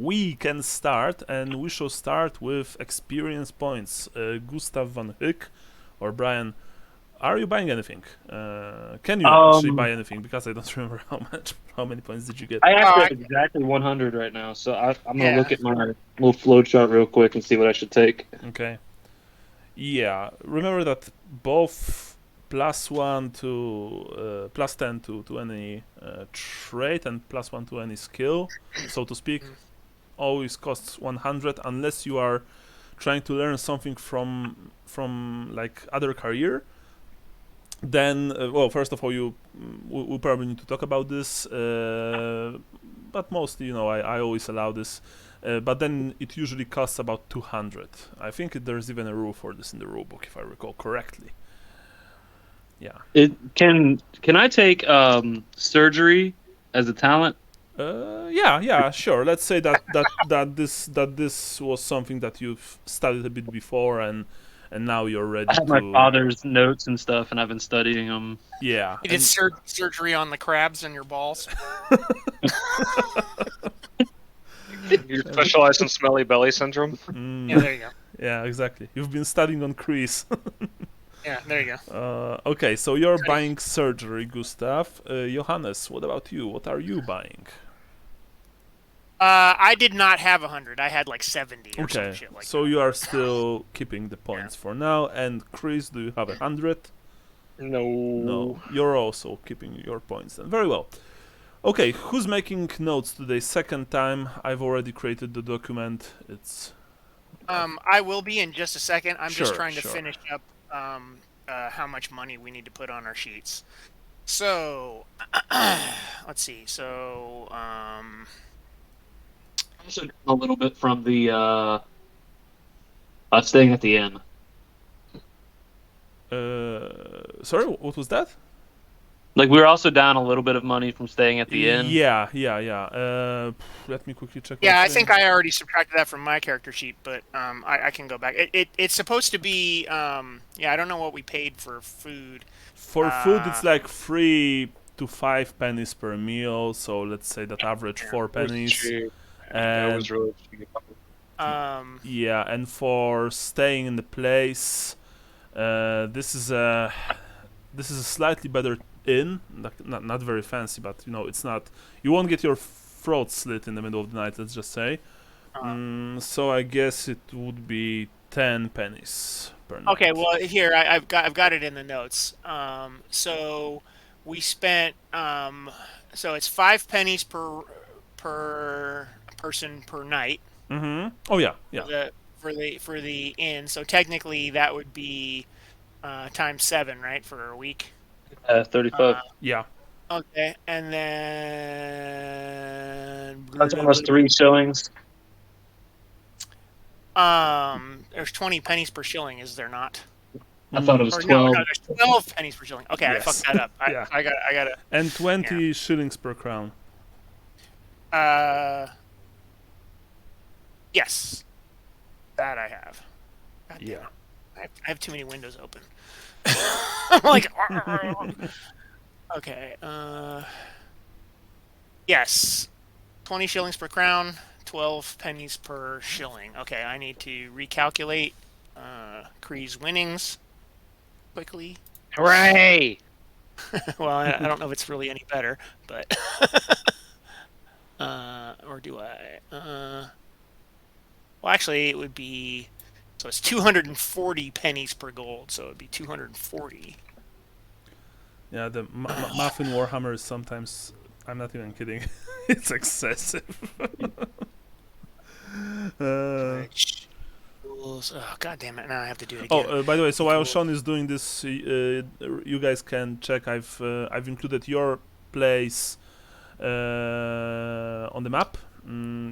we can start, and we shall start with experience points. Gustav van Hyck or Brian, are you buying anything? Can you actually buy anything? Because I don't remember how many points did you get? I actually have exactly 100 right now, so I'm going to look at my little flow chart real quick and see what I should take. Okay. Yeah, remember that both +1 to +10 to any trait and +1 to any skill, so to speak, always costs 100 unless you are trying to learn something from like other career. Then, well, first of all, we probably need to talk about this, but mostly, I always allow this. But then it usually costs about 200. I think there's even a rule for this in the rulebook, if I recall correctly. Yeah. Can I take surgery as a talent? Yeah, sure. Let's say that this was something that you've studied a bit before, and now you're ready. I have my father's notes and stuff, and I've been studying them. Yeah. You did surgery on the crabs in your balls. You specialize in smelly belly syndrome? Yeah, there you go. Yeah, exactly. You've been studying on Chris. Yeah, there you go. Okay, so you're buying surgery, Gustav. Johannes, what about you? What are you buying? I did not have 100. I had like 70 or some shit like so that. You are still keeping the points for now. And Chris, do you have 100? No. You're also keeping your points then. Very well. Okay, who's making notes today? Second time. I've already created the document. It's... I will be in just a second. I'm just trying to sure. finish up how much money we need to put on our sheets. So, let's see. So, Also a little bit from the staying at the inn. Sorry, what was that? Like, we were also down a little bit of money from staying at the inn. Yeah. Let me quickly check. Yeah, I think I already subtracted that from my character sheet, but I can go back. It's supposed to be, I don't know what we paid for food. For food, it's like 3 to 5 pennies per meal, so let's say that average 4 pennies. That was really cheap. Yeah, and for staying in the place, this is a slightly better inn, not very fancy, but it's not. You won't get your throat slit in the middle of the night. Let's just say. So I guess it would be 10 pennies per night. Okay, well here I've got it in the notes. So we spent so it's 5 pennies per person per night. Mm-hmm. Oh yeah. For the inn. So technically that would be times 7, right, for a week. 35. Yeah. Okay, and then That's almost 3 shillings. There's 20 pennies per shilling, is there not? I thought it was 12. No, there's 12 pennies per shilling. Okay, Yes. I fucked that up. Yeah. I got it. And 20 shillings per crown. Yes, that I have. God damn Yeah. it. I have too many windows open. I'm like, okay. Yes, 20 shillings per crown, 12 pennies per shilling. Okay, I need to recalculate Kree's winnings quickly. Hooray! Well, I don't know if it's really any better, but or do I? Well, actually, it would be. So it's 240 pennies per gold, so it would be 240. Yeah, the Muffin Warhammer is sometimes, I'm not even kidding, it's excessive. Oh, god damn it, now I have to do it again. Oh, by the way, so while Sean is doing this, you guys can check, I've included your place on the map,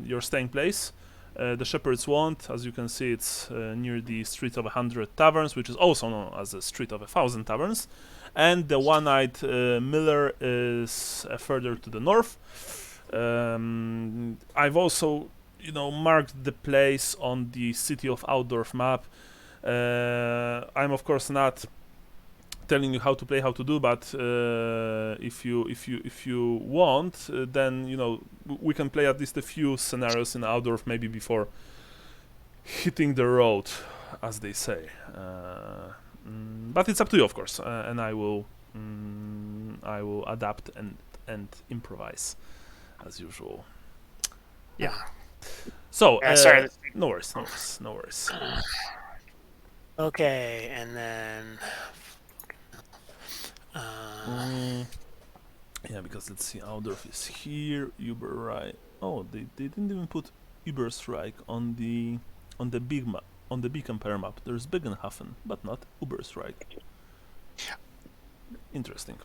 your staying place. The Shepherd's Want, as you can see, it's near the Street of 100 Taverns, which is also known as the Street of 1,000 Taverns. And the One-Eyed Miller is further to the north. I've also, marked the place on the City of Outdorf map. I'm, of course, not telling you how to play, how to do, but if you want, then we can play at least a few scenarios in Outdoor maybe before hitting the road, as they say. But it's up to you, of course, and I will adapt and improvise as usual. Yeah. So, Yeah, sorry. no worries. Okay, and then. Yeah, because let's see, Outdorf is here. Uberreich. Oh, they didn't even put Uberstreik on the big Empire map. There's Begenhafen, but not Uberstreik. Interesting.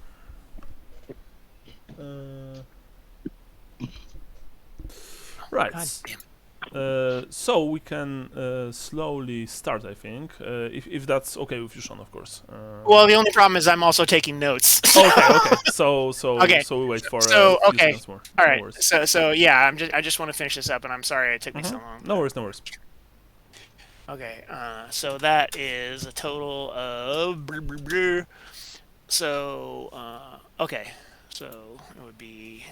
Right. God damn. So we can slowly start, I think, if that's okay with you, Sean, of course. Well, the only problem is I'm also taking notes. Okay. So Okay. So we wait for So, a few okay. seconds more. All No right. worries. So yeah, I just want to finish this up, and I'm sorry it took me so long. No worries. Okay. So that is a total of. So okay. So it would be.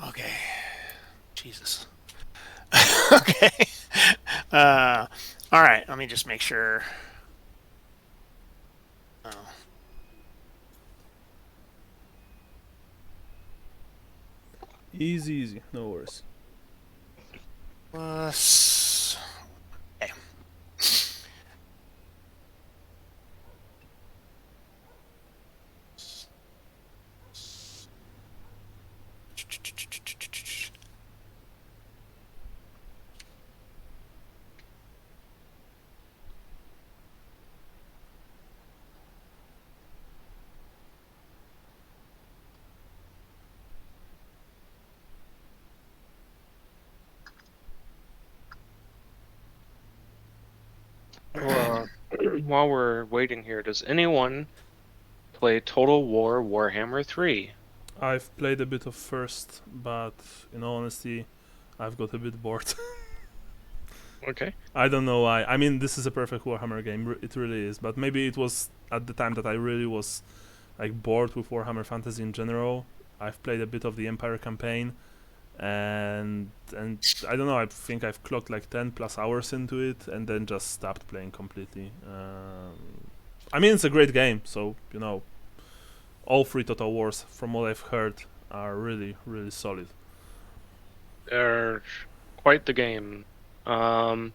Okay. Jesus. Okay. All right. Let me just make sure. Oh. Easy. No worries. Plus. Okay. Well, while we're waiting here, does anyone play Total War Warhammer 3? I've played a bit of first, but in all honesty, I've got a bit bored. Okay. I don't know why. I mean, this is a perfect Warhammer game. It really is. But maybe it was at the time that I really was like bored with Warhammer Fantasy in general. I've played a bit of the Empire campaign, and I don't know. I think I've clocked like 10 plus hours into it, and then just stopped playing completely. I mean, it's a great game. So all three Total Wars, from what I've heard, are really solid. They're quite the game. On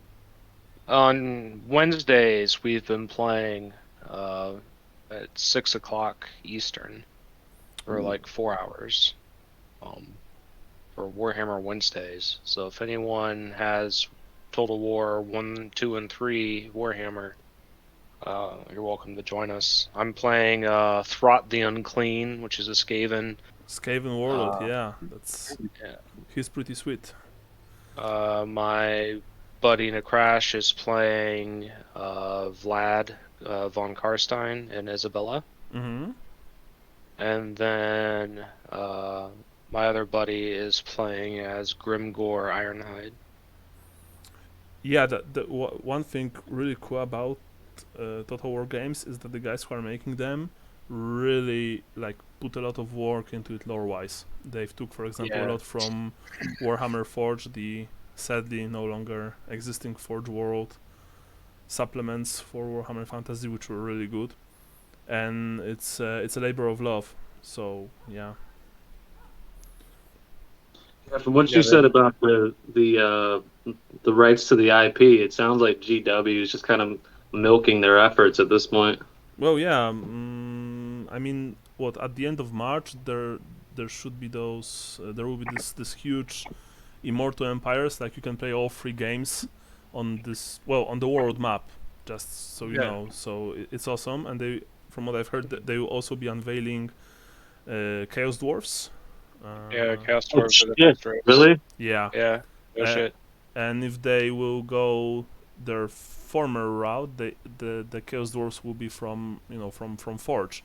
Wednesdays, we've been playing at 6 o'clock Eastern for like 4 hours for Warhammer Wednesdays. So if anyone has Total War 1, 2, and 3 Warhammer, you're welcome to join us. I'm playing Throt the Unclean, which is a Skaven. Skaven Warlord, yeah, Yeah. he's pretty sweet. My buddy Nakrash is playing Vlad von Karstein and Isabella. Mm-hmm. And then my other buddy is playing as Grimgore Ironhide. Yeah, one thing really cool about Total War games is that the guys who are making them really like put a lot of work into it lore-wise. They've took, for example, a lot from Warhammer Forge, the sadly no longer existing Forge World supplements for Warhammer Fantasy, which were really good, and it's a labor of love. So yeah. From what you said about the rights to the IP, it sounds like GW is just kind of milking their efforts at this point. Well, yeah. I mean, what at the end of March there should be those. There will be this huge Immortal Empires. Like you can play all 3 games on this. Well, on the world map. Just so you know. So it's awesome. And they, from what I've heard, they will also be unveiling Chaos Dwarfs. Chaos Dwarves. Really? Yeah. Yeah. No shit. and if they will go their former route, the Chaos Dwarfs will be from from Forge.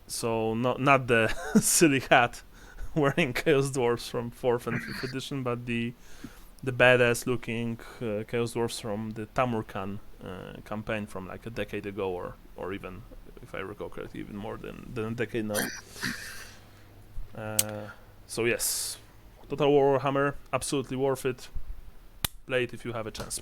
So not the silly hat wearing Chaos Dwarfs from 4th and 5th edition, but the badass looking Chaos Dwarfs from the Tamurkhan campaign from like a decade ago, or even, if I recall correctly, even more than a decade now. So yes, Total War Warhammer, absolutely worth it. Play it if you have a chance.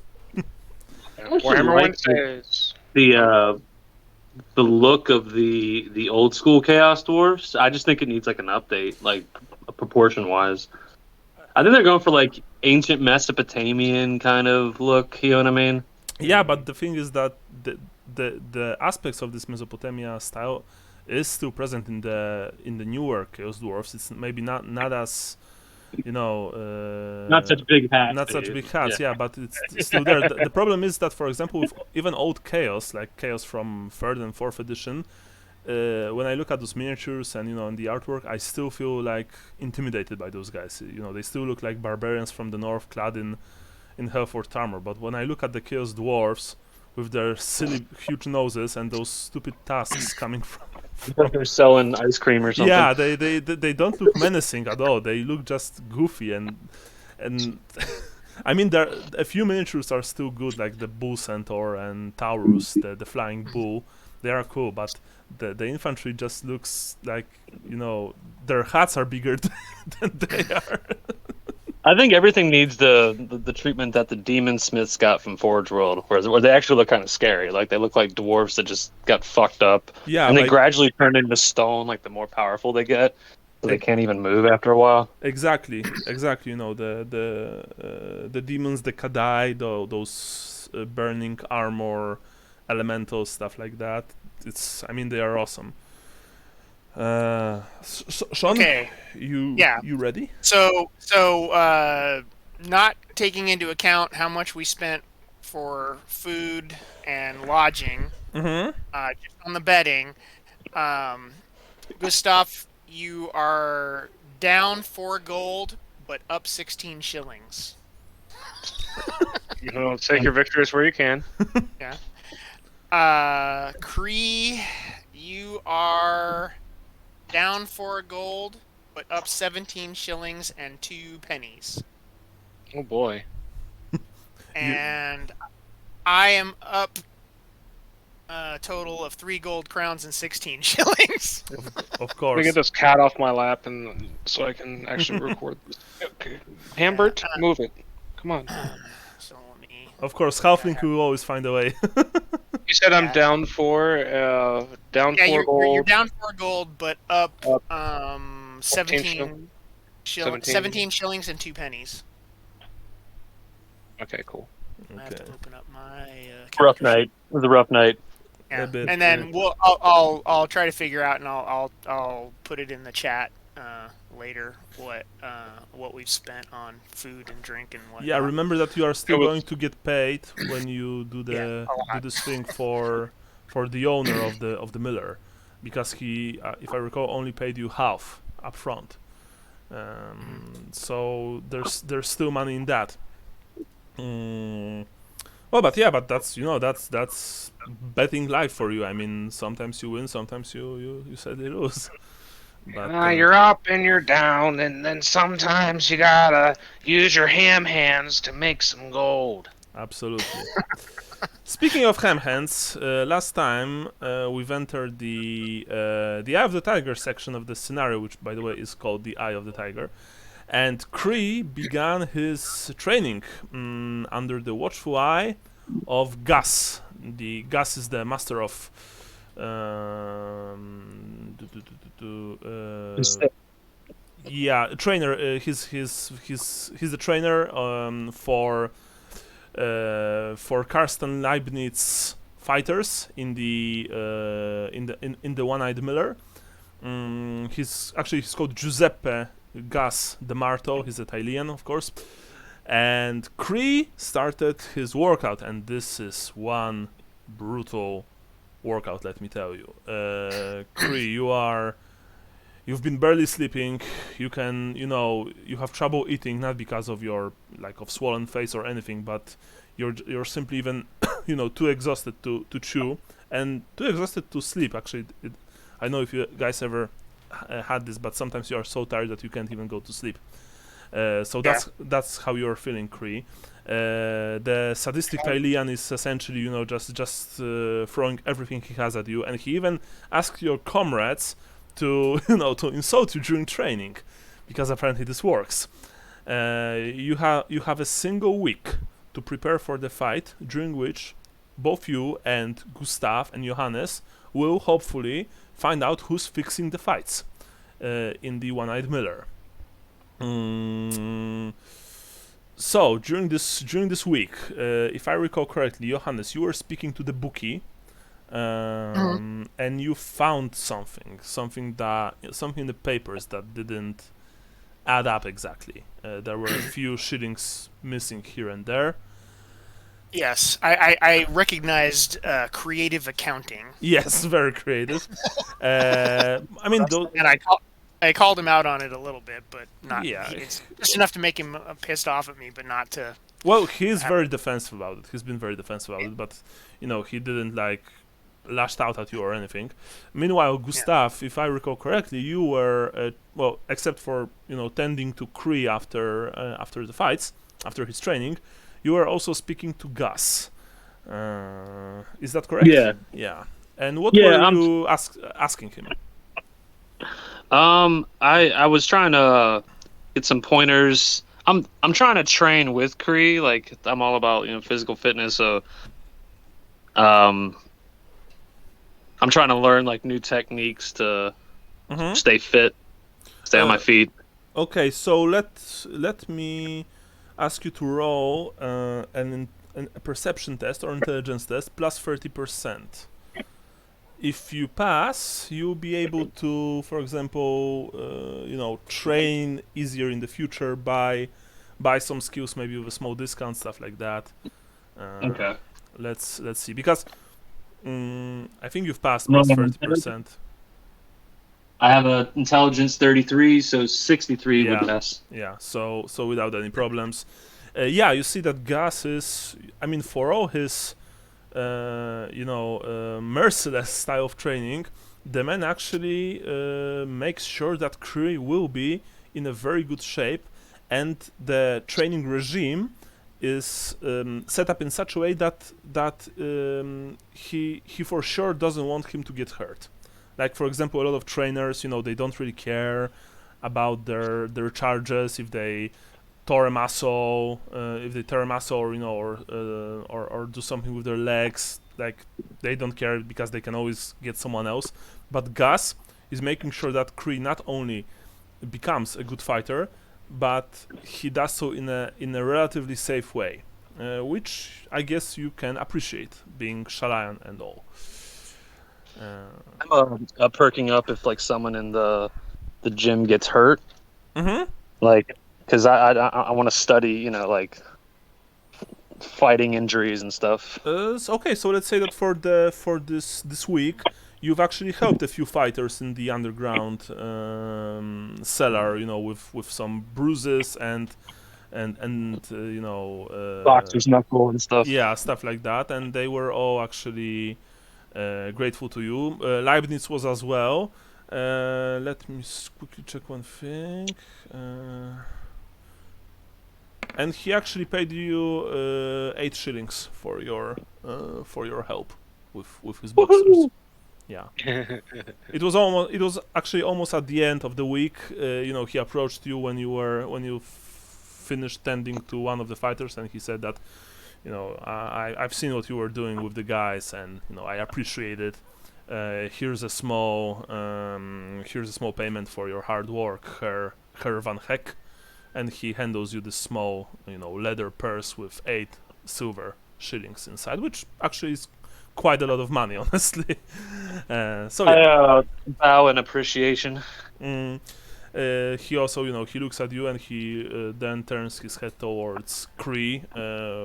Warhammer Wednesdays. The look of the old school Chaos Dwarfs, I just think it needs like an update, like proportion wise. I think they're going for like ancient Mesopotamian kind of look. You know what I mean? Yeah, but the thing is that the aspects of this Mesopotamia style is still present in the newer Chaos Dwarfs. It's maybe not as not such big hats. Not such big hats, yeah, but it's still there. The problem is that, for example, with even old Chaos, like Chaos from 3rd and 4th edition, when I look at those miniatures and and the artwork, I still feel like intimidated by those guys. They still look like barbarians from the north, clad in Hellforged armor. But when I look at the Chaos Dwarfs with their silly huge noses and those stupid tusks coming from They're selling ice cream or something. yeah, they don't look menacing at all. They look just goofy and I mean, there a few miniatures are still good, like the Bull Centaur and Taurus, the flying bull. They are cool, but the infantry just looks like their hats are bigger than they are. I think everything needs the treatment that the Demon Smiths got from Forge World, where they actually look kind of scary. Like they look like dwarves that just got fucked up. Yeah, and they gradually turn into stone. Like the more powerful they get, so they can't even move after a while. Exactly. The demons, the Kadai, those burning armor, elemental stuff like that. They are awesome. Sean, Okay. You ready? So not taking into account how much we spent for food and lodging, just on the betting, Gustav, you are down 4 gold, but up 16 shillings. Take your victories where you can. Yeah. Cree, you are down 4 gold, but up 17 shillings and 2 pennies. Oh boy. And I am up a total of 3 gold crowns and 16 shillings. Of course. Let me get this cat off my lap and so I can actually record this. Okay. Hambert, move it. Come on. So let me... Of course, Halfling will always find a way. You said I'm down 4 gold. You're down 4 gold, but up 17 shillings and 2 pennies. Okay, cool. I have to open up my Rough night. It was a rough night. Yeah. bit, And then I'll try to figure out, and I'll put it in the chat later what we've spent on food and drink and whatnot. Yeah, remember that you are still going to get paid when you do do this thing for the owner of the miller, because he, if I recall, only paid you half up front. So there's still money in that. Well, but that's betting life for you. I mean, sometimes you win, sometimes you sadly lose. But you're up and you're down, and then sometimes you gotta use your ham hands to make some gold. Absolutely. Speaking of ham hands, last time we've entered the Eye of the Tiger section of the scenario, which, by the way, is called the Eye of the Tiger. And Cree began his training under the watchful eye of Gus. The Gus is the master of trainer. He's the trainer for Carsten Leibnitz fighters in the One-Eyed Miller. He's called Giuseppe Gus de Marto. He's Italian, of course. And Cree started his workout, and this is one brutal workout, let me tell you. Cree, you've been barely sleeping. You can, you have trouble eating, not because of your of swollen face or anything, but you're simply even, too exhausted to chew and too exhausted to sleep. Actually, I know if you guys ever had this, but sometimes you are so tired that you can't even go to sleep. So that's how you're feeling, Kree. The sadistic Hylian is essentially, just throwing everything he has at you, and he even asks your comrades to, to insult you during training, because apparently this works. You have a single week to prepare for the fight, during which both you and Gustav and Johannes will hopefully find out who's fixing the fights in the One-Eyed Miller. So during this week, if I recall correctly, Johannes, you were speaking to the bookie, and you found something in the papers that didn't add up exactly. There were a few shillings missing here and there. Yes, I recognized creative accounting. Yes, very creative. I mean, and I called him out on it a little bit, but not. Yeah, it's just enough to make him pissed off at me, but not to. Well, he's very defensive about it. He's been very defensive about it, but he didn't lashed out at you or anything. Meanwhile, Gustav, if I recall correctly, you were except for tending to Kree after the fights, after his training, you were also speaking to Gus. Is that correct? Yeah. Yeah. And what were you asking him? I was trying to get some pointers. I'm trying to train with Kree. I'm all about physical fitness. So, I'm trying to learn new techniques to stay fit, stay on my feet. Okay, so let me ask you to roll a perception test or intelligence test plus 30%. If you pass, you'll be able to, for example, train easier in the future, buy some skills maybe with a small discount, stuff like that. Okay. Let's see, because I think you've passed plus 30%. I have a intelligence 33, so 63 would pass. Yeah, so without any problems. You see that Gus is, for all his merciless style of training, the man actually makes sure that Kree will be in a very good shape, and the training regime is set up in such a way that he for sure doesn't want him to get hurt. For example, a lot of trainers, they don't really care about their charges if they tear a muscle, or do something with their legs. They don't care because they can always get someone else. But Gus is making sure that Kree not only becomes a good fighter, but he does so in a relatively safe way, which I guess you can appreciate, being Shalayan and all. I'm perking up if someone in the gym gets hurt. Mm-hmm. Because I want to study, fighting injuries and stuff. Okay, so let's say that for this week, you've actually helped a few fighters in the underground cellar, with some bruises and boxer's knuckle and stuff. Yeah, stuff like that, and they were all actually grateful to you. Leibnitz was as well. Let me quickly check one thing. And he actually paid you 8 shillings for your help with his boxers. Yeah. It was actually almost at the end of the week. He approached you when you finished tending to one of the fighters, and he said that, I've seen what you were doing with the guys, and I appreciate it. Here's a small payment for your hard work, Herr Van Heck. And he handles you this small, leather purse with 8 silver shillings inside, which actually is quite a lot of money, honestly. I bow in appreciation. He also, he looks at you, and he then turns his head towards Kree,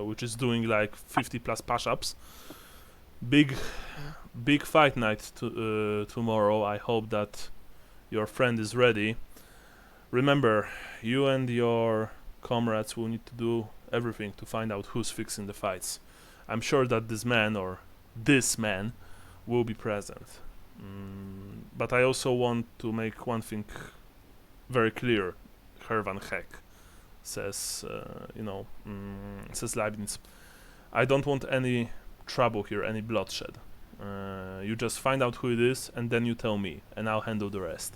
which is doing 50 plus push-ups. Big fight night tomorrow. I hope that your friend is ready, remember, you and your comrades will need to do everything to find out who's fixing the fights. I'm sure that this man will be present. But I also want to make one thing very clear. Hervan Heck says, says Leibnitz, I don't want any trouble here, any bloodshed. You just find out who it is, and then you tell me, and I'll handle the rest.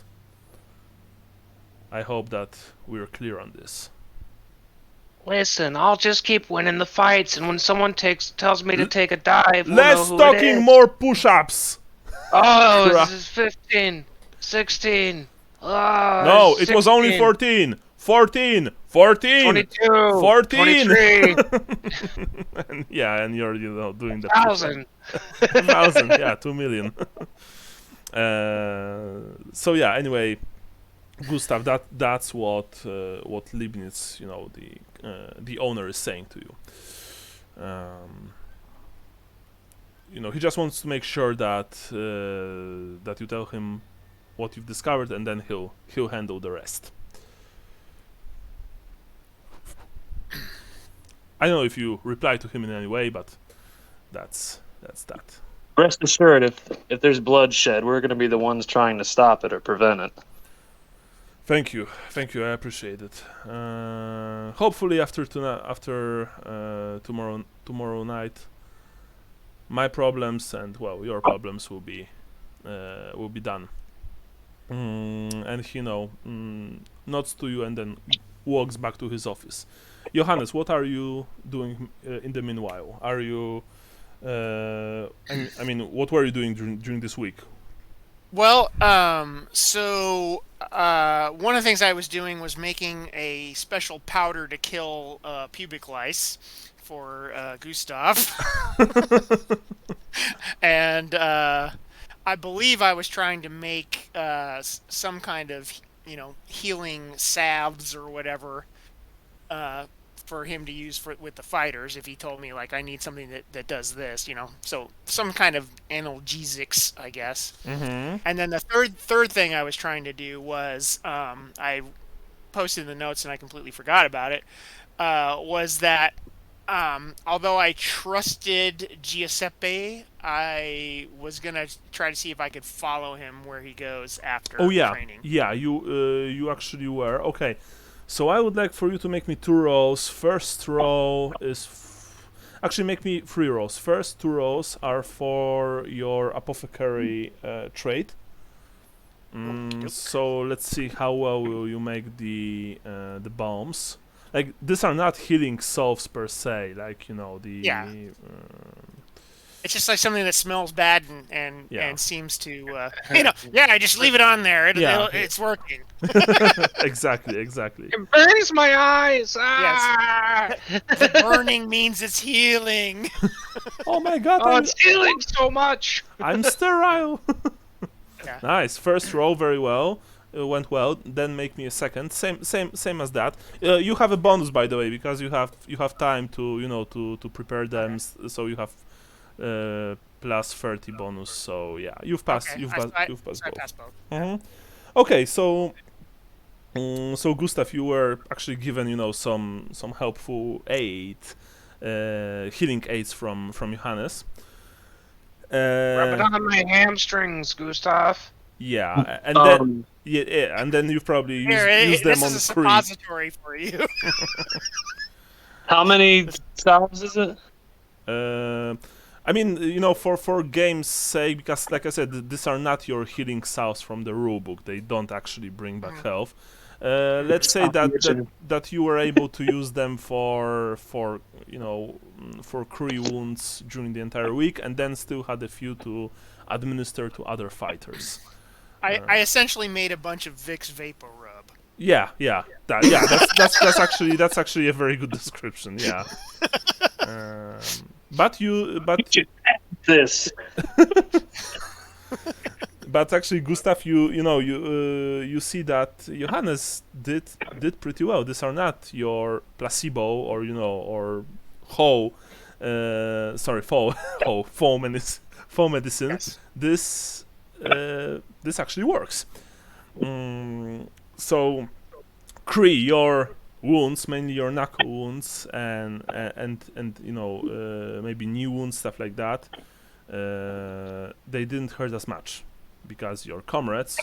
I hope that we're clear on this. Listen, I'll just keep winning the fights, and when someone tells me to take a dive, we'll Less know who it talking, is. more push-ups! Oh, Crap. this is 15, 16. Oh, No, it was only 16, 14! 14! 14! 22, 14! 23, And you're doing the 1,000. 1,000, yeah, 2 million. So yeah, anyway, Gustav, that's what Leibnitz, the owner, is saying to you. He just wants to make sure that you tell him what you've discovered, and then he'll handle the rest. I don't know if you reply to him in any way, but that's that. Rest assured, if there's bloodshed, we're going to be the ones trying to stop it or prevent it. Thank you, I appreciate it. Hopefully after tomorrow night, my problems and your problems will be done. And he nods to you and then walks back to his office. Johannes, what are you doing in the meanwhile? Are you what were you doing during this week? Well, so one of the things I was doing was making a special powder to kill pubic lice for Gustav. And I believe I was trying to make some kind of, healing salves or whatever for him to use with the fighters. If he told me, like, I need something that does this, so some kind of analgesics, I guess. Mm-hmm. And then the third thing I was trying to do was I posted in the notes and I completely forgot about it. Was that although I trusted Giuseppe, I was gonna try to see if I could follow him where he goes after training. Yeah, you actually were. Okay, so I would like for you to make me 2 rolls. First roll is actually make me 3 rolls. First 2 rolls are for your apothecary trait. So let's see how well will you make the bombs. Like, these are not healing salves per se, like, it's just like something that smells bad and seems to, I just leave it on there. It's working. Exactly. It burns my eyes. Ah! Yes. The burning means it's healing. Oh my god, it's healing so much. I'm sterile. Yeah. Nice. First roll, very well. Went well. Then make me a second. Same as that. You have a bonus, by the way, because you have time to prepare them. Okay. So you have plus 30 bonus. So yeah, you've passed. Okay. You've passed I both. passed both. Mm-hmm. Okay, so Gustav, you were actually given some helpful healing aids from Johannes. Rub it on my hamstrings, Gustav. Yeah, and then you've probably used them on This is a Kree. suppository for you. How many salves is it? For game's sake, because like I said, these are not your healing salves from the rulebook. They don't actually bring back health. Let's say that you were able to use them for Kree wounds during the entire week, and then still had a few to administer to other fighters. I essentially made a bunch of Vicks Vapor Rub. That's actually a very good description. Yeah. But this. But actually, Gustav, you see that Johannes did pretty well. These are not your placebo or faux medicine. Yes. This actually works. So, Kree, your wounds, mainly your knuckle wounds, and maybe knee wounds, stuff like that, they didn't hurt as much because your comrades,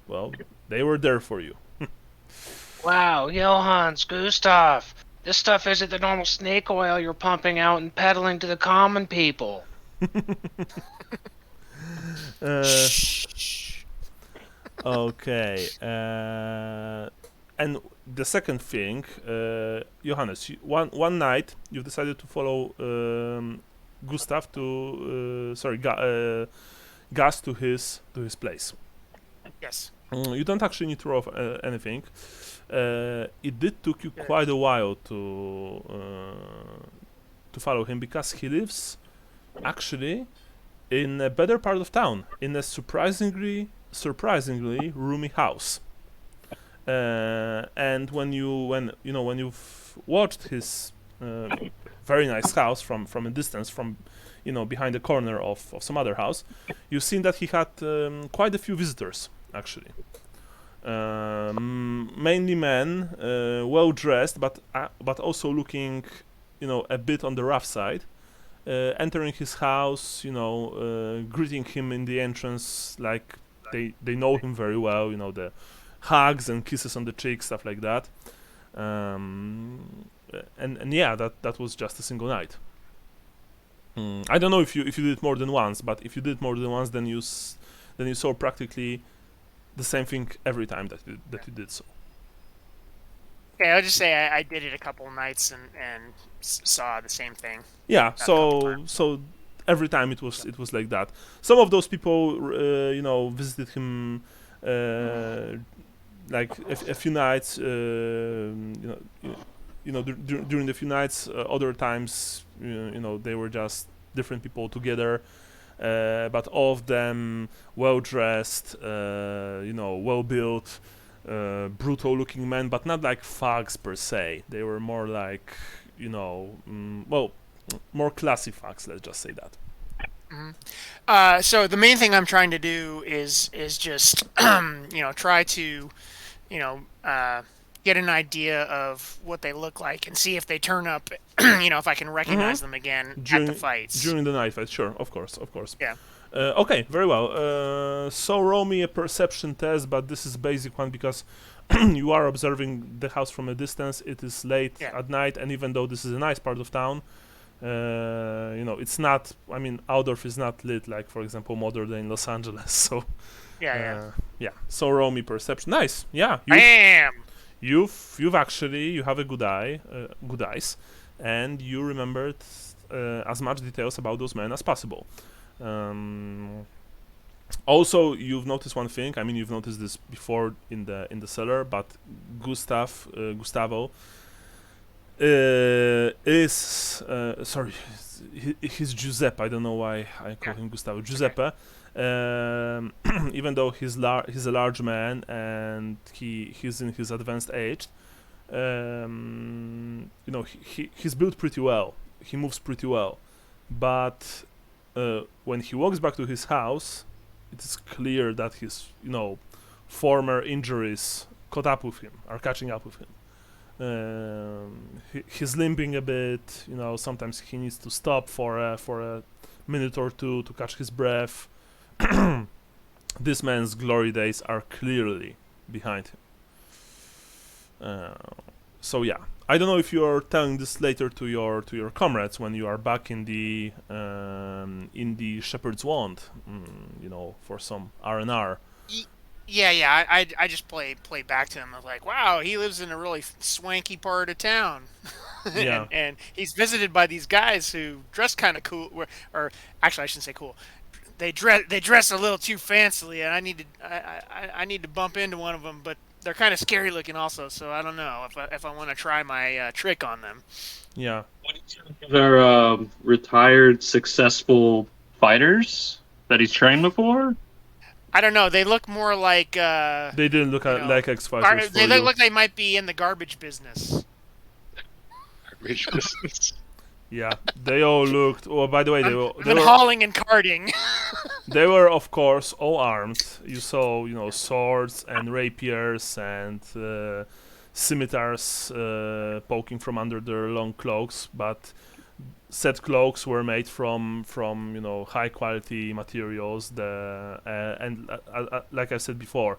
well, they were there for you. Wow, Johannes, Gustav, this stuff isn't the normal snake oil you're pumping out and peddling to the common people. Okay. And the second thing, Johannes, one night you decided to follow Gustav to Gus to his place. Yes. You don't actually need to roll anything. It did took you quite a while to follow him because he lives actually in a better part of town, in a surprisingly roomy house. And when you've watched his very nice house from a distance, from behind the corner of some other house, you've seen that he had quite a few visitors actually. Mainly men, well dressed, but also looking, a bit on the rough side. Entering his house, greeting him in the entrance like they know him very well. The hugs and kisses on the cheek, stuff like that. And yeah, that was just a single night. I don't know if you did it more than once, but if you did more than once, then you saw practically the same thing every time that you did so. Okay, I'll just say I did it a couple of nights and saw the same thing. Yeah, so every time it was like that. Some of those people, visited him like a few nights, during the few nights. Other times, they were just different people together. But all of them well dressed, well built, brutal looking men, but not like thugs per se. They were more like, more classy thugs. Let's just say that. Mm-hmm. So the main thing I'm trying to do is just try to get an idea of what they look like and see if they turn up. If I can recognize them again at the fights during the night fight. Sure, of course. Yeah. Okay, very well. So roll me a perception test, but this is basic one because you are observing the house from a distance. It is late at night, and even though this is a nice part of town, it's not. I mean, Altdorf is not lit like, for example, modern day in Los Angeles. So yeah. So roll me perception. Nice. Yeah. Bam. You have a good eyes, and you remembered as much details about those men as possible. Also, you've noticed one thing. I mean, you've noticed this before in the cellar, but Gustavo is sorry, he's Giuseppe. I don't know why I call him Gustavo. Giuseppe. Even though he's a large man and he's in his advanced age, he's built pretty well. He moves pretty well, but when he walks back to his house, it is clear that his former injuries are catching up with him. He's limping a bit. Sometimes he needs to stop for a minute or two to catch his breath. This man's glory days are clearly behind him. So yeah, I don't know if you are telling this later to your comrades when you are back in the Shepherd's Wand, for some R&R. Yeah. I just play back to him. I was like, wow, he lives in a really swanky part of town. Yeah. and he's visited by these guys who dress kind of cool, or actually I shouldn't say cool. They dress a little too fancily, and I need to bump into one of them, but they're kind of scary looking also. So I don't know if I want to try my trick on them. Yeah. They're retired, successful fighters that he's trained before. I don't know. They look more like they didn't look like X-Fighters. They look like they might be in the garbage business. Garbage business. Yeah, they all looked. Oh, by the way, they were hauling and carting. They were, of course, all armed. You saw, swords and rapiers and scimitars poking from under their long cloaks, but said cloaks were made from high quality materials. Like I said before,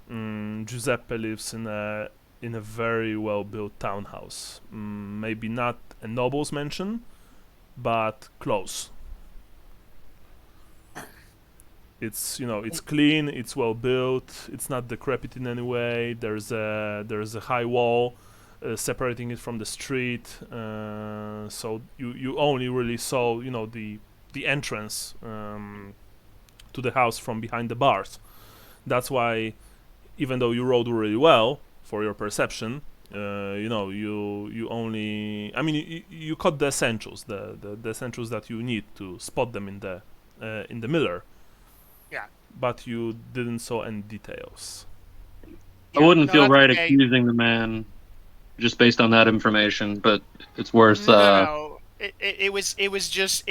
Giuseppe lives in a very well built townhouse. Maybe not a noble's mansion, but close. It's it's clean, it's well built, it's not decrepit in any way. There's a high wall separating it from the street, so you only really saw the entrance to the house from behind the bars. That's why, even though you rode really well for your perception, you only, I mean, you caught the essentials, the essentials that you need to spot them in the miller. Yeah. But you didn't saw any details. I wouldn't feel that's right okay. accusing the man just based on that information, but it's worth. No. It was just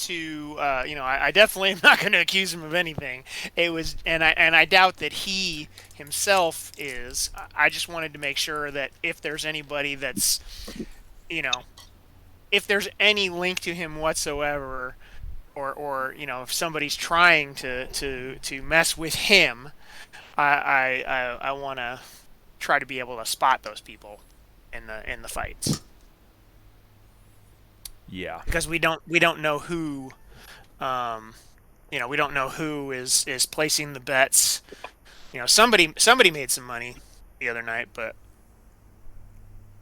to I definitely am not going to accuse him of anything. It was, and I doubt that he himself is. I just wanted to make sure that if there's anybody that's, if there's any link to him whatsoever, or if somebody's trying to mess with him, I want to try to be able to spot those people in the fights. Yeah. Because we don't know who, we don't know who is placing the bets. Somebody made some money the other night, but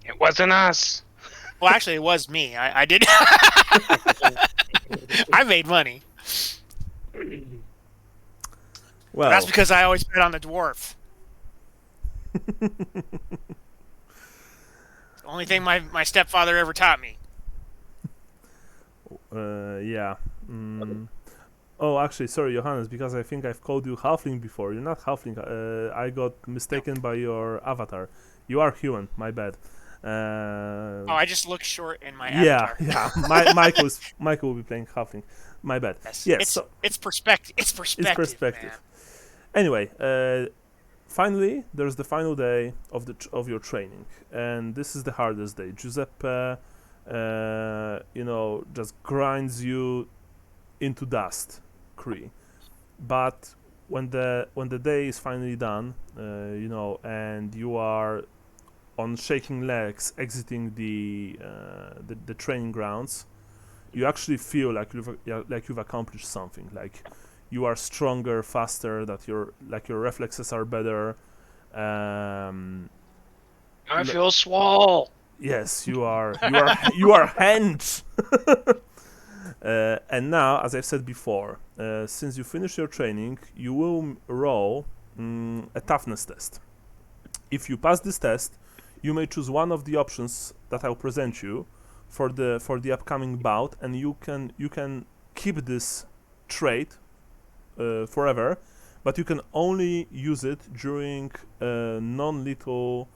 It wasn't us. well, actually, it was me. I did. I made money. Well, That's because I always bet on the dwarf. The only thing my stepfather ever taught me. yeah. Oh, actually, sorry, Johannes, because I think I've called you halfling before. You're not halfling. I got mistaken by your avatar. You are human. My bad. I just look short in my Yeah, avatar. Michael will be playing halfling. My bad. Yes, it's perspective. It's It's perspective. Man. Anyway, finally, there's the final day of your training, and this is the hardest day. Giuseppe, just grinds you into dust, Cree. But when the day is finally done, and you are on shaking legs exiting the training grounds, you actually feel like you've accomplished something. Like you are stronger, faster. That your reflexes are better. I feel swole. Yes, you are hench. And now, as I've said before, since you finish your training, you will roll a toughness test. If you pass this test, you may choose one of the options that I'll present you for the upcoming bout, and you can keep this trait forever, but you can only use it during non-lethal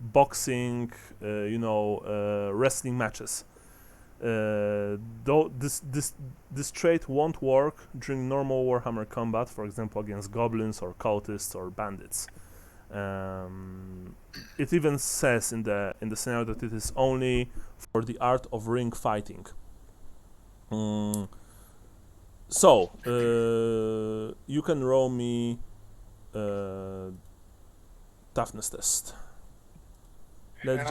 boxing, wrestling matches. Though this trait won't work during normal Warhammer combat, for example, against goblins or cultists or bandits. It even says in the scenario that it is only for the art of ring fighting. So you can roll me toughness test. Let's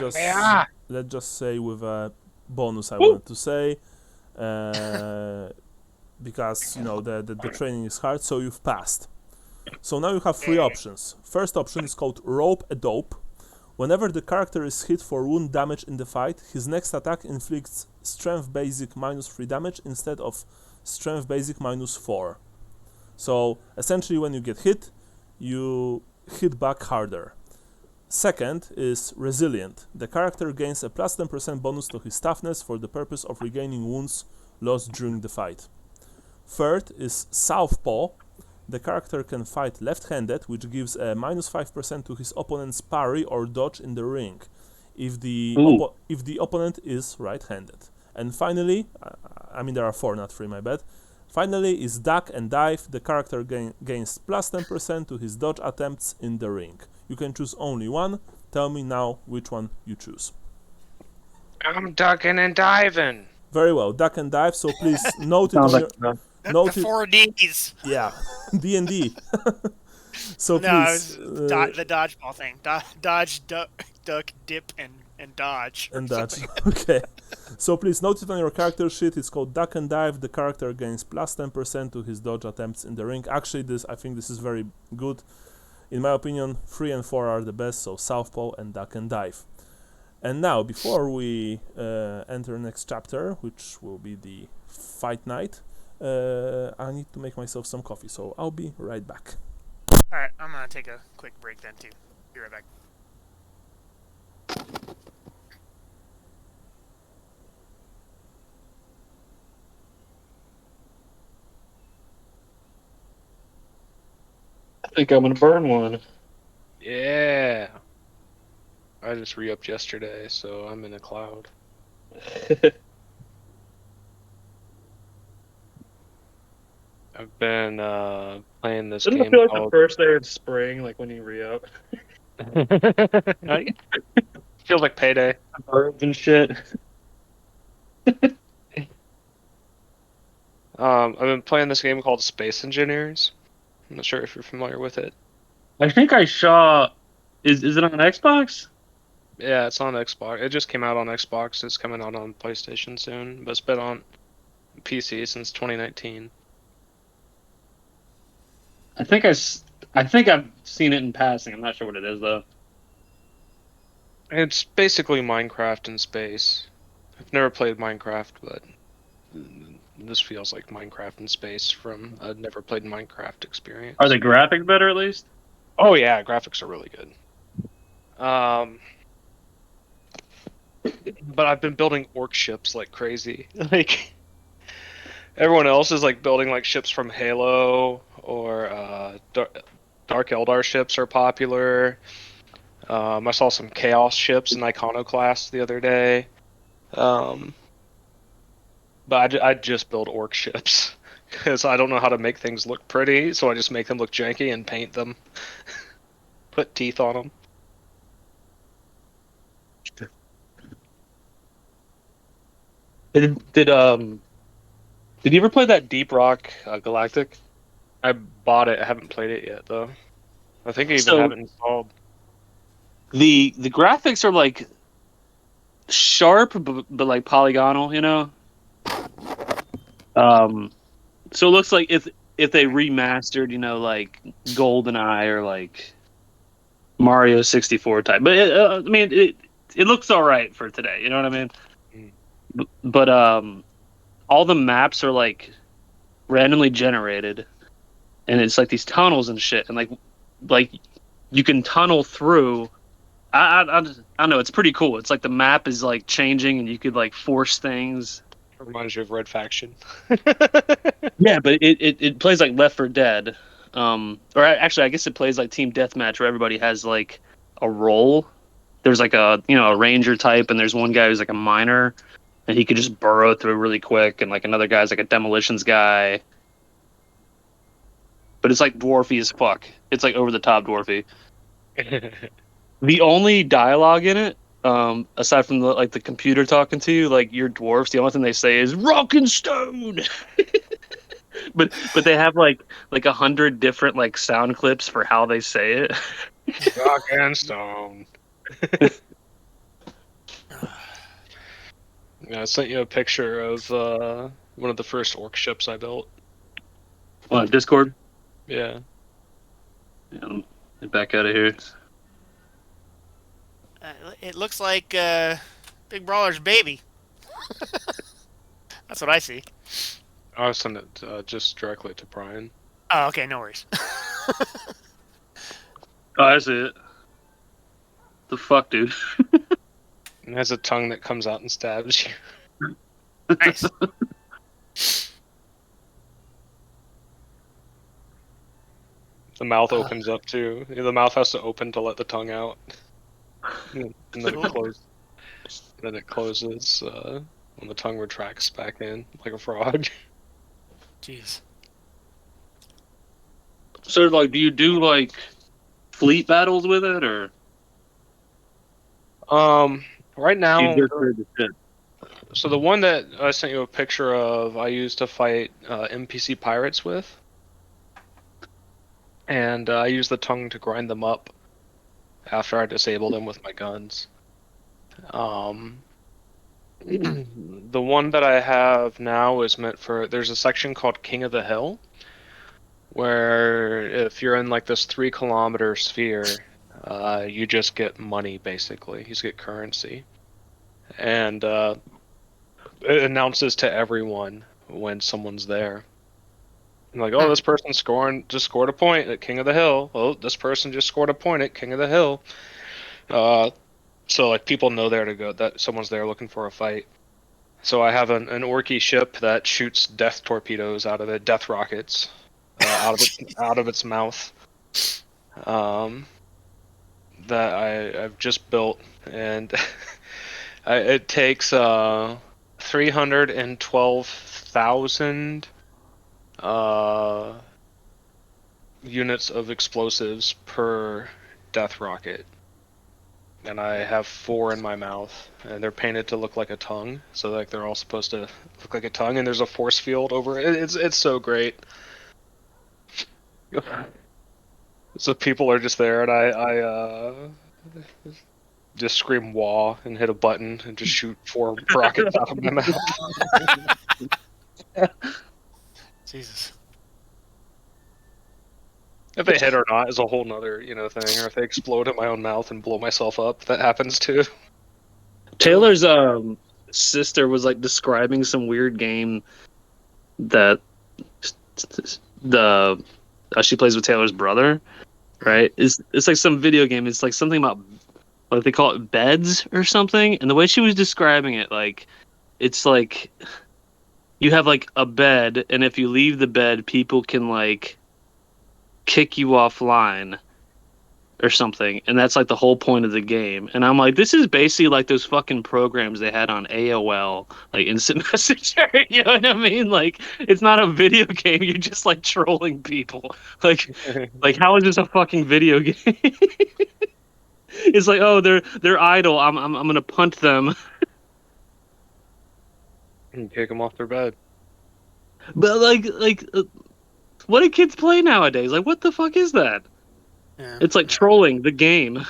just say with a bonus. I wanted to say because the training is hard, so you've passed. So now you have three options. First option is called Rope a Dope. Whenever the character is hit for wound damage in the fight, his next attack inflicts Strength Basic -3 damage instead of Strength Basic -4. So essentially when you get hit, you hit back harder. Second is Resilient. The character gains a plus 10% bonus to his toughness for the purpose of regaining wounds lost during the fight. Third is Southpaw. The character can fight left-handed, which gives a -5% to his opponent's parry or dodge in the ring, if the opponent is right-handed. And finally, there are 4, not 3, my bad. Finally is duck and dive. The character gains plus 10% to his dodge attempts in the ring. You can choose only one. Tell me now which one you choose. I'm ducking and diving. Very well, duck and dive. So please note it Sounds on like your The 4Ds. yeah D&D. So No, it please was the dodgeball thing. Dodge, duck, dip, and dodge. and dodge. Okay. So please note it on your character sheet. It's called duck and dive. The character gains plus 10% to his dodge attempts in the ring. Actually, I think this is very good. In my opinion, 3 and 4 are the best. So southpaw and duck and dive. And now, before we enter next chapter, which will be the fight night, I need to make myself some coffee. So I'll be right back. All right, I'm gonna take a quick break then too. Be right back. I think I'm gonna burn one. Yeah. I just re-upped yesterday, so I'm in a cloud. I've been playing this Doesn't it game feel like the called... first day of spring, like when you re-up? Feels like payday. Birds and shit. I've been playing this game called Space Engineers. I'm not sure if you're familiar with it. I think I saw. Is it on Xbox? Yeah, it's on Xbox. It just came out on Xbox. It's coming out on PlayStation soon, but it's been on PC since 2019. I think I've seen it in passing. I'm not sure what it is though. It's basically Minecraft in space. I've never played Minecraft, but this feels like Minecraft in space from a never played Minecraft experience. Are the graphics better at least? Oh yeah, graphics are really good. But I've been building orc ships like crazy. Like everyone else is like building like ships from Halo or Dark Eldar ships are popular. I saw some Chaos ships in Iconoclast the other day. But I just build orc ships because I don't know how to make things look pretty, so I just make them look janky and paint them. Put teeth on them. Did you ever play that Deep Rock Galactic? I bought it. I haven't played it yet though. I think I even So- have it installed. The graphics are like sharp but like polygonal, you know. So it looks like if they remastered, you know, like GoldenEye or like Mario 64 type. But I mean, it looks all right for today. You know what I mean? But all the maps are like randomly generated, and it's like these tunnels and shit, and like you can tunnel through. I don't know. It's pretty cool. It's like the map is like changing, and you could like force things. Reminds you of Red Faction. Yeah, but it plays like Left 4 Dead. Or actually, I guess it plays like Team Deathmatch, where everybody has like a role. There's like a ranger type, and there's one guy who's like a miner, and he could just burrow through really quick, and like another guy's like a demolitions guy. But it's like dwarfy as fuck. It's like over the top dwarfy. The only dialogue in it, aside from the computer talking to you, like you're dwarfs, the only thing they say is "rock and stone." but they have like 100 different like sound clips for how they say it. Rock and stone. Yeah, I sent you a picture of one of the first orc ships I built. On Discord. Yeah. Yeah, get back out of here. It looks like Big Brawler's baby. That's what I see. I'll send it just directly to Brian. Oh, okay, no worries. Oh, I see it. The fuck, dude. It has a tongue that comes out and stabs you. Nice. The mouth opens up too. The mouth has to open to let the tongue out. And then it closes. Then it closes when the tongue retracts back in, like a frog. Jeez. So, like, do you do like fleet battles with it, or Right do you now, just raid the ship? so the one that I sent you a picture of, I used to fight NPC pirates with, and I used the tongue to grind them up after I disabled them with my guns. Um, the one that I have now is meant for. There's a section called King of the Hill, where if you're in like this 3 kilometer sphere, you just get money basically. You just get currency, and it announces to everyone when someone's there. Like, oh, this person just scored a point at King of the Hill. Oh, this person just scored a point at King of the Hill. So like people know there to go, that someone's there looking for a fight. So I have an orky ship that shoots death torpedoes out of it, death rockets, out of its mouth. That I've just built, and it takes 312,000 units of explosives per death rocket. And I have 4 in my mouth, and they're painted to look like a tongue, so like they're all supposed to look like a tongue, and there's a force field over it. It's so great. So people are just there, and I just scream "wah" and hit a button and just shoot 4 rockets out of my mouth. Jesus. If they hit or not is a whole nother thing, or if they explode in my own mouth and blow myself up, that happens too. Taylor's sister was like describing some weird game that she plays with Taylor's brother, right? It's like some video game. It's like something about, like, they call it beds or something. And the way she was describing it, like, it's like you have like a bed, and if you leave the bed, people can like kick you offline or something, and that's like the whole point of the game. And I'm like, this is basically like those fucking programs they had on AOL, like instant messenger. You know what I mean? Like, it's not a video game. You're just like trolling people. Like how is this a fucking video game? It's like, oh, they're idle. I'm gonna punt them. And kick them off their bed. But what do kids play nowadays? Like, what the fuck is that? Yeah. It's like trolling the game.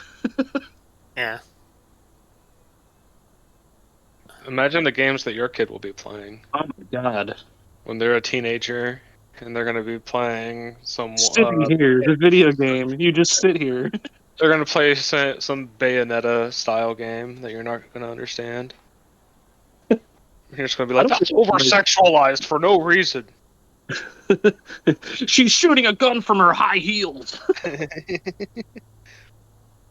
Yeah. Imagine the games that your kid will be playing Oh my god. when they're a teenager, and they're going to be playing some. Sitting here, the video game. You just sit here. They're going to play some Bayonetta style game that you're not going to understand. You're just going to be like, that's over-sexualized for no reason. She's shooting a gun from her high heels.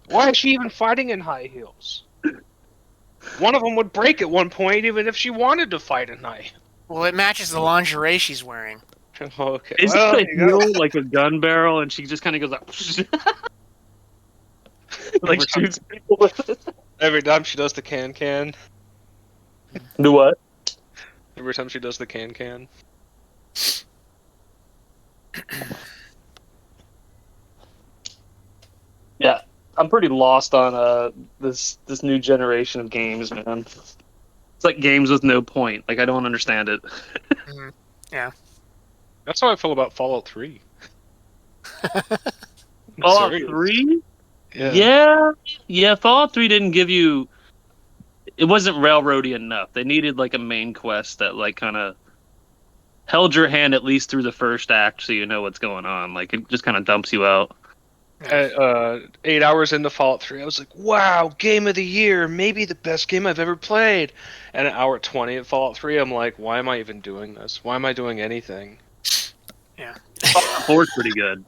Why is she even fighting in high heels? One of them would break at one point, even if she wanted to fight in high. Well, it matches the lingerie she's wearing. Okay. Is Well, it a heel like a gun barrel, and she just kind of goes like, like shoots people with it? every time she does the can. Do what? Every time she does the can. Yeah, I'm pretty lost on this new generation of games, man. It's like games with no point. Like, I don't understand it. Mm-hmm. Yeah. That's how I feel about Fallout 3. Fallout Serious. 3? Yeah. Yeah. Fallout 3 didn't give you. It wasn't railroady enough. They needed like a main quest that like kind of held your hand at least through the first act, so you know what's going on. Like, it just kind of dumps you out. At 8 hours into Fallout 3, I was like, wow, game of the year, maybe the best game I've ever played. And at hour 20 at Fallout 3, I'm like, why am I even doing this? Why am I doing anything? Yeah. Fallout 4 is pretty good.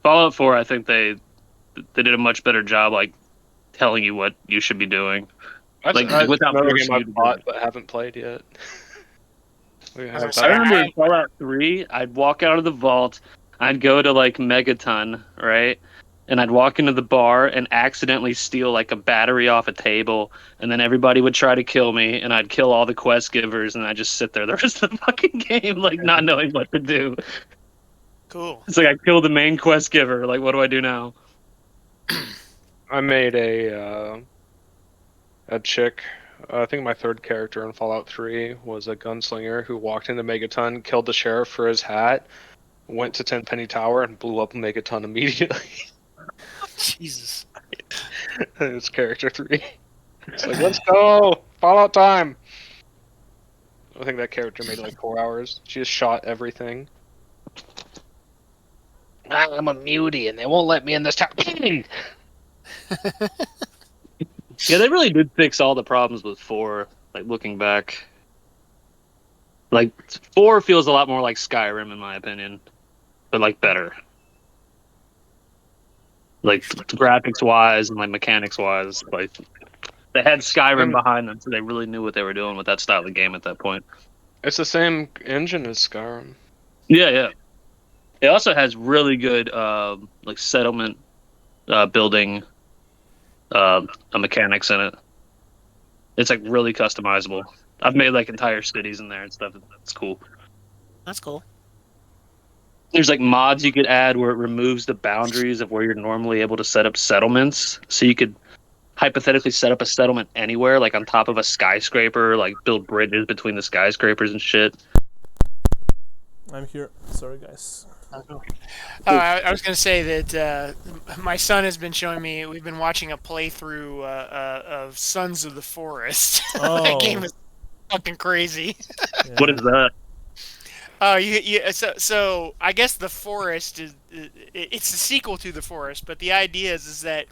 Fallout 4, I think they did a much better job, like, telling you what you should be doing. Like, without another forcing game you to I've do bought it. but haven't played yet. I remember in Fallout 3, I'd walk out of the vault, I'd go to like Megaton, right? and I'd walk into the bar and accidentally steal like a battery off a table, and then everybody would try to kill me, and I'd kill all the quest givers, and I'd just sit there the rest of the fucking game, like not knowing what to do. Cool. It's like I killed the main quest giver. Like, what do I do now? I made a chick. I think my third character in Fallout 3 was a gunslinger who walked into Megaton, killed the sheriff for his hat, went to Tenpenny Tower, and blew up Megaton immediately. Jesus. It's character 3. It's like, let's go! Fallout time! I think that character made like 4 hours. She just shot everything. I'm a mutie and they won't let me in this town. Yeah, they really did fix all the problems with 4. Like, looking back. Like, 4 feels a lot more like Skyrim, in my opinion. But, like, better. Like, graphics-wise and, like, mechanics-wise. Like, they had Skyrim behind them, so they really knew what they were doing with that style of game at that point. It's the same engine as Skyrim. Yeah, yeah. It also has really good, like, settlement building mechanics in it. It's, like, really customizable. I've made, like, entire cities in there and stuff. That's cool. That's cool. There's, like, mods you could add where it removes the boundaries of where you're normally able to set up settlements. So you could hypothetically set up a settlement anywhere, like on top of a skyscraper, like build bridges between the skyscrapers and shit. I'm here. Sorry, guys. I was going to say that my son has been showing me, we've been watching a playthrough of Sons of the Forest. Oh. That game is fucking crazy. Yeah. What is that? So I guess The Forest it's a sequel to The Forest, but the idea is that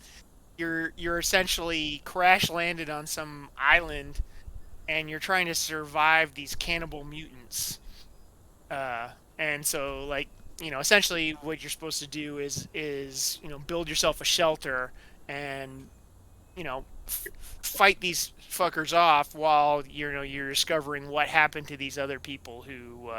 you're essentially crash landed on some island and you're trying to survive these cannibal mutants. And so, like, you know, essentially what you're supposed to do is you know, build yourself a shelter and, you know, fight these fuckers off while you're discovering what happened to these other people who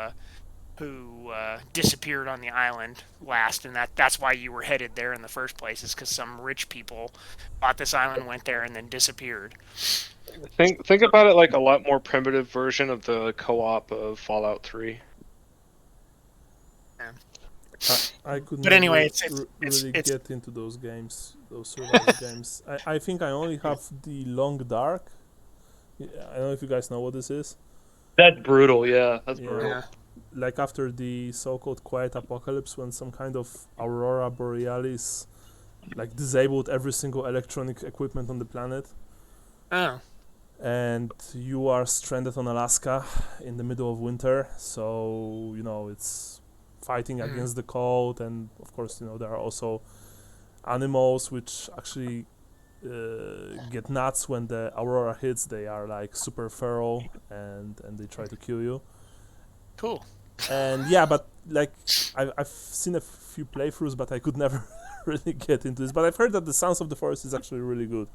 disappeared on the island last, and that's why you were headed there in the first place, is because some rich people bought this island, went there, and then disappeared. Think about it like a lot more primitive version of the co-op of Fallout 3. I could But anyway, never it's get into those games, those survival games. I think I only have the Long Dark. I don't know if you guys know what this is. That's brutal, yeah. That's Yeah. brutal. Yeah. Like after the so-called quiet apocalypse, when some kind of aurora borealis like disabled every single electronic equipment on the planet, Oh. and you are stranded on Alaska in the middle of winter, so you know it's fighting against the cold, and of course, you know, there are also animals which actually get nuts when the aurora hits. They are like super feral, and they try to kill you. Cool. And yeah, but like I've seen a few playthroughs, but I could never really get into this. But I've heard that the Sons of the Forest is actually really good.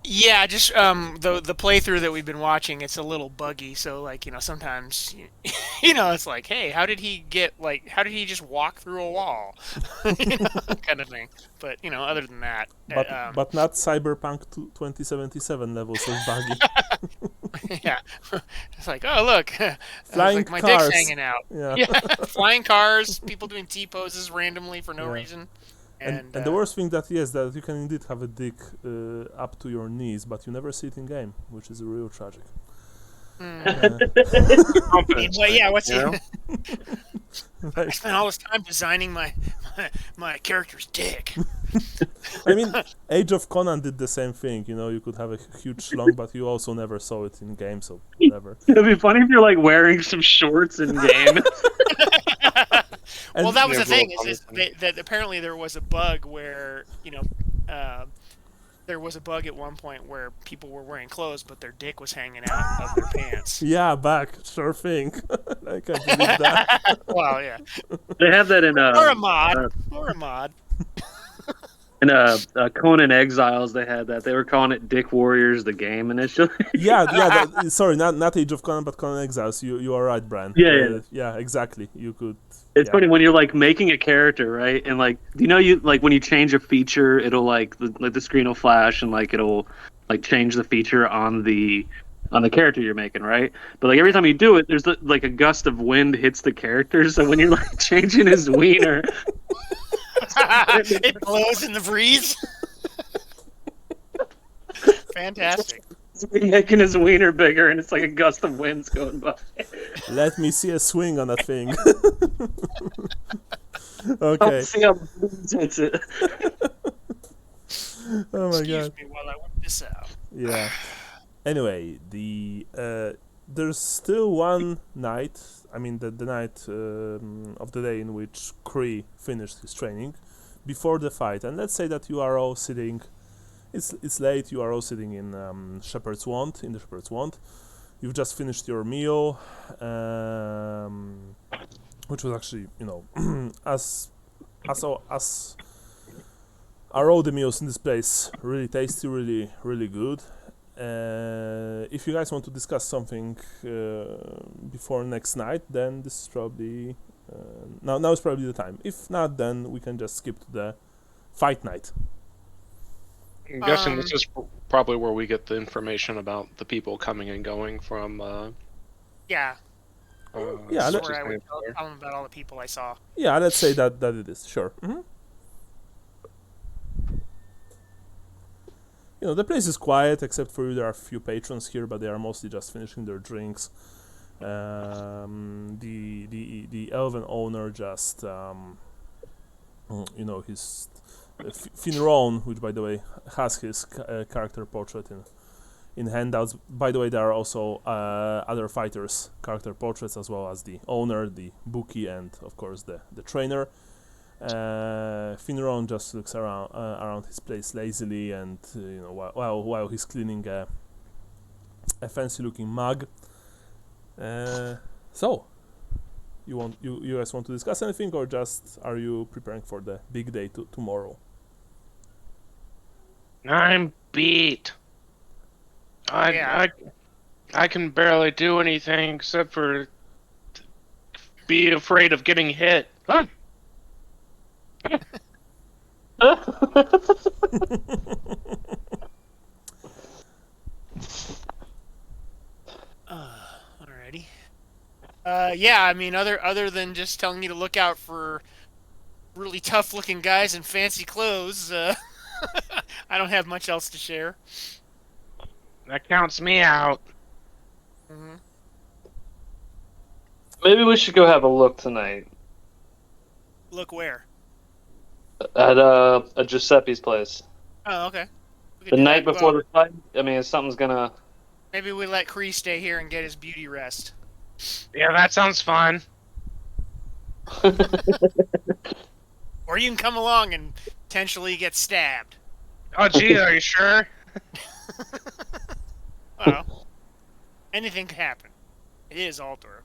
Yeah, just the playthrough that we've been watching, it's a little buggy. So, like, you know, sometimes you know, it's like, hey, how did he just walk through a wall, you know, kind of thing. But you know, other than that, But not Cyberpunk 2077 levels of buggy. yeah, it's like, oh look, Flying like, my cars. dick's hanging out. Yeah. Flying cars, people doing T poses randomly for no reason. And the worst thing that that you can indeed have a dick up to your knees, but you never see it in game, which is real tragic. Well, yeah, what's You know? I spent all this time designing my character's dick. I mean, Age of Conan did the same thing. You know, you could have a huge schlong, but you also never saw it in game, so whatever. It'd be funny if you're like wearing some shorts in game. Well, that was Yeah, the thing, roll is that apparently there was a bug where, you know, there was a bug at one point where people were wearing clothes, but their dick was hanging out of their pants. Yeah, back, sure thing. I can't believe that. Well, yeah. They have that in Or a mod. Or a mod. And Conan Exiles, they had that. They were calling it Dick Warriors, the game initially. Sorry, not Age of Conan, but Conan Exiles. You are right, Brian. Yeah. Yeah, exactly. You could. It's Yeah. funny when you're like making a character, right? And like, do you know you like when you change a feature, it'll like the screen will flash and like it'll like change the feature on the character you're making, right? But like every time you do it, there's like a gust of wind hits the character. So when you're like changing his wiener, It blows in the breeze. Fantastic. you're making his wiener bigger, and it's like a gust of winds going by. Let me see a swing on that thing. I'll Okay. see how the wind hits it. Oh my Excuse god. me while I work this out. Yeah. Anyway, there's still one night. I mean, the night of the day in which Kree finished his training before the fight. And let's say that you are all sitting. It's late. You are all sitting in Shepherd's Wand. In the Shepherd's Wand, you've just finished your meal, which was actually, as are all the meals in this place really tasty, really really good. If you guys want to discuss something before next night, then this is probably now is probably the time. If not, then we can just skip to the fight night. I'm guessing this is probably where we get the information about the people coming and going from. Yeah. Yeah, That's where I would tell them about all the people I saw. Yeah, let's say that it is, sure. The place is quiet, except for you. There are a few patrons here, but they are mostly just finishing their drinks. The elven owner just, his Finron, which by the way has his character portrait in handouts. By the way, there are also other fighters' character portraits, as well as the owner, the bookie, and of course the trainer. Finron just looks around his place lazily, and while he's cleaning a fancy-looking mug. So, you guys want to discuss anything, or just are you preparing for the big day tomorrow? I'm beat. I can barely do anything except for be afraid of getting hit. Huh? Alrighty. Yeah, I mean, other than just telling you to look out for really tough-looking guys in fancy clothes, I don't have much else to share. That counts me out. Mm-hmm. Maybe we should go have a look tonight Look where? at Giuseppe's place. Oh, okay. We could The do night that. before Well, the fight. I mean, something's gonna. maybe we let Kree stay here and get his beauty rest. Yeah, that sounds fun. Or you can come along and potentially get stabbed. Oh, gee, are you sure? Well, anything could happen. It is Altor.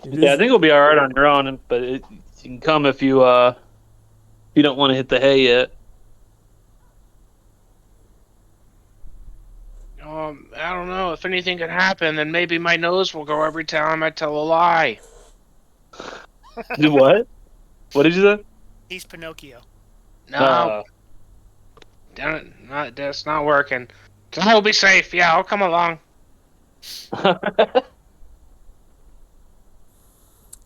Yeah, I think it'll be all right on your own, but you can come if you don't want to hit the hay yet. I don't know. If anything could happen, then maybe my nose will go every time I tell a lie. Do what? What did you say? He's Pinocchio. No, that's not working. I'll be safe. Yeah, I'll come along.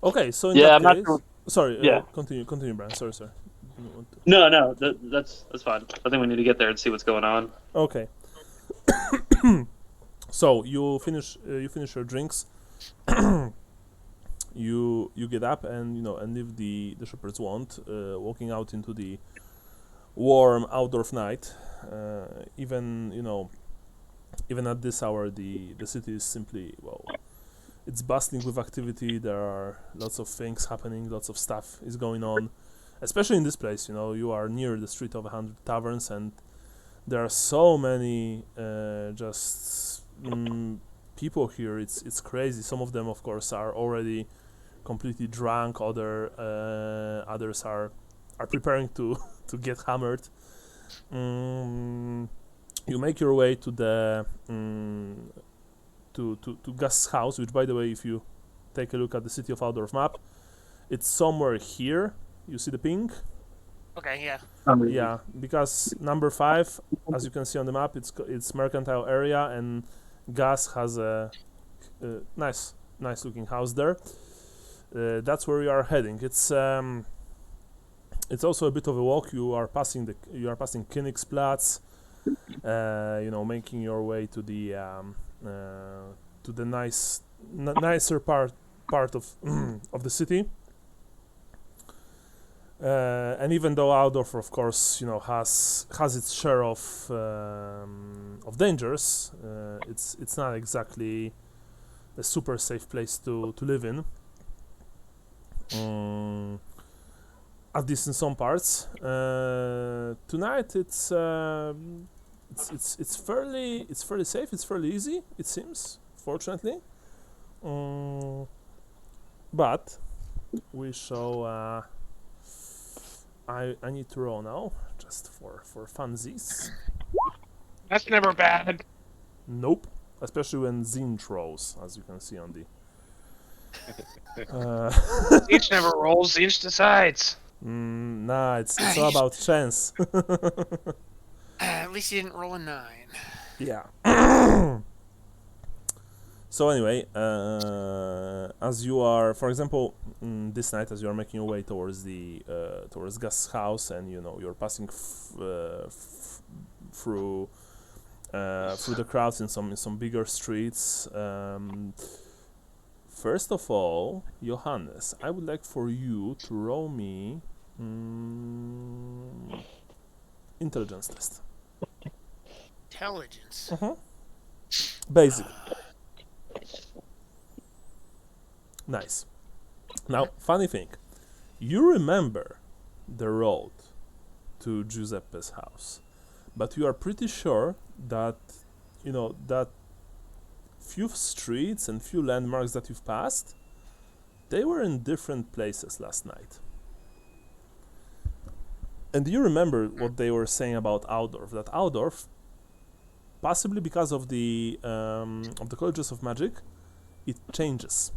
Okay, so in Yeah, that I'm case, not sure. sorry. Yeah. Continue, Brian. Sorry. Didn't want to- No, that's fine. I think we need to get there and see what's going on. Okay. So you finish your drinks. you get up and leave the Shepherd's Wand, walking out into the warm outdoor night. Even at this hour, the city is simply, it's bustling with activity. There are lots of things happening, lots of stuff is going on, especially in this place. You are near the Street of 100 Taverns, and there are so many people here. It's crazy. Some of them, of course, are already completely drunk. Others are are preparing to to get hammered, you make your way to the to Gus' house, which, by the way, if you take a look at the City of Aldorf map, it's somewhere here. You see the ping? Okay, yeah. Yeah, because number 5, as you can see on the map, it's mercantile area, and Gus has a nice looking house there. That's where we are heading. It's also a bit of a walk. You are passing Königsplatz, making your way to the nicer part of of the city. And even though Aldorf, of course, has its share of dangers, it's not exactly a super safe place to live in. At least in some parts. Tonight it's fairly safe. It's fairly easy, it seems, fortunately. But we shall. I need to roll now, just for funsies. That's never bad. Nope, especially when Zine rolls, as you can see on the. Each never rolls, each decides. Nah, it's all about chance. At least you didn't roll a 9. Yeah. So anyway, as you are, for example, this night, as you are making your way towards towards Gus' house, and you're passing through the crowds in some bigger streets. First of all, Johannes, I would like for you to roll me intelligence test. Intelligence. Basic. Nice. Now, funny thing, you remember the road to Giuseppe's house, but you are pretty sure that that few streets and few landmarks that you've passed, they were in different places last night. And do you remember what they were saying about Aldorf? That Aldorf, possibly because of the colleges of magic, it changes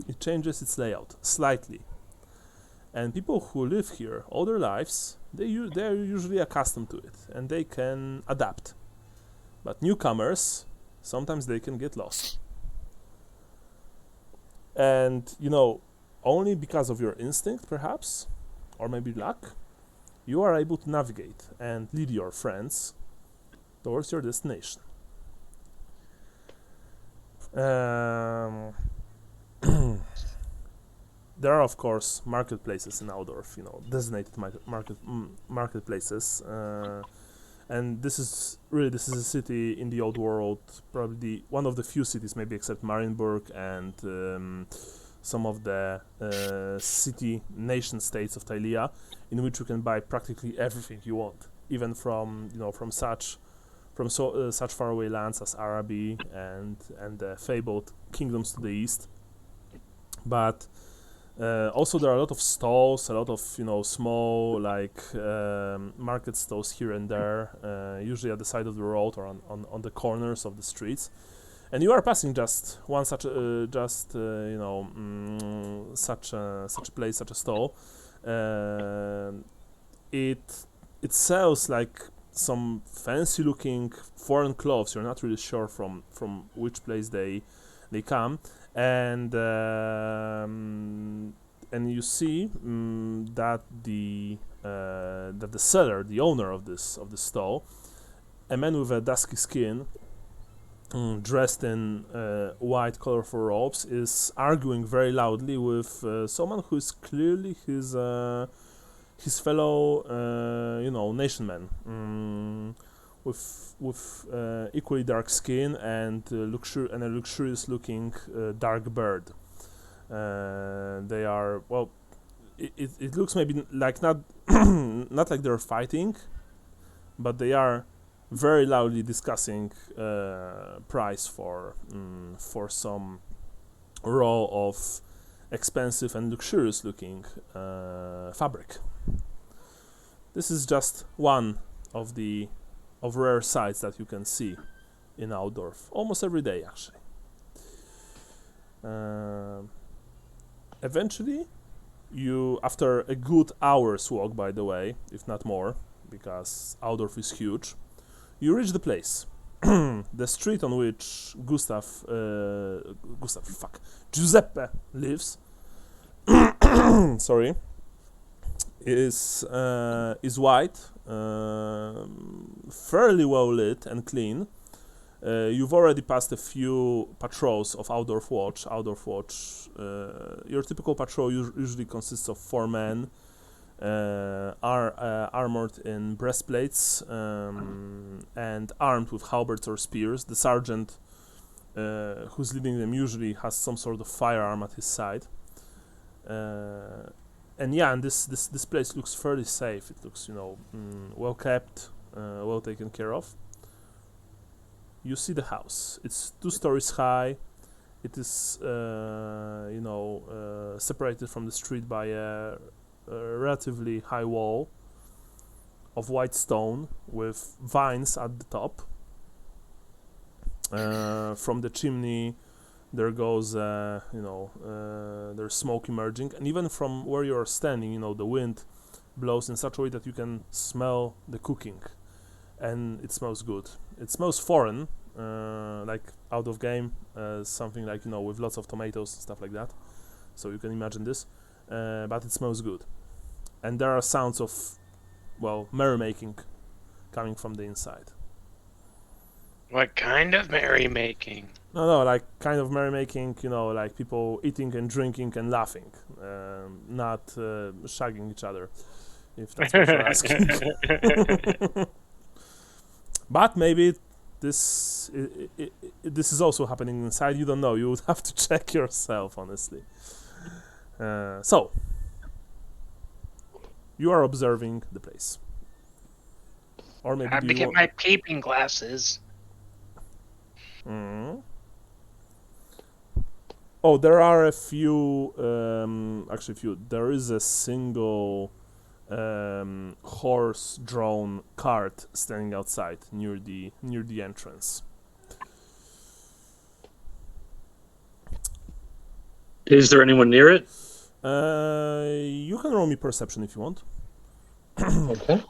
its layout slightly. And people who live here all their lives, they're usually accustomed to it, and they can adapt. But newcomers, sometimes they can get lost. And, only because of your instinct, perhaps, or maybe luck, you are able to navigate and lead your friends towards your destination. There are, of course, marketplaces in Aldorf, designated marketplaces. And this is a city in the old world, probably one of the few cities, maybe except Marienburg and some of the city nation states of Thalia, in which you can buy practically everything you want, even from such faraway lands as Araby and the fabled kingdoms to the east. But also there are a lot of stalls, a lot of small market stalls here and there, usually at the side of the road or on the corners of the streets. And you are passing just one such a place, such a stall. It sells like some fancy looking foreign clothes. You're not really sure from which place they come. And you see that the seller, the owner of this stall, a man with a dusky skin, dressed in white colorful robes, is arguing very loudly with someone who is clearly his fellow nationman, with equally dark skin and a luxurious looking dark bird. They are, well, it looks maybe like not not like they're fighting, but they are very loudly discussing price for some roll of expensive and luxurious looking fabric. This is just one of the rare sights that you can see in Altdorf almost every day, actually. Eventually, you, after a good hour's walk, by the way, if not more, because Altdorf is huge, you reach the place. The street on which Giuseppe lives, sorry, is wide, fairly well lit and clean. You've already passed a few patrols of Altdorf Watch. Your typical patrol usually consists of 4 men, armored in breastplates and armed with halberds or spears. The sergeant who's leading them usually has some sort of firearm at his side. And this place looks fairly safe. It looks, well kept, well taken care of. You see the house. It's 2 stories high. It is, separated from the street by a relatively high wall of white stone with vines at the top. From the chimney, there goes, there's smoke emerging, and even from where you are standing, the wind blows in such a way that you can smell the cooking, and it smells good. It smells foreign, like out of game, something like, with lots of tomatoes and stuff like that. So you can imagine this, but it smells good. And there are sounds of, merrymaking coming from the inside. What kind of merrymaking? No, like kind of merrymaking, like people eating and drinking and laughing, not shagging each other, if that's what you're asking. But maybe this is also happening inside. You don't know. You would have to check yourself, honestly. So, you are observing the place. Or maybe I have to get my peeping glasses. Oh, there are a few. There is a single horse-drawn cart standing outside near the entrance. Is there anyone near it? You can roll me perception if you want. Okay.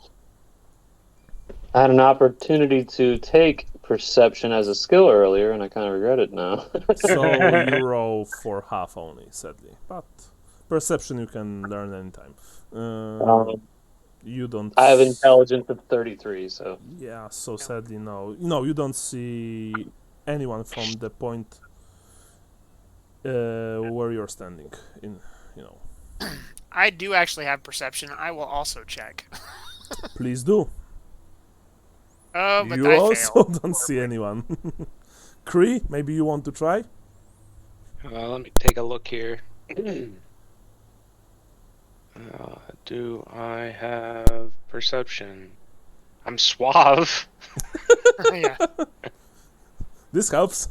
I had an opportunity to take perception as a skill earlier, and I kind of regret it now. So you roll for half only, sadly. But perception you can learn anytime. You don't. I have intelligence of 33, so. Yeah, so sadly, no. No, you don't see anyone from the point where you're standing. I do actually have perception. I will also check. Please do. Oh, but You I also failed. don't see anyone. Cree, maybe you want to try? Let me take a look here. Do I have perception? I'm suave. Yeah. This helps.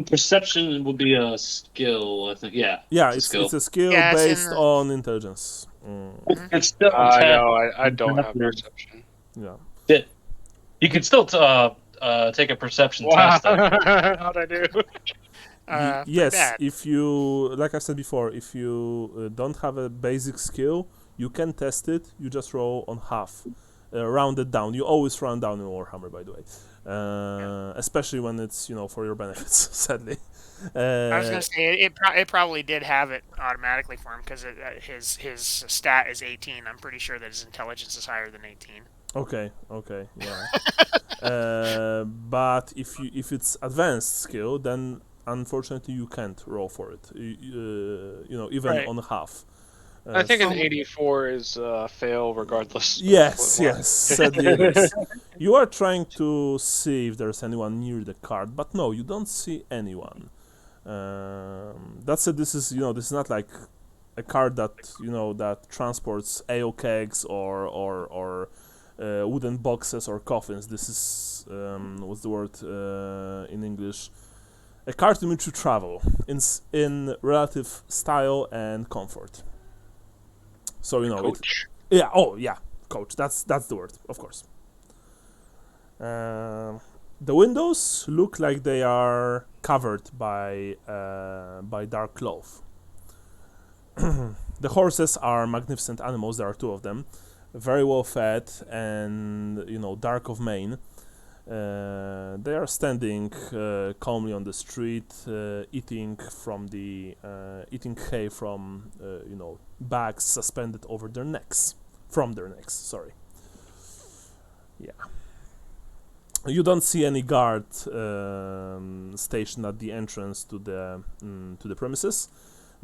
Perception will be a skill, I think. Yeah. Yeah, it's a it's a skill Yeah, it's in based the- on intelligence. It's still I don't have perception. Yeah. You can still take a perception test. How'd I do? Yes, bad. if you, like I said before, if you don't have a basic skill, you can test it. You just roll on half, round it down. You always round down in Warhammer, by the way, especially when it's for your benefits. Sadly, I was gonna say it probably did have it automatically for him because his stat is 18. I'm pretty sure that his intelligence is higher than 18. Okay, yeah. But if it's advanced skill, then unfortunately you can't roll for it. Even Right. on half. I think an 84 is fail regardless. of Yes, what- sadly it is. You are trying to see if there's anyone near the cart, but no, you don't see anyone. That's it. This is not like a cart that that transports ale kegs or wooden boxes or coffins. This is what's the word in English? A cart in which you travel in relative style and comfort. So Coach. Yeah. Oh, yeah. Coach. That's the word. Of course. The windows look like they are covered by dark cloth. The horses are magnificent animals. There are two of them, very well fed and dark of mane. They are standing calmly on the street, eating hay from bags suspended over their necks, from their necks. Sorry. Yeah. You don't see any guard stationed at the entrance to the premises.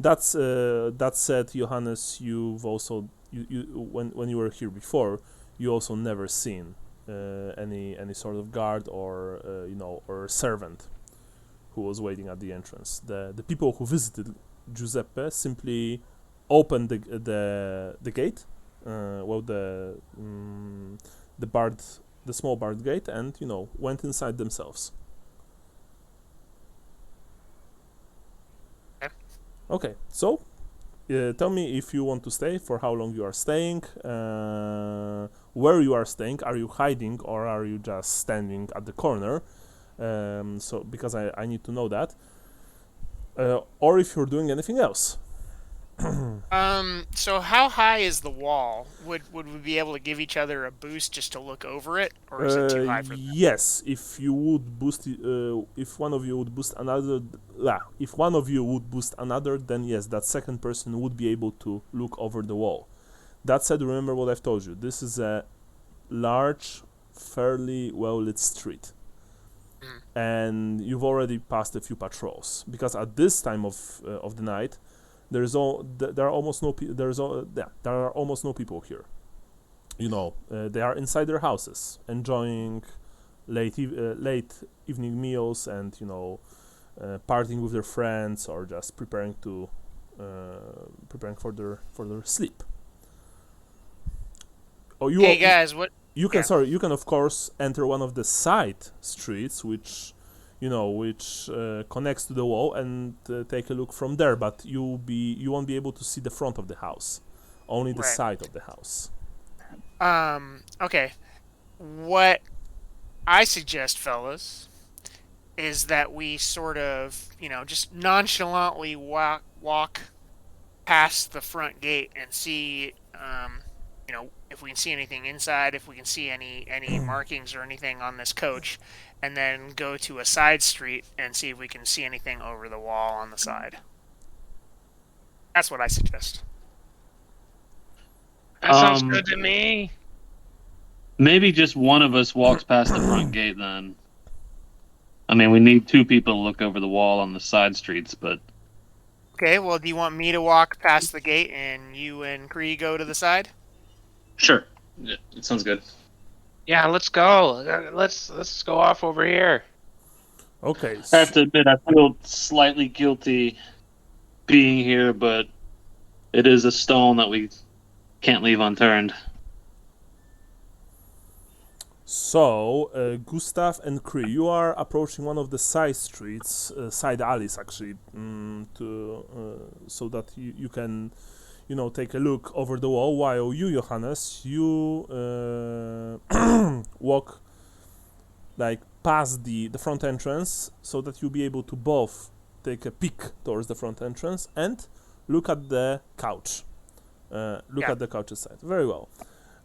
That said, Johannes, you've also when you were here before, you also never seen any sort of guard or or servant who was waiting at the entrance. The people who visited Giuseppe simply opened the gate, the small barred gate, and went inside themselves. Okay, so tell me if you want to stay, for how long you are staying, where you are staying, are you hiding or are you just standing at the corner? So because I need to know that, or if you're doing anything else. So how high is the wall? Would we be able to give each other a boost just to look over it, or is it too high for that? Yes, if you would boost, if one of you would boost another, then yes, that second person would be able to look over the wall. That said, remember what I've told you. This is a large, fairly well-lit street, and you've already passed a few patrols because at this time of the night, there are almost no people here. They are inside their houses enjoying late evening meals and partying with their friends or just preparing for their sleep. Hey guys, what? You can you can of course enter one of the side streets which connects to the wall and take a look from there, but you won't be able to see the front of the house, only the side of the house. Okay. What I suggest, fellas, is that we sort of, just nonchalantly walk past the front gate and see, if we can see anything inside, if we can see any markings or anything on this coach, and then go to a side street and see if we can see anything over the wall on the side. That's what I suggest. That sounds good to me. Maybe just one of us walks past the front gate then. I mean, we need two people to look over the wall on the side streets, but... Okay, well, do you want me to walk past the gate and you and Kree go to the side? Sure. Yeah, it sounds good. Yeah, let's go. Let's go off over here. Okay. I have to admit, I feel slightly guilty being here, but it is a stone that we can't leave unturned. So, Gustav and Kree, you are approaching one of the side streets, side alleys actually, so that you can, take a look over the wall, while you, Johannes, you walk past the front entrance, so that you'll be able to both take a peek towards the front entrance and look at the couch. At the couch's side. Very well.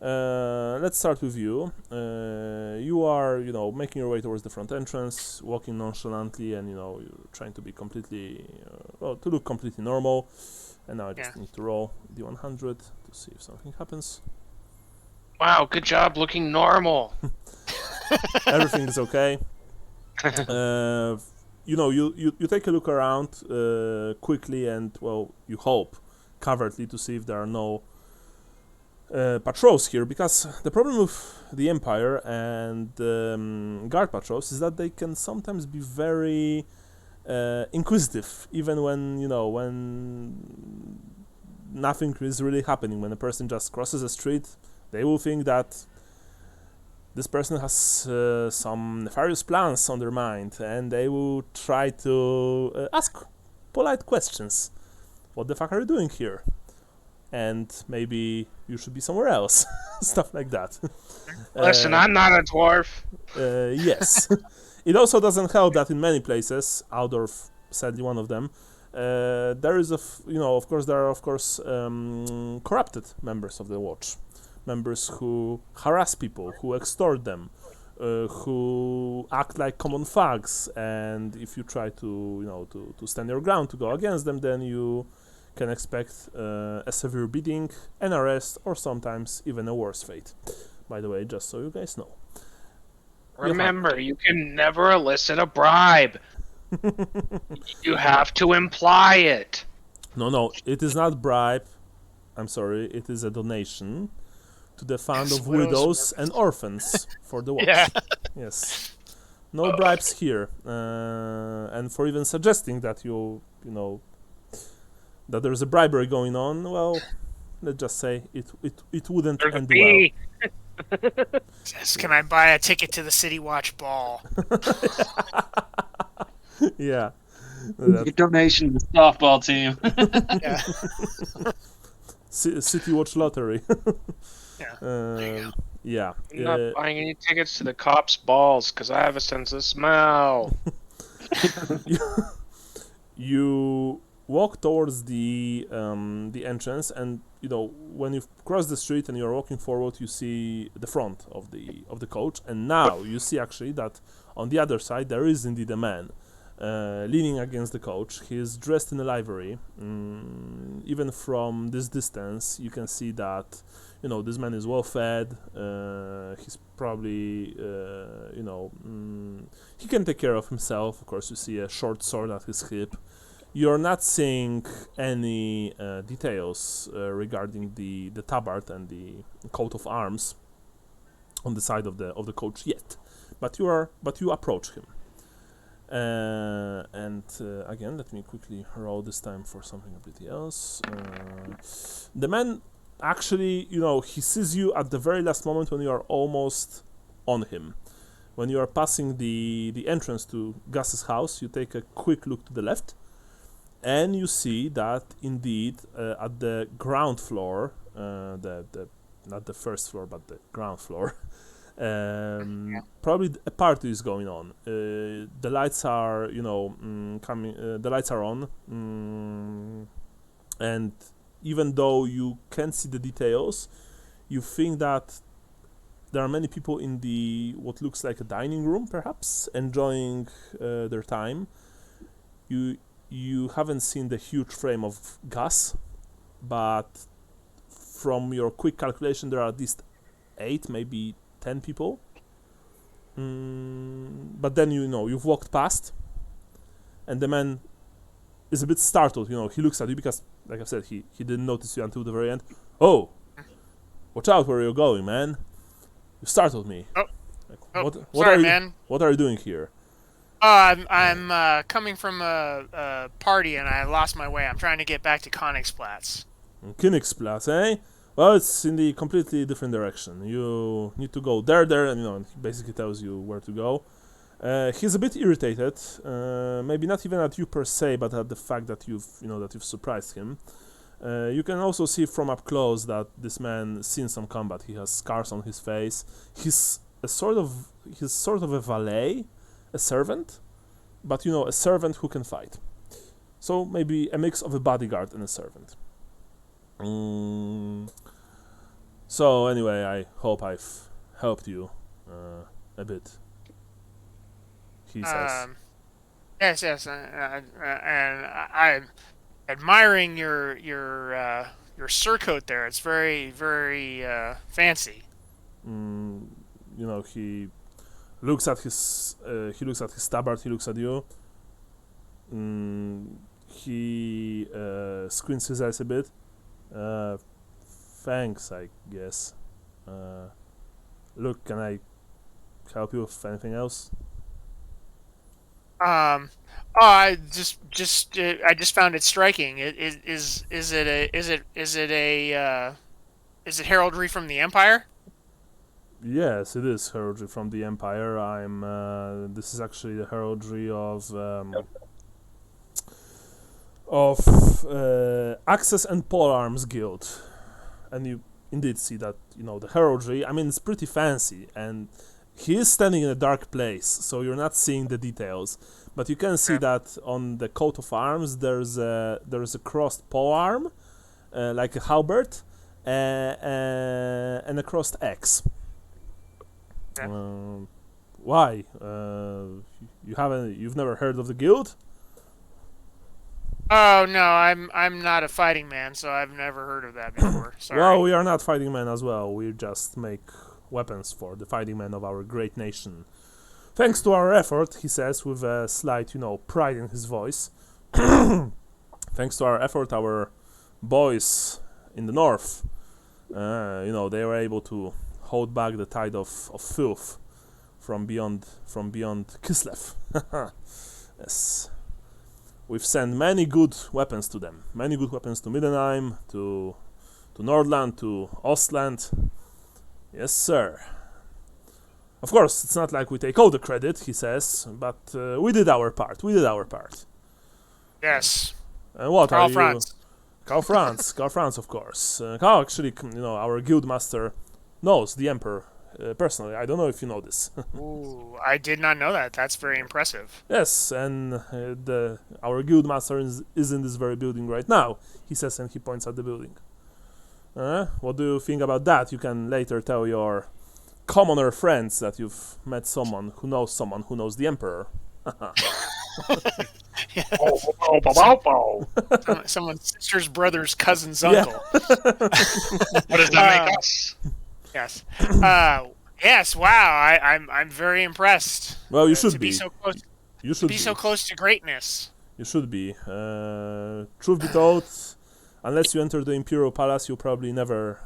Let's start with you. You are, making your way towards the front entrance, walking nonchalantly, and you're trying to be completely, to look completely normal. And now I just need to roll D100 to see if something happens. Wow, good job looking normal. Everything is okay. You take a look around quickly, and you hope covertly to see if there are no patrols here, because the problem with the Empire and guard patrols is that they can sometimes be very inquisitive, even when nothing is really happening. When a person just crosses a street, they will think that this person has some nefarious plans on their mind, and they will try to ask polite questions. What the fuck are you doing here? and maybe you should be somewhere else. Stuff like that. Listen, I'm not a dwarf. Yes. It also doesn't help that in many places, Aldorf sadly one of them, there is there are corrupted members of the watch, members who harass people, who extort them, who act like common thugs, and if you try to stand your ground to go against them, then you can expect a severe beating, an arrest, or sometimes even a worse fate. By the way, just so you guys know. Remember, you can never elicit a bribe. You have to imply it. No, it is not bribe. I'm sorry, it is a donation to the fund of widows and orphans for the watch. Yeah. Yes. No bribes here. And for even suggesting that that there's a bribery going on, well, let's just say it wouldn't There's a end fee. well. Says, can I buy a ticket to the City Watch ball? Yeah. Your donation to the softball team. Yeah. City Watch lottery. Yeah. Yeah. I'm not buying any tickets to the cops' balls because I have a sense of smell. You walk towards the entrance, and when you cross the street and you're walking forward, you see the front of the coach, and now you see actually that on the other side there is indeed a man leaning against the coach. He is dressed in a livery. Even from this distance, you can see that this man is well fed. He's probably he can take care of himself. Of course, you see a short sword at his hip. You're not seeing any details regarding the tabard and the coat of arms on the side of the coach yet, but you approach him. Again, let me quickly roll this time for something a bit else. The man actually, he sees you at the very last moment when you are almost on him. When you are passing the entrance to Gus's house, you take a quick look to the left, and you see that indeed at the ground floor, not the first floor but the ground floor, probably a party is going on. The lights are coming. The lights are on, and even though you can't see the details, you think that there are many people in what looks like a dining room, perhaps enjoying their time. You haven't seen the huge frame of Gus, but from your quick calculation, there are at least 8, maybe 10 people. But then you've walked past, and the man is a bit startled. He looks at you because, like I said, he didn't notice you until the very end. Oh, watch out where you're going, man! You startled me. What sorry, are you, man. What are you doing here? I'm coming from a party and I lost my way. I'm trying to get back to Königsplatz. Königsplatz, eh? Well, it's in the completely different direction. You need to go there, and he basically tells you where to go. He's a bit irritated, maybe not even at you per se, but at the fact that you've surprised him. You can also see from up close that this man seen some combat. He has scars on his face. He's sort of a valet, a servant, but a servant who can fight. So maybe a mix of a bodyguard and a servant. So anyway, I hope I've helped you a bit. He says. Yes, and I'm admiring your surcoat there. It's very, very fancy. He looks at his tabard. He looks at you. He squints his eyes a bit. Thanks, I guess. Look, can I help you with anything else? I just found it striking. Is it heraldry from the Empire? Yes, it is heraldry from the Empire. of Axis and Polearms Guild, and you indeed see that the heraldry. I mean, it's pretty fancy, and he is standing in a dark place, so you're not seeing the details. But you can see that on the coat of arms there's a crossed polearm, like a halberd, and a crossed X. Why? You've never heard of the guild? Oh no, I'm not a fighting man, so I've never heard of that before. Sorry. Well, we are not fighting men as well. We just make weapons for the fighting men of our great nation. Thanks to our effort, he says with a slight, pride in his voice. Thanks to our effort, our boys in the north, they were able to hold back the tide of filth from beyond Kislev. Yes. We've sent many good weapons to them. Many good weapons to Middenheim, to Nordland, to Ostland. Yes, sir. Of course, it's not like we take all the credit, he says, but we did our part. Yes. And what Karl are you? Franz. Karl Franz, of course. Karl, actually, our guild master knows the Emperor personally. I don't know if you know this. Ooh, I did not know that. That's very impressive. Yes, and our guild master is in this very building right now, he says, and he points at the building. What do you think about that? You can later tell your commoner friends that you've met someone who knows the Emperor. Someone's sister's brother's cousin's uncle. What does that make us? Yes. Yes. Wow. I'm very impressed. Well, you should to be. So close. You should be so close to greatness. You should be. Truth be told, unless you enter the Imperial Palace, you'll probably never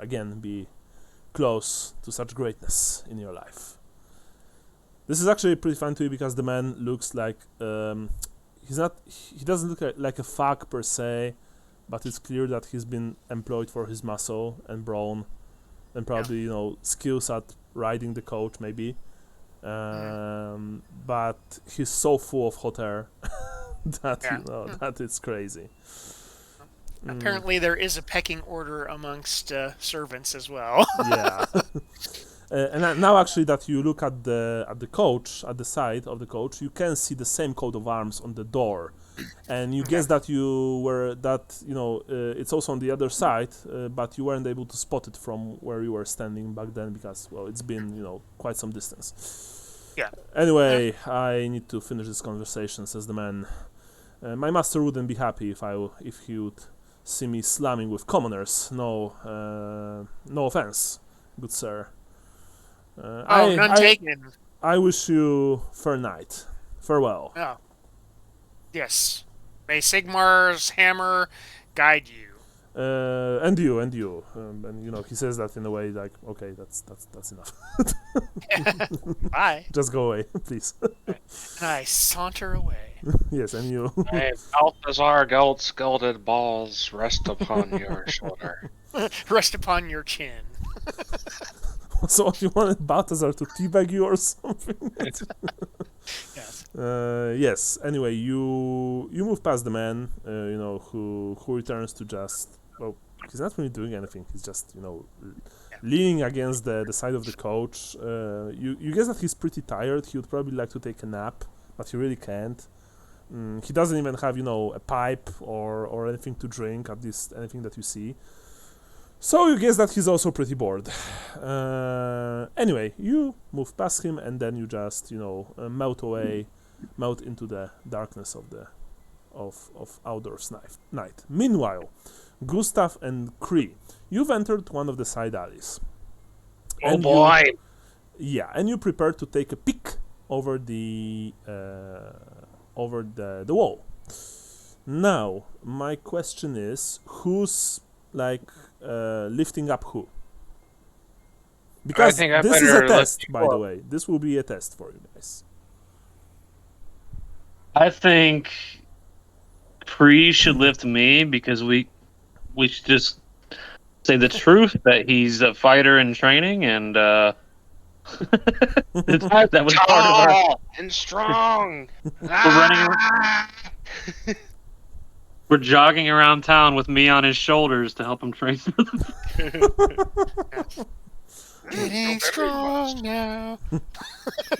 again be close to such greatness in your life. This is actually pretty fun too, because the man looks like he doesn't look like a thug per se, but it's clear that he's been employed for his muscle and brawn, and probably skills at riding the coach maybe. But he's so full of hot air that that it's crazy. Apparently, there is a pecking order amongst servants as well. Yeah. And now, actually, that you look at the coach, at the side of the coach, you can see the same coat of arms on the door, and you guess that it's also on the other side, but you weren't able to spot it from where you were standing back then because, well, it's been quite some distance. Yeah. Anyway, I need to finish this conversation, says the man. My master wouldn't be happy if he would see me slamming with commoners. No offense, good sir. None taken. I wish you fair night. Farewell. Oh. Yes. May Sigmar's hammer guide you. And you. And he says that in a way like, okay, that's enough. Bye. Just go away, please. And I saunter away. Yes, and you. Hey, Balthazar gold-scalded balls rest upon your shoulder. Rest upon your chin. So what, you wanted Balthazar to teabag you or something? Yes. Yes. Anyway, you move past the man, who returns to just, well, he's not really doing anything. He's just, leaning against the side of the coach. You guess that he's pretty tired. He would probably like to take a nap, but he really can't. He doesn't even have, a pipe or anything to drink, at least anything that you see. So you guess that he's also pretty bored. Anyway, you move past him and then you just, melt into the darkness of outdoors night. Meanwhile, Gustav and Kree, you've entered one of the side alleys. Oh boy! And you prepare to take a peek over the wall. Now, my question is, who's lifting up who? Because this is a test, by the way. This will be a test for you guys. I think Kree should lift me because we should just say the truth that he's a fighter in training, and that was part of our and strong. running. We're jogging around town with me on his shoulders to help him train for the Getting strong now.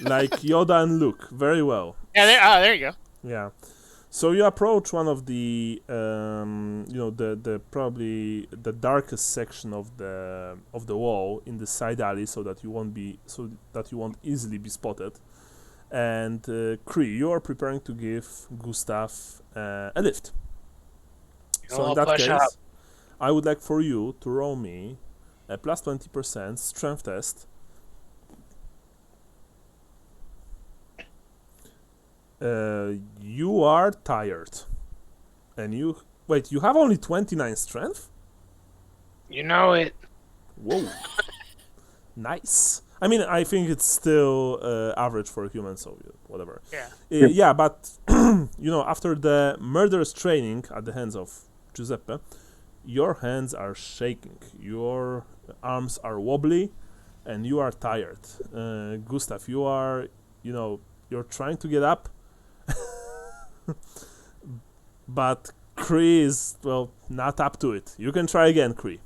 Like Yoda and Luke. Very well. Yeah, there you go. Yeah. So you approach one of the, the probably the darkest section of the wall in the side alley, so that you won't easily be spotted. And Kree, you are preparing to give Gustav a lift. So in that push case, up. I would like for you to roll me a plus 20% strength test. You are tired, and you have only 29 strength. You know it. Whoa, nice. I mean, I think it's still average for a human, so whatever. Yeah. Yeah, but after the murderous training at the hands of Giuseppe, your hands are shaking, your arms are wobbly, and you are tired. Gustav, you are, you're trying to get up. But Kree is, not up to it. You can try again, Kree.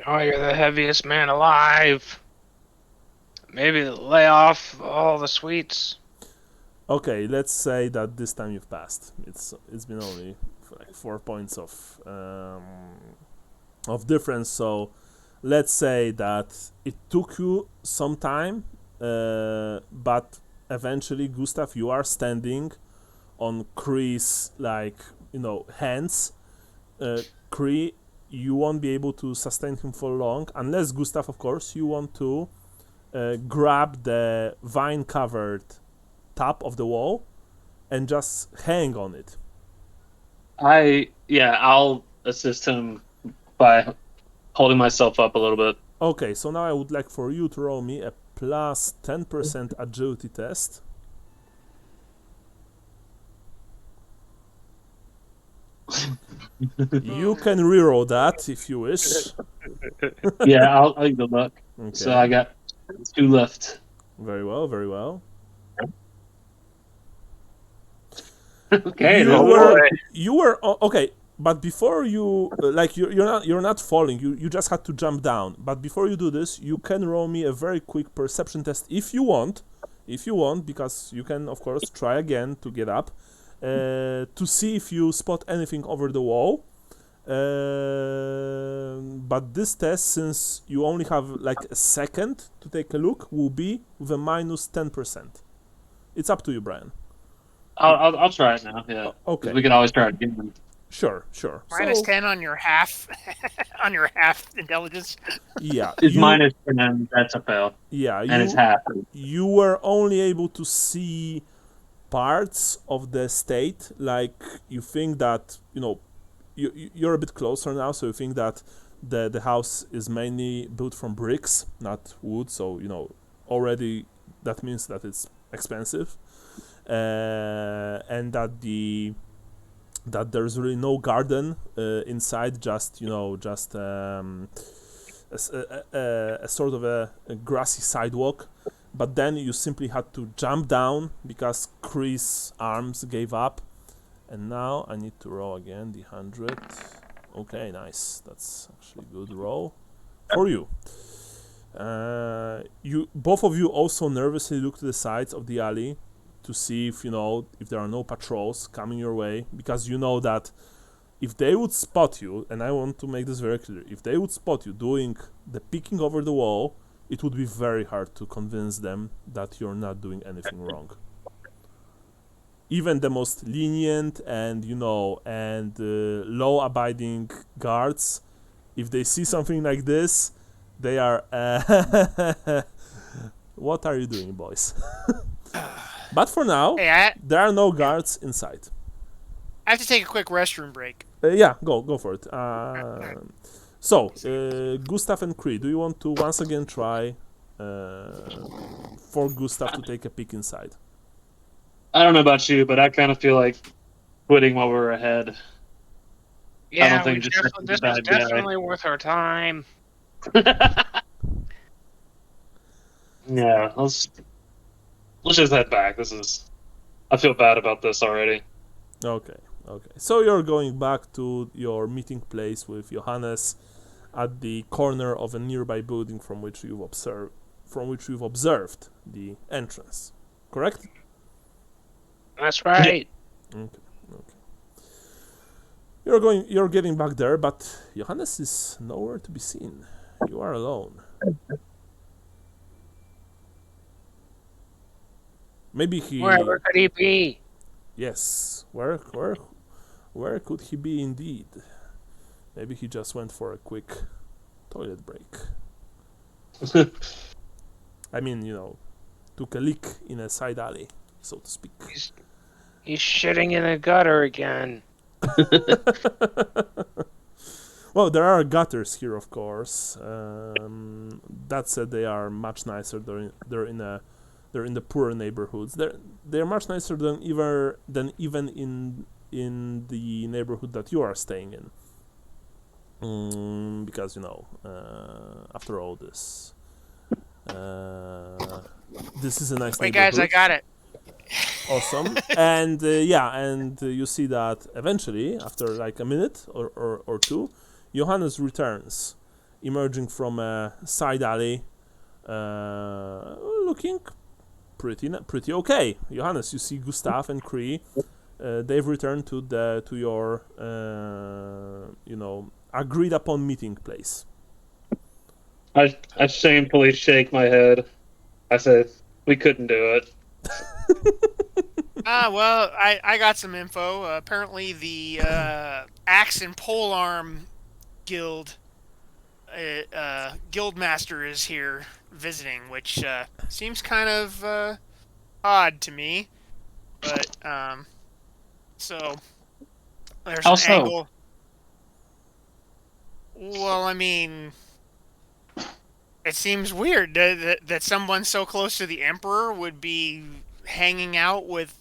Oh, you're the heaviest man alive. Maybe lay off all the sweets. Okay, let's say that this time you've passed. It's been only like 4 points of difference. So let's say that it took you some time, but eventually, Gustav, you are standing on Kree's hands. Kree, you won't be able to sustain him for long unless, Gustav, of course, you want to grab the vine-covered top of the wall and just hang on it. I'll assist him by holding myself up a little bit. Okay, so now I would like for you to roll me a plus 10% agility test. You can reroll that if you wish. Yeah, I'll give the luck. Okay. So I got 2 left. Very well, very well. Okay, you were okay, but before you you're not falling. You just had to jump down. But before you do this, you can roll me a very quick perception test if you want, because you can of course try again to get up, to see if you spot anything over the wall. But this test, since you only have like a second to take a look, will be with a minus 10%. It's up to you, Brian. I'll try it now. Yeah. Okay. We can always try it again. Sure. Minus 10 on your half, on your half intelligence. Yeah. It's minus 10. That's a fail. Yeah. And it's half. You were only able to see parts of the estate. Like you think that you're a bit closer now, so you think that the house is mainly built from bricks, not wood. So already that means that it's expensive. And that there's really no garden inside, just a sort of a grassy sidewalk. But then you simply had to jump down because Kree's arms gave up. And now I need to roll again the 100. Okay, nice. That's actually a good roll for you. Both of you also nervously look to the sides of the alley to see if there are no patrols coming your way, because you know that if they would spot you, and I want to make this very clear, if they would spot you doing the peeking over the wall, it would be very hard to convince them that you're not doing anything wrong. Even the most lenient and law-abiding guards, if they see something like this, they are what are you doing, boys? But for now, there are no guards inside. I have to take a quick restroom break. Yeah, go for it. So, Gustav and Kree, do you want to once again try for Gustav to take a peek inside? I don't know about you, but I kind of feel like quitting while we're ahead. Yeah, I don't think this is definitely worth our time. Yeah, let's just head back. I feel bad about this already. Okay. Okay. So you're going back to your meeting place with Johannes at the corner of a nearby building from which you've observed the entrance. Correct? That's right. Okay. You're getting back there, but Johannes is nowhere to be seen. You are alone. Maybe he. Where could he be? Yes. Where could he be indeed? Maybe he just went for a quick toilet break. I mean, took a leak in a side alley, so to speak. He's shitting in a gutter again. Well, there are gutters here, of course. That said, they are much nicer. They're in the poorer neighborhoods. They're much nicer than even in the neighborhood that you are staying in. Because after all this, this is a nice Wait, neighborhood. guys, I got it. Awesome. And you see that eventually, after like a minute or two, Johannes returns, emerging from a side alley, looking pretty okay. Johannes, you see Gustav and Cree. They've returned to your agreed upon meeting place. I shamefully shake my head. I said, we couldn't do it. Well, I got some info. Apparently, the Axe and Polearm Guild guildmaster is here visiting, which seems kind of odd to me. But so there's How an so? angle. Well, I mean, it seems weird that someone so close to the Emperor would be hanging out with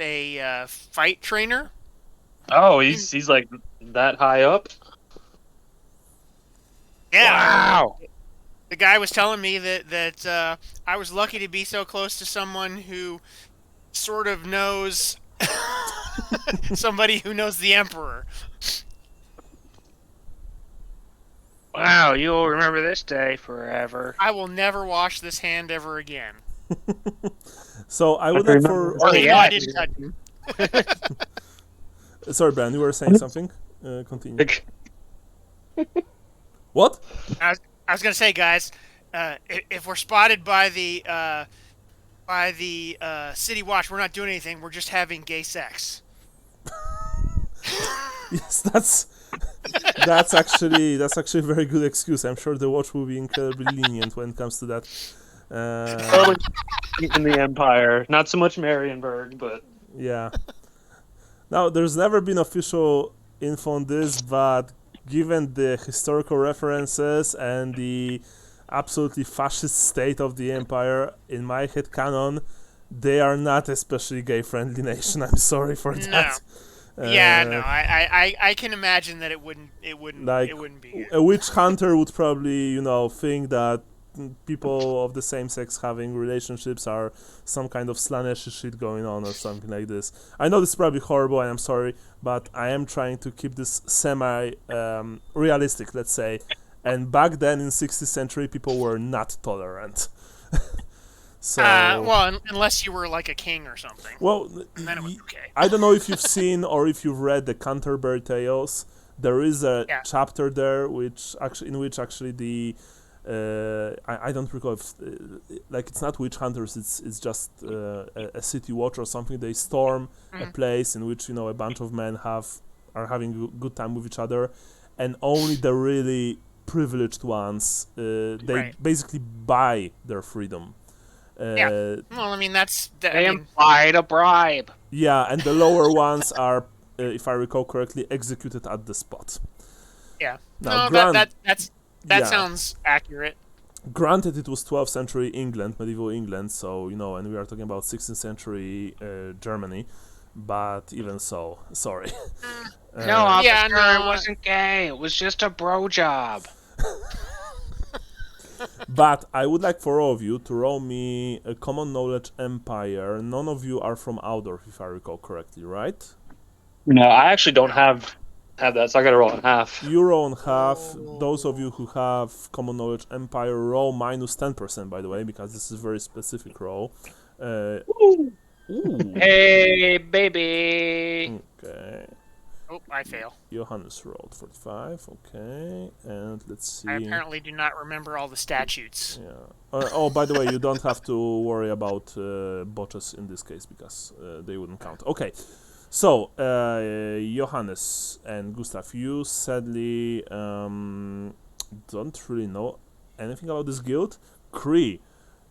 a fight trainer. Oh, he's like that high up? Yeah. Wow. The guy was telling me that I was lucky to be so close to someone who sort of knows somebody who knows the Emperor. Wow, you'll remember this day forever. I will never wash this hand ever again. So I would like for... Oh, Even though yeah, I didn't touch him. Sorry, Brian, you were saying something? Continue. What? I was gonna say, guys, if we're spotted by the city watch, we're not doing anything. We're just having gay sex. Yes, that's actually a very good excuse. I'm sure the watch will be incredibly lenient when it comes to that. In the Empire. Not so much Marienburg, but... Yeah. Now, there's never been official info on this, but given the historical references and the absolutely fascist state of the Empire, in my head canon, they are not especially gay-friendly nation. I'm sorry for that. Yeah, no, I can imagine that it wouldn't be good. A witch hunter would probably, think that people of the same sex having relationships are some kind of Slanesh shit going on or something like this. I know this is probably horrible and I'm sorry, but I am trying to keep this semi-realistic, let's say. And back then in 16th century, people were not tolerant. So, well, unless you were like a king or something. well, Then it was okay. I don't know if you've seen or if you've read the Canterbury Tales. There is a chapter there in which actually the I don't recall if it's not witch hunters. It's just a city watch or something. They storm a place in which a bunch of men are having a good time with each other, and only the really privileged ones they basically buy their freedom. Well, I mean They implied a bribe. Yeah, and the lower ones are, if I recall correctly, executed at the spot. Yeah. Now, that sounds accurate. Granted, it was 12th century England, medieval England, so, and we are talking about 16th century Germany, but even so, sorry. No, officer, it wasn't gay. It was just a bro job. But I would like for all of you to roll me a common knowledge empire. None of you are from Outdoor, if I recall correctly, right? No, I actually don't have that, so I gotta roll in half. You roll in half. Those of you who have Common Knowledge Empire roll minus 10%, by the way, because this is a very specific roll. Ooh. Hey, baby. Okay. Oh, I fail. Johannes rolled 45. Okay, and let's see. I apparently do not remember all the statutes. Yeah. Oh, by the way, you don't have to worry about botches in this case because they wouldn't count. Okay. So, Johannes and Gustav, you sadly don't really know anything about this guild. Kree,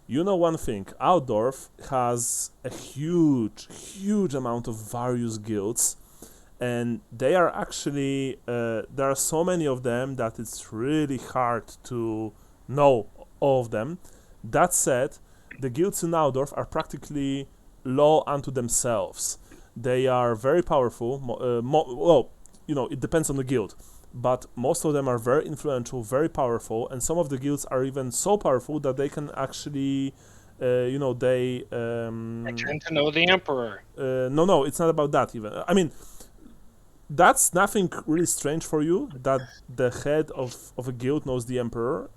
you know one thing. Altdorf has a huge amount of various guilds, and they are actually there are so many of them that it's really hard to know all of them. That said, the guilds in Altdorf are practically law unto themselves. They are very powerful. Well, it depends on the guild, but most of them are very influential, very powerful, and some of the guilds are even so powerful that they can actually, they. Return to know the Emperor. No, it's not about that even. I mean, that's nothing really strange for you that the head of a guild knows the Emperor,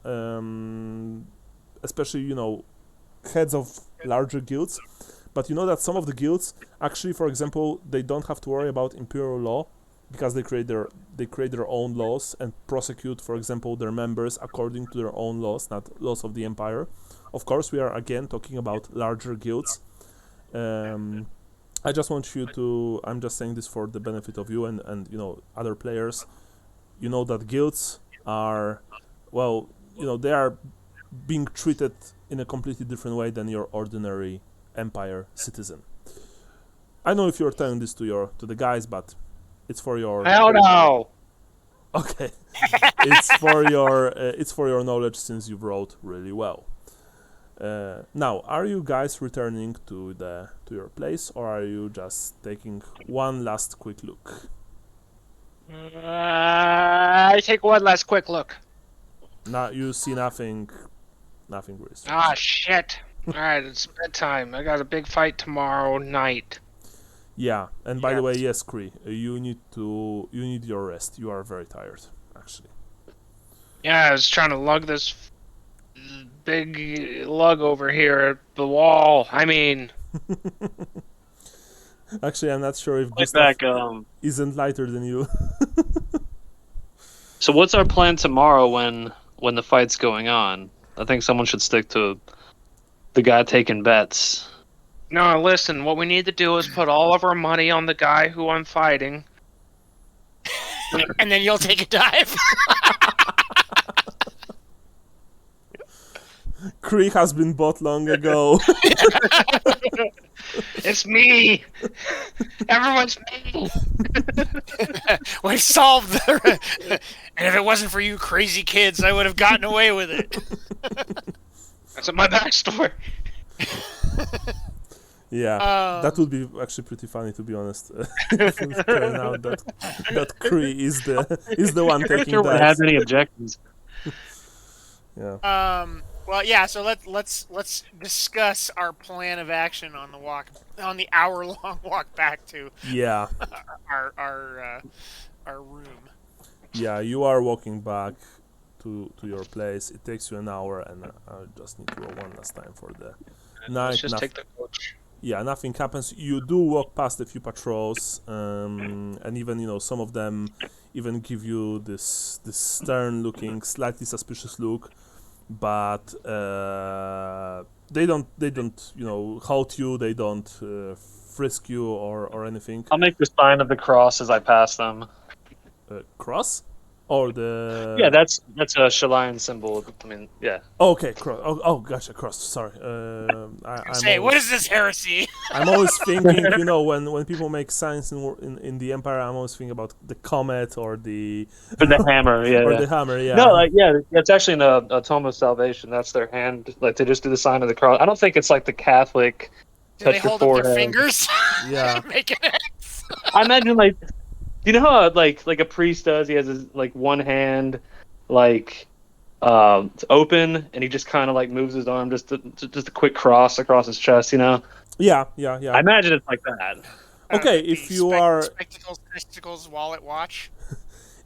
especially heads of larger guilds. But you know that some of the guilds, actually, for example, they don't have to worry about imperial law because they create their own laws and prosecute, for example, their members according to their own laws, not laws of the empire. Of course, we are again talking about larger guilds. I just want you to. I'm just saying this for the benefit of you and other players. You know that guilds are, they are being treated in a completely different way than your ordinary Empire citizen. I know if you're telling this to the guys, but it's for your. Hell no. Okay, it's for your knowledge since you wrote really well. Now, are you guys returning to your place, or are you just taking one last quick look? I take one last quick look. Now you see nothing really strange. Ah, shit. Alright, it's bedtime. I got a big fight tomorrow night. Yeah, and by the way, yes, Kree, you need your rest. You are very tired, actually. Yeah, I was trying to lug this big lug over here at the wall. I mean... Actually, I'm not sure if Gustav isn't lighter than you. So what's our plan tomorrow when the fight's going on? I think someone should stick to the guy taking bets. No, listen, what we need to do is put all of our money on the guy who I'm fighting. And then you'll take a dive. Kree has been bought long ago. It's me! Everyone's me! We solved the... And if it wasn't for you crazy kids, I would have gotten away with it. That's my backstory. Yeah, that would be actually pretty funny, to be honest. If it turned out that Kree is the one taking Sure that. have any objections? Yeah. Well, yeah. So let's discuss our plan of action on the hour-long walk back to Yeah. our room. Yeah, you are walking back to your place. It takes you an hour, and I just need to roll one last time for the night. Let's just take the coach. Yeah, nothing happens. You do walk past a few patrols, and even some of them even give you this stern-looking, slightly suspicious look, but they don't halt you. They don't frisk you or anything. I'll make the sign of the cross as I pass them. Cross? Or the... Yeah, that's a Shalian symbol. I mean, yeah. Okay, cross. Oh, gotcha, cross. Sorry. What is this heresy? I'm always thinking, when people make signs in the Empire, I'm always thinking about the comet or the... For the hammer, yeah. Or the hammer, yeah. No, it's actually in a Tome of Salvation. That's their hand. Like, they just do the sign of the cross. I don't think it's like the Catholic Do they touch your hold up forehead. their fingers? Yeah. Make an X. I imagine, like... You know how like a priest does? He has his one hand open, and he just kind of moves his arm just a quick cross across his chest. Yeah. I imagine it's like that. Okay, The if you are spectacles, testicles, wallet, watch.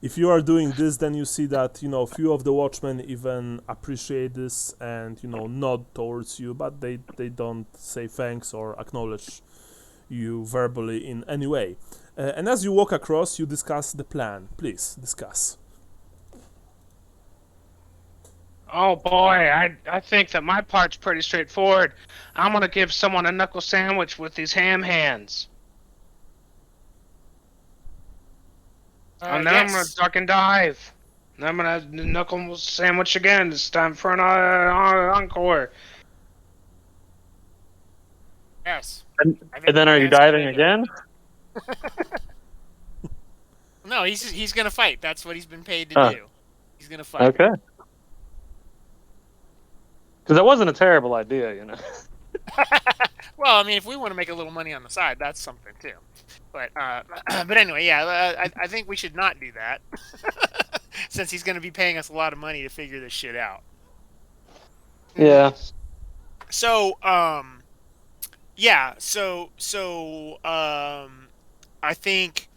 if you are doing this, then you see that few of the watchmen even appreciate this and nod towards you, but they don't say thanks or acknowledge you verbally in any way. And as you walk across, you discuss the plan. Please discuss. Oh boy, I think that my part's pretty straightforward. I'm gonna give someone a knuckle sandwich with these ham hands. And then I'm gonna Yes. duck and dive. And I'm gonna knuckle sandwich again. It's time for an encore. Yes. And, I think and then are you that's a good diving idea. again? No, he's gonna fight. That's what he's been paid to Huh. do. He's gonna fight. Okay. Because that wasn't a terrible idea. Well, I mean, if we want to make a little money on the side, that's something too. But but anyway, yeah, I think we should not do that, since he's going to be paying us a lot of money to figure this shit out. Yeah. So, yeah, I think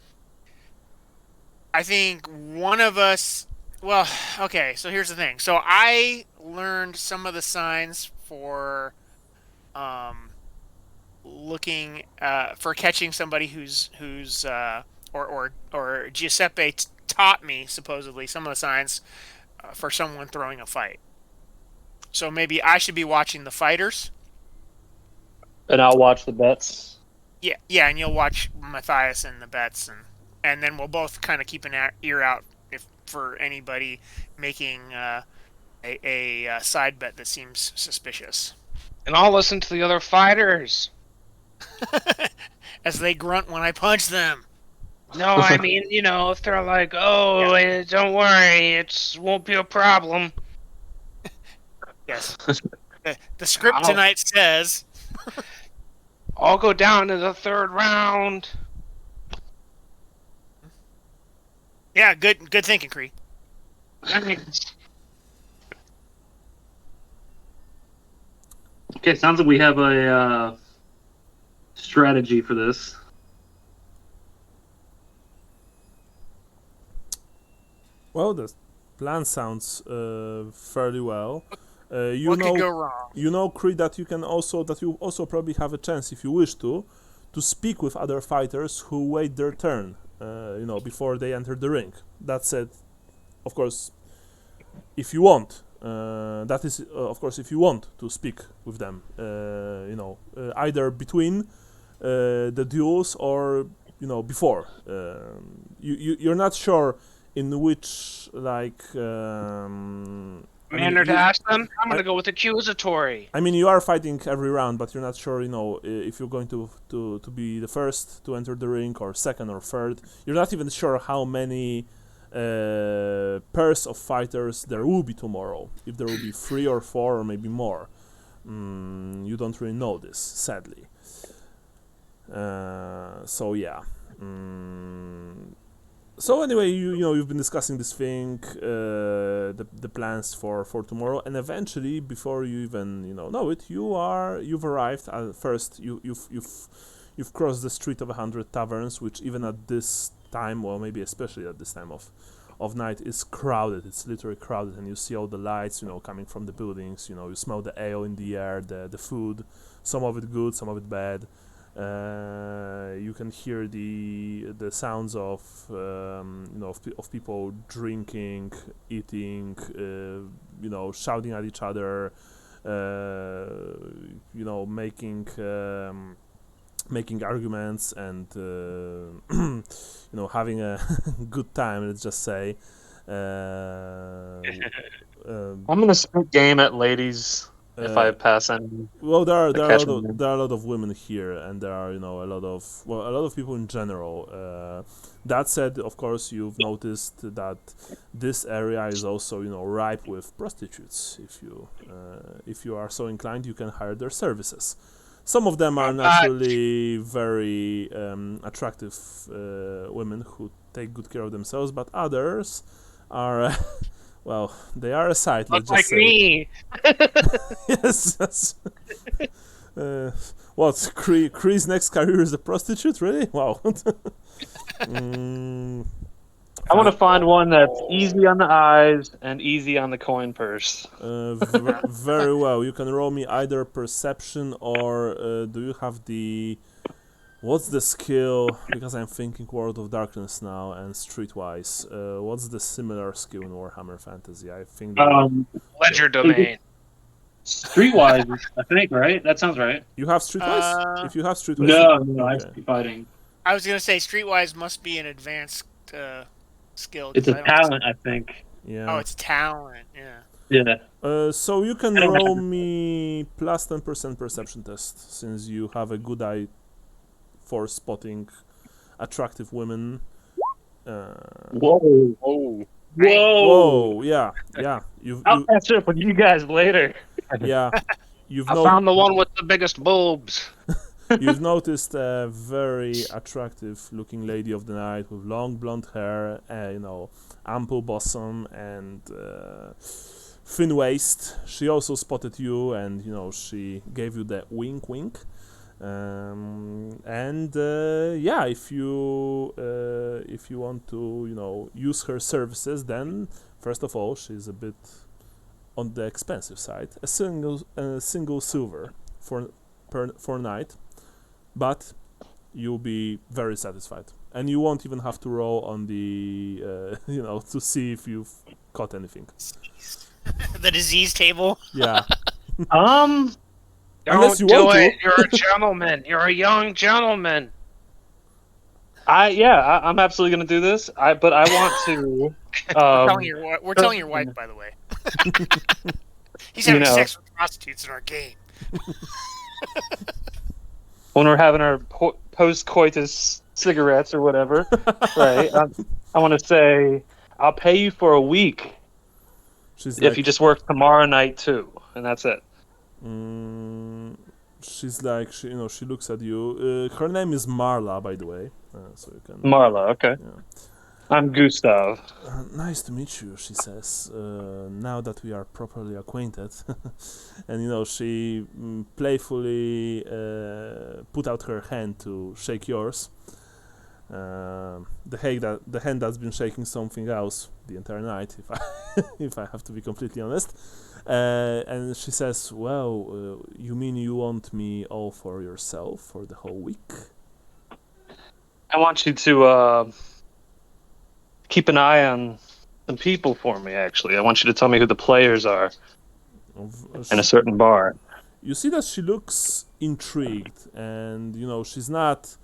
one of us. Well, okay. So here's the thing. So I learned some of the signs for looking for catching somebody who's or Giuseppe taught me supposedly some of the signs for someone throwing a fight. So maybe I should be watching the fighters. And I'll watch the bets. Yeah, and you'll watch Matthias and the bets, and then we'll both kind of keep an ear out if for anybody making a side bet that seems suspicious. And I'll listen to the other fighters. As they grunt when I punch them. No, I mean, if they're like, "Oh, don't worry, it won't be a problem." Yes. The script tonight says. I'll go down to the third round. Yeah, good thinking, Cree. Okay, sounds like we have a strategy for this. Well, the plan sounds fairly well. What could go wrong? You know, Creed, that you also probably have a chance, if you wish to speak with other fighters who wait their turn, before they enter the ring. That said, of course, if you want, that is, of course, if you want to speak with them, either between the duels or before. You're not sure in which Manner to ask them? I'm gonna go with accusatory. I mean, you are fighting every round, but you're not sure, if you're going to be the first to enter the ring or second or third. You're not even sure how many pairs of fighters there will be tomorrow. If there will be 3 or 4 or maybe more. You don't really know this, sadly. So yeah. So anyway, you've been discussing this thing, the plans for tomorrow, and eventually, before you even know it, you've arrived. First, you've crossed the street of 100 taverns, which even at this time, or maybe especially at this time of night, is crowded. It's literally crowded, and you see all the lights, coming from the buildings. You smell the ale in the air, the food, some of it good, some of it bad. You can hear the sounds of of people drinking, eating, shouting at each other, making arguments and having a good time. Let's just say. I'm gonna spit game at ladies if I pass any. Well, there are a catch lot of women here, and there are a lot of people in general. That said, of course, you've noticed that this area is also ripe with prostitutes. If you are so inclined, you can hire their services. Some of them are naturally very attractive women who take good care of themselves, but others are. Well, they are a sight. Let's just say. Me. Yes. What? Kree's next career is a prostitute? Really? Wow. Mm, I want to find one that's easy on the eyes and easy on the coin purse. very well. You can roll me either perception or do you have the... What's the skill? Because I'm thinking World of Darkness now and Streetwise. What's the similar skill in Warhammer Fantasy? I think Ledger domain. Streetwise, I think, right? That sounds right. you have Streetwise. If you have Streetwise, No, I okay. see fighting. I was gonna say Streetwise must be an advanced skill. It's 'cause a I don't talent, I think. Yeah. Oh, it's talent. Yeah. Yeah. So you can I don't roll have- me plus 10% perception test since you have a good eye for spotting attractive women. Whoa. Oh, Whoa, yeah. I'll catch up with you guys later. Yeah. You've I found the one with the biggest bulbs. You've noticed a very attractive-looking lady of the night with long blonde hair, ample bosom and thin waist. She also spotted you, and she gave you the wink, wink. If you want to, use her services, then first of all, she's a bit on the expensive side. A single silver for night. But you'll be very satisfied, and you won't even have to roll on the to see if you've caught anything. The disease table. Yeah. Don't Unless you do want it. to. You're a gentleman. You're a young gentleman. I'm absolutely gonna do this. But I want to. We're telling your wife, by the way. He's having sex with prostitutes in our game. When we're having our post-coitus cigarettes or whatever, right? I want to say, I'll pay you for a week if you just work tomorrow night too, and that's it. She's like, she looks at you. Her name is Marla, by the way. So you can. Marla, okay. Yeah. I'm Gustav. Nice to meet you, she says, now that we are properly acquainted. And, she playfully put out her hand to shake yours. The hand that's been shaking something else the entire night, if I have to be completely honest. And she says, well, you mean you want me all for yourself for the whole week? I want you to keep an eye on some people for me, actually. I want you to tell me who the players are in a certain bar. You see that she looks intrigued, and she's not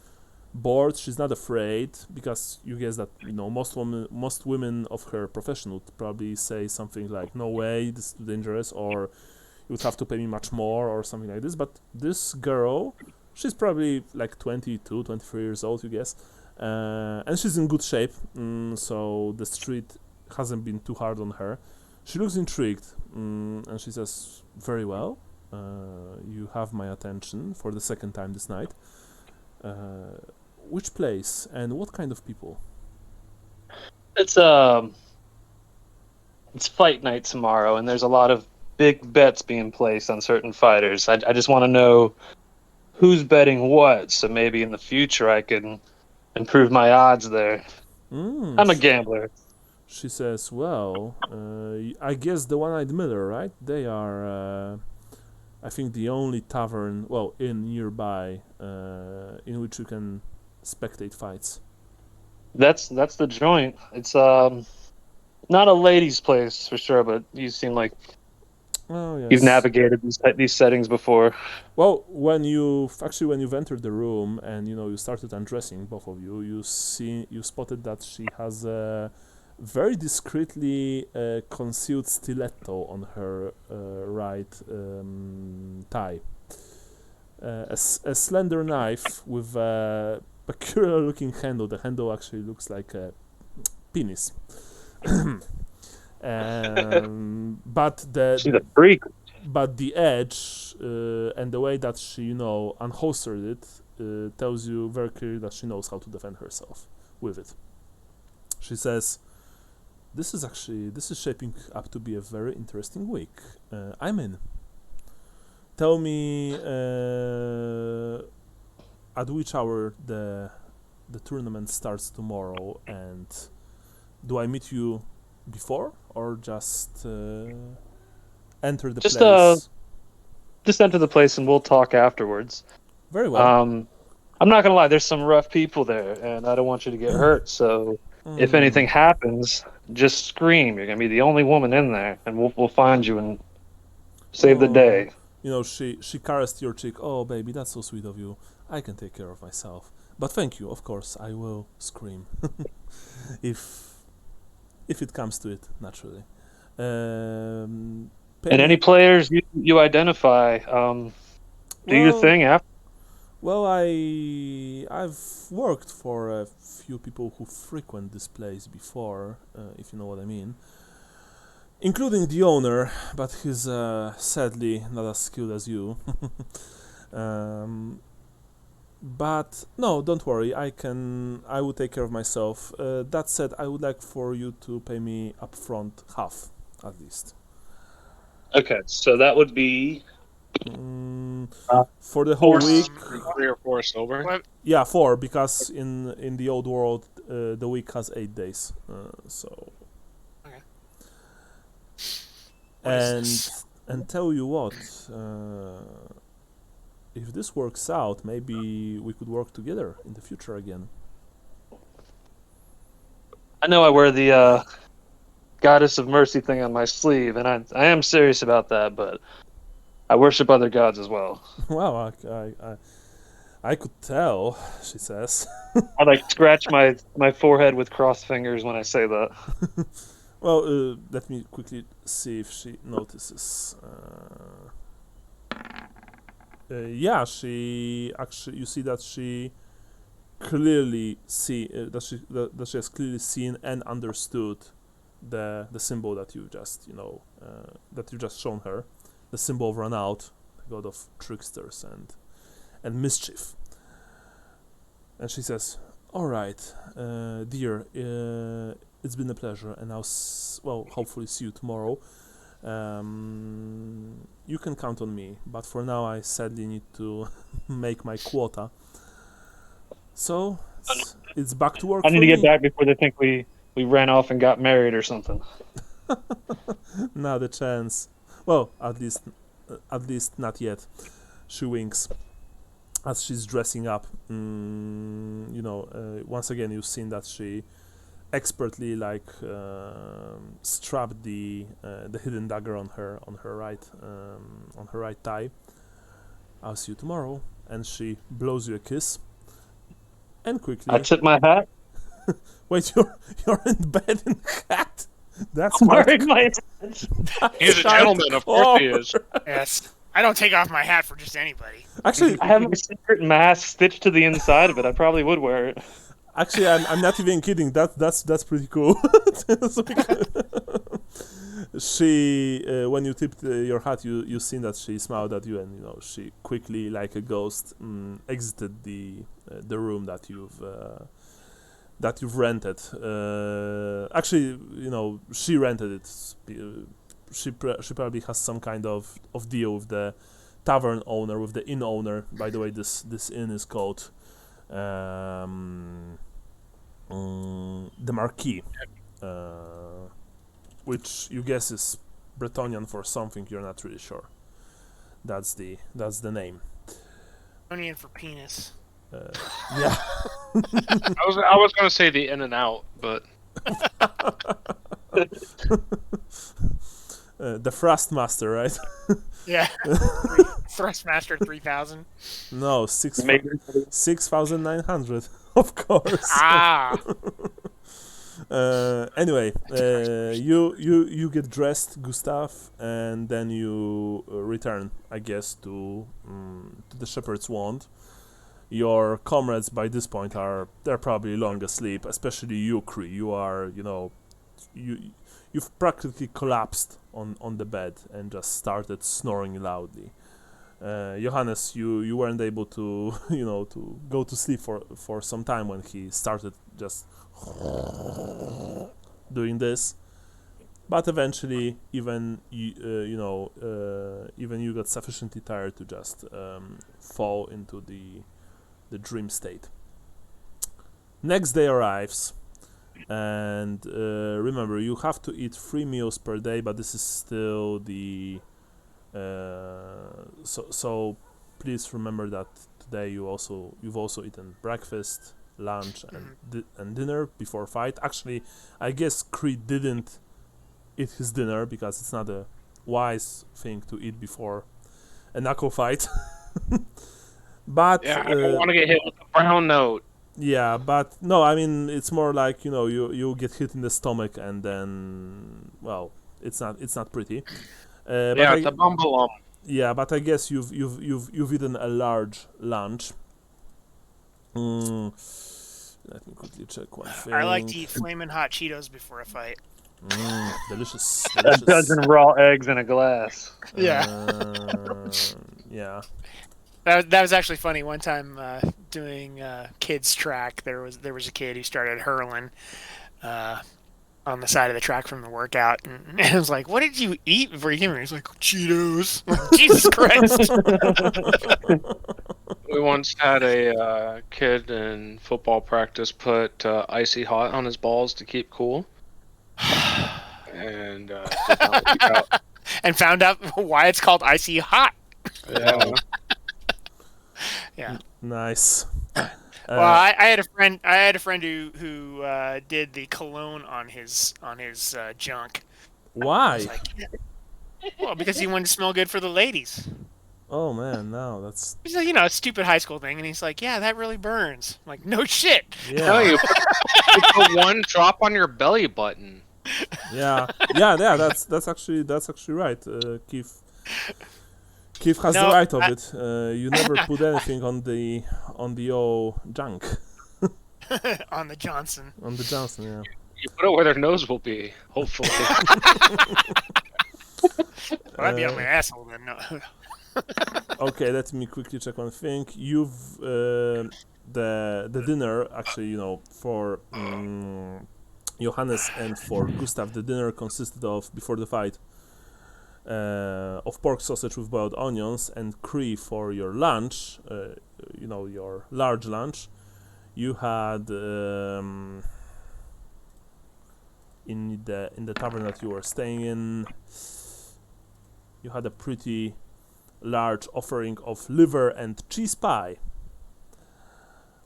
bored, she's not afraid, because you guess that most women of her profession would probably say something like, no way, this is too dangerous, or you would have to pay me much more, or something like this. But this girl, she's probably like 22, 23 years old, you guess. And she's in good shape, so the street hasn't been too hard on her. She looks intrigued, and she says, very well, you have my attention for the second time this night. Which place and what kind of people? It's fight night tomorrow, and there's a lot of big bets being placed on certain fighters. I just want to know who's betting what, so maybe in the future I can improve my odds there. I'm a gambler. She says, well, I guess the One-Eyed Miller, right? They are, I think, the only tavern, inn nearby, in which you can spectate fights. That's the joint. It's not a ladies' place for sure, but you seem like you've navigated these settings before. Well, when you've entered the room and you started undressing, both of you, you spotted that she has a very discreetly concealed stiletto on her right thigh. A slender knife with a peculiar-looking handle. The handle actually looks like a penis. But She's a freak. But the edge and the way that she, unholstered it tells you very clearly that she knows how to defend herself with it. She says, this is shaping up to be a very interesting week. I'm in. tell me at which hour the tournament starts tomorrow, and do I meet you before or just enter the Just place? just enter the place and we'll talk afterwards. Very well. I'm not gonna lie, there's some rough people there, and I don't want you to get hurt. So if anything happens, just scream. You're gonna be the only woman in there, and we'll find you and save the day. You know, she caressed your cheek. Oh, baby, that's so sweet of you. I can take care of myself. But thank you, of course. I will scream if it comes to it, naturally. And any players you identify, do your thing after. Well, I've worked for a few people who frequent this place before, if you know what I mean, including the owner, but he's sadly not as skilled as you. But no, don't worry. I will take care of myself. That said, I would like for you to pay me upfront half, at least. Okay, so that would be for the whole week. 3 or 4 silver. What? Yeah, 4, because in the old world the week has 8 days. So. Okay. And tell you what. If this works out, maybe we could work together in the future again. I know I wear the Goddess of Mercy thing on my sleeve, and I am serious about that, but I worship other gods as well. Well, I could tell, she says. I like scratch my forehead with crossed fingers when I say that. Well, let me quickly see if she notices. Yeah, she actually. You see that she clearly that she has clearly seen and understood the symbol that you just that you just shown her, the symbol of Ranaut, the god of tricksters and mischief. And she says, "All right, dear, it's been a pleasure, and I'll hopefully see you tomorrow. You can count on me, but for now I sadly need to make my quota. So it's back to work. I need to get back before they think we ran off and got married or something." Not a chance. Well, at least not yet. She winks as she's dressing up. Once again, you've seen that she expertly strapped the hidden dagger on her right thigh. I'll see you tomorrow, and she blows you a kiss. And quickly, I tip my hat. Wait, you're in bed in a hat? That's I'm wearing my hat. He's a gentleman, of course he is. Yes. I don't take off my hat for just anybody. Actually, I have my secret mask stitched to the inside of it. I probably would wear it. Actually, I'm not even kidding. That's pretty cool. She, when you tipped your hat, you seen that she smiled at you, and she quickly, like a ghost, exited the room that you've rented. Actually, she rented it. She probably has some kind of deal with the tavern owner, with the inn owner. By the way, this inn is called the Marquis, which you guess is Bretonnian for something. You're not really sure. That's the name. Bretonnian for penis. Yeah. I was gonna say the In and Out, but The Thrustmaster, right? Yeah. Thrustmaster 3000. No, 6,900, of course. Ah. Anyway, you get dressed, Gustav, and then you return, I guess, to the Shepherd's Wand. Your comrades by this point they're probably long asleep, especially you, Kree. You are, you've practically collapsed on the bed and just started snoring loudly. Johannes, you weren't able to to go to sleep for some time when he started just doing this. but eventually, even even you got sufficiently tired to just fall into the dream state. Next day arrives, and remember, you have to eat 3 meals per day, but this is still the so please remember that today you've also eaten breakfast, lunch, and dinner before fight. Actually, I guess Creed didn't eat his dinner because it's not a wise thing to eat before a knuckle fight. But Yeah, I don't want to get hit with a brown note. yeah, but no, I mean it's more like you get hit in the stomach and then well, it's not pretty. Yeah, it's a bumbalum. Yeah, but I guess you've eaten a large lunch. Let me quickly check one thing. I like to eat flaming hot Cheetos before a fight. Delicious. A dozen raw eggs in a glass. Yeah. Yeah. That was actually funny. One time doing kids track, there was a kid who started hurling on the side of the track from the workout, and I was like, "What did you eat before you came here?" He's like, "Cheetos." I'm like, Jesus Christ! We once had a kid in football practice put icy hot on his balls to keep cool, and did not leak out. And found out why it's called icy hot. Yeah. Yeah. Nice. Well, I had a friend who did the cologne on his junk. I Why? was like, well, because he wanted to smell good for the ladies. Oh man, no, that's He's like, a stupid high school thing, and he's like, yeah, that really burns. I'm like, no shit. yeah. No, you put one drop on your belly button. Yeah. That's actually right. Keith has the right of it. You never put anything on the old junk. On the Johnson. On the Johnson, yeah. You put it where their nose will be, hopefully. Well, that'd be on my asshole then. No. Okay, let me quickly check one thing. You've the dinner actually, for Johannes and for Gustav, the dinner consisted of, before the fight, of pork sausage with boiled onions, and Cree for your lunch, your large lunch. You had in the tavern that you were staying in, you had a pretty large offering of liver and cheese pie,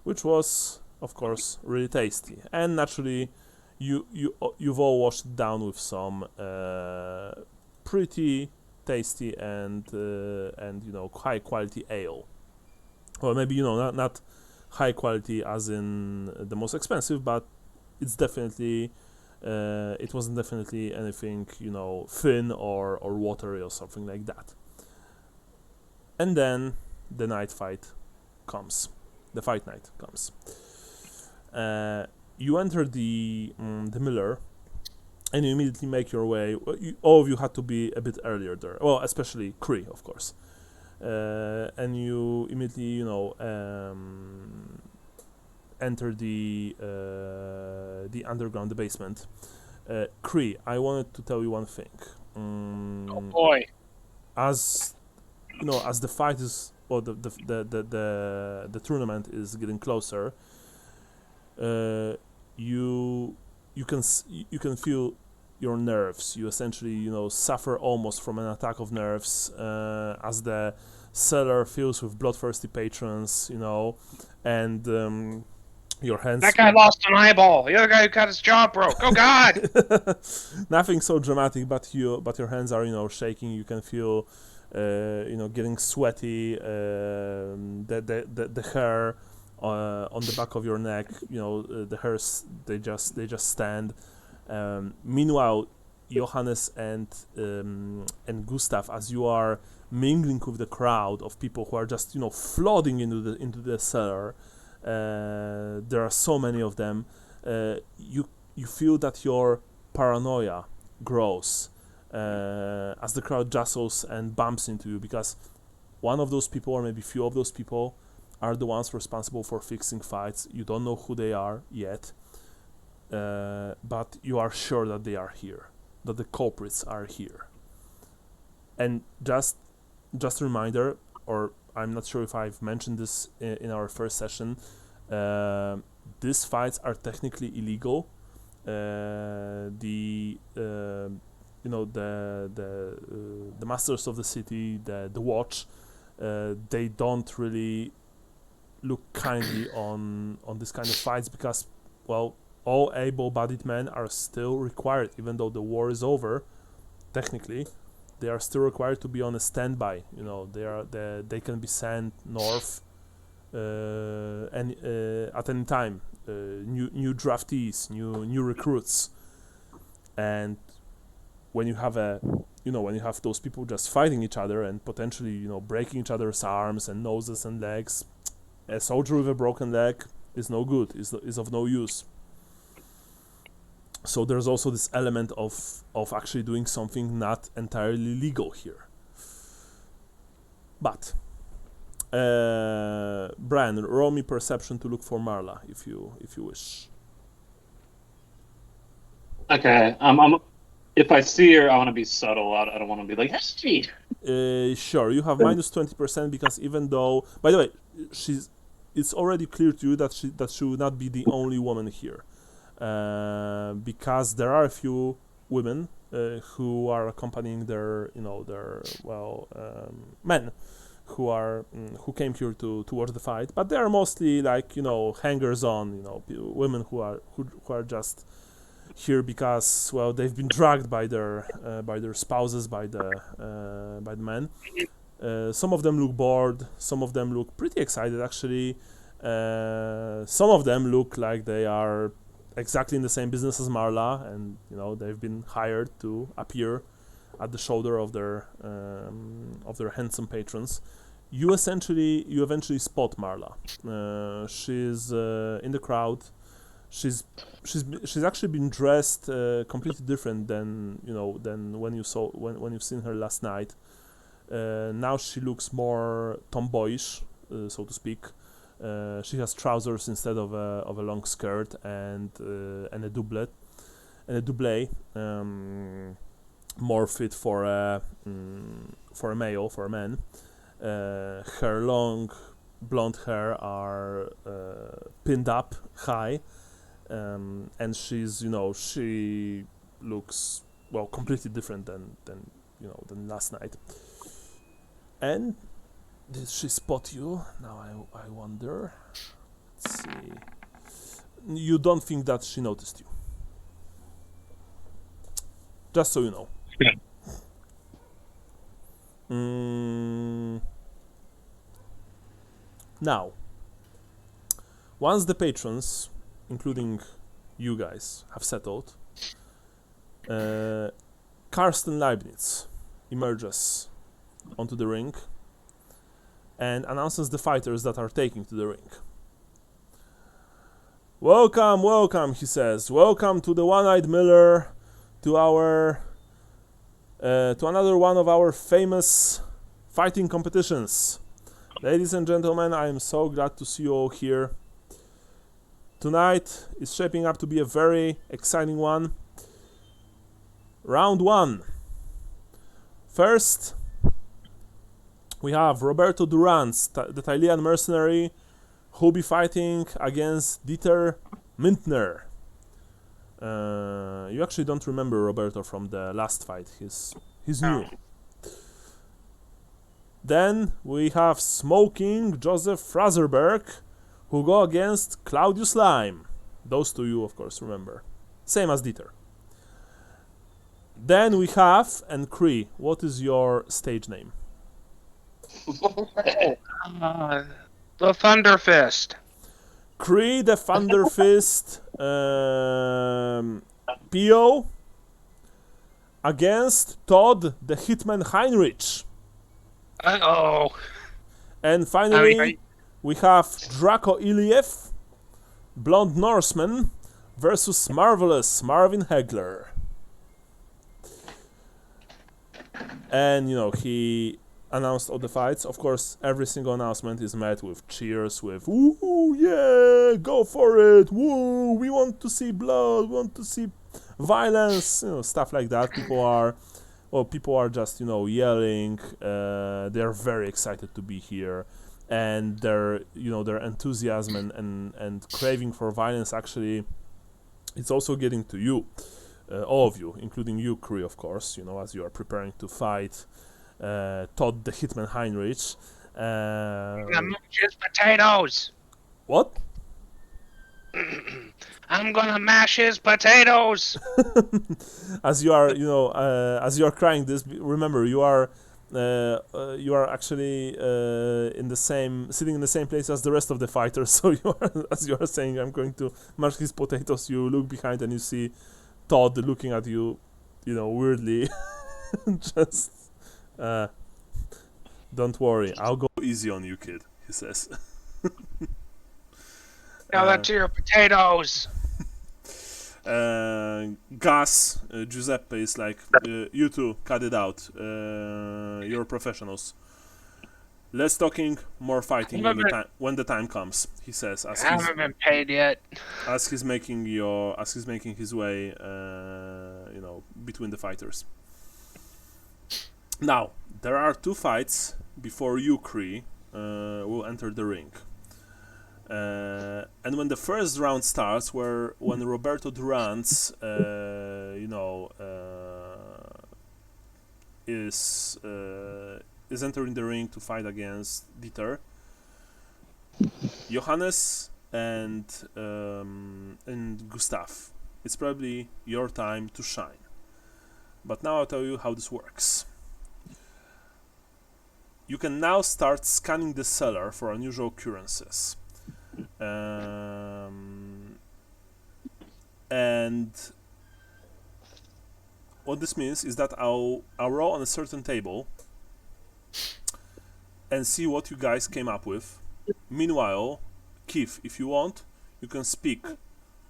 which was, of course, really tasty. And naturally, you've all washed it down with some pretty tasty and high quality ale. Well, maybe not high quality as in the most expensive, but it's definitely it wasn't definitely anything thin or watery or something like that. And then the fight night comes. You enter the Miller, and you immediately make your way. All of you had to be a bit earlier there. Well, especially Cree, of course. And you immediately, enter the underground, the basement. Cree, I wanted to tell you one thing. Oh boy! As the fight is, or the tournament is getting closer, you can feel your nerves. You essentially, suffer almost from an attack of nerves as the cellar fills with bloodthirsty patrons, and your hands. That guy lost an eyeball. The other guy who got his jaw broke. Oh God! Nothing so dramatic, but your hands are shaking. You can feel getting sweaty. The hair on the back of your neck, the hairs they just stand. Meanwhile, Johannes and Gustav, as you are mingling with the crowd of people who are just flooding into the cellar, there are so many of them. You feel that your paranoia grows as the crowd jostles and bumps into you, because one of those people, or maybe few of those people, are the ones responsible for fixing fights. You don't know who they are yet, but you are sure that they are here. that the culprits are here. And just a reminder, or I'm not sure if I've mentioned this in our first session, these fights are technically illegal. The masters of the city, the watch, they don't really look kindly on this kind of fights because, well, all able-bodied men are still required, even though the war is over. Technically, they are still required to be on a standby. They can be sent north at any time. New draftees, new recruits, and when you have those people just fighting each other and potentially breaking each other's arms and noses and legs, a soldier with a broken leg is no good, is of no use. So there's also this element of actually doing something not entirely legal here. But Brian, roll me perception to look for Marla if you wish. Okay. If I see her, I want to be subtle. I don't want to be like, hey. Sure, you have minus 20% because even though, by the way, it's already clear to you that she would not be the only woman here, because there are a few women who are accompanying their men who came here to watch the fight, but they are mostly like hangers-on, women who are just here because, well, they've been dragged by their spouses, by the men. Some of them look bored, some of them look pretty excited actually. Some of them look like they are exactly in the same business as Marla, and they've been hired to appear at the shoulder of their handsome patrons. You eventually spot Marla. She's in the crowd. She's actually been dressed completely different than when you've seen her last night. Now she looks more tomboyish, so to speak. She has trousers instead of a long skirt and a doublet and a doublet, more fit for a man. Her long blonde hair are pinned up high. And she looks, well, completely different than last night. And did she spot you? Now I wonder. Let's see. You don't think that she noticed you? Just so you know. Yeah. Now, once the patrons, including you guys, have settled, Carsten Leibnitz emerges onto the ring and announces the fighters that are taking to the ring. Welcome, he says. Welcome to the One-Eyed Miller, to another one of our famous fighting competitions. Ladies and gentlemen, I am so glad to see you all here. Tonight is shaping up to be a very exciting one. Round 1. First, we have Roberto Durans, the Thailand mercenary, who will be fighting against Dieter Mintner. You actually don't remember Roberto from the last fight. He's new. Then we have Smoking Joseph Fraserberg, who go against Claudius Lime. Those two you, of course, remember. Same as Dieter. Then we have, and Cree, what is your stage name? The Thunder Fist. Cree the Thunder Fist PO against Todd the Hitman Heinrich. Oh. And finally, we have Draco Iliev, Blonde Norseman, versus Marvelous Marvin Hegler. And, he announced all the fights. Of course, every single announcement is met with cheers, with, "Woo, yeah, go for it, woo, we want to see blood, we want to see violence, stuff like that. People are just yelling. They're very excited to be here, and their enthusiasm and craving for violence actually, it's also getting to you, all of you, including you, Kree, of course. As you are preparing to fight Todd the Hitman Heinrich. I'm gonna mash his potatoes. What? I'm gonna mash his potatoes. As you are crying this, remember you are actually sitting in the same place as the rest of the fighters. So as you are saying, I'm going to mash his potatoes, you look behind and you see Todd looking at you, weirdly. Just don't worry, I'll go easy on you, kid, he says. Now that's your potatoes. Gus, Giuseppe is like, you two, cut it out. You're professionals. Less talking, more fighting when the time comes, he says. I haven't been paid yet. As he's making his way, between the fighters. Now, there are 2 fights before you, Kree, will enter the ring. And when the first round starts, when Roberto Durant's, is entering the ring to fight against Dieter, Johannes and Gustav, it's probably your time to shine. But now I'll tell you how this works. You can now start scanning the cellar for unusual occurrences. And what this means is that I'll roll on a certain table and see what you guys came up with. Meanwhile, Keith, if you want, you can speak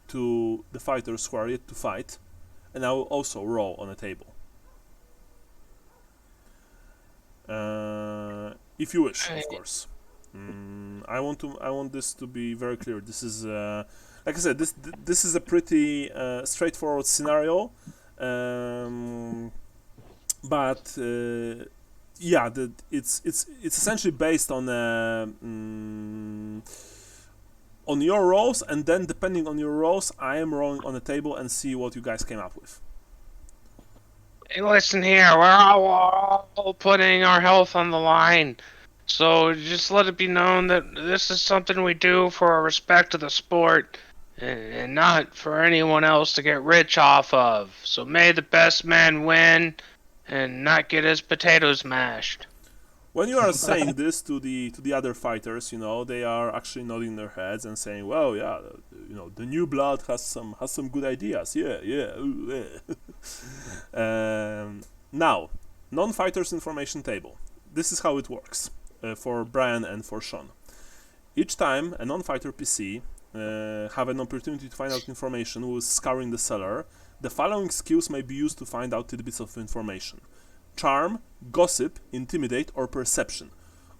to the fighters who are yet to fight, and I will also roll on a table. If you wish, of course. I want this to be very clear. This is, like I said, this is a pretty straightforward scenario, but yeah, it's essentially based on your rolls, and then depending on your rolls, I am rolling on the table and see what you guys came up with. Hey, listen here, we're all putting our health on the line. So just let it be known that this is something we do for our respect to the sport and not for anyone else to get rich off of. So may the best man win and not get his potatoes mashed. When you are saying this to the other fighters, they are actually nodding their heads and saying, "Well, yeah, the new blood has some good ideas. Yeah." Now, non-fighters information table. This is how it works for Brian and for Sean. Each time a non-fighter PC have an opportunity to find out information while scouring the cellar, the following skills may be used to find out tidbits of information: Charm, Gossip, Intimidate, or Perception.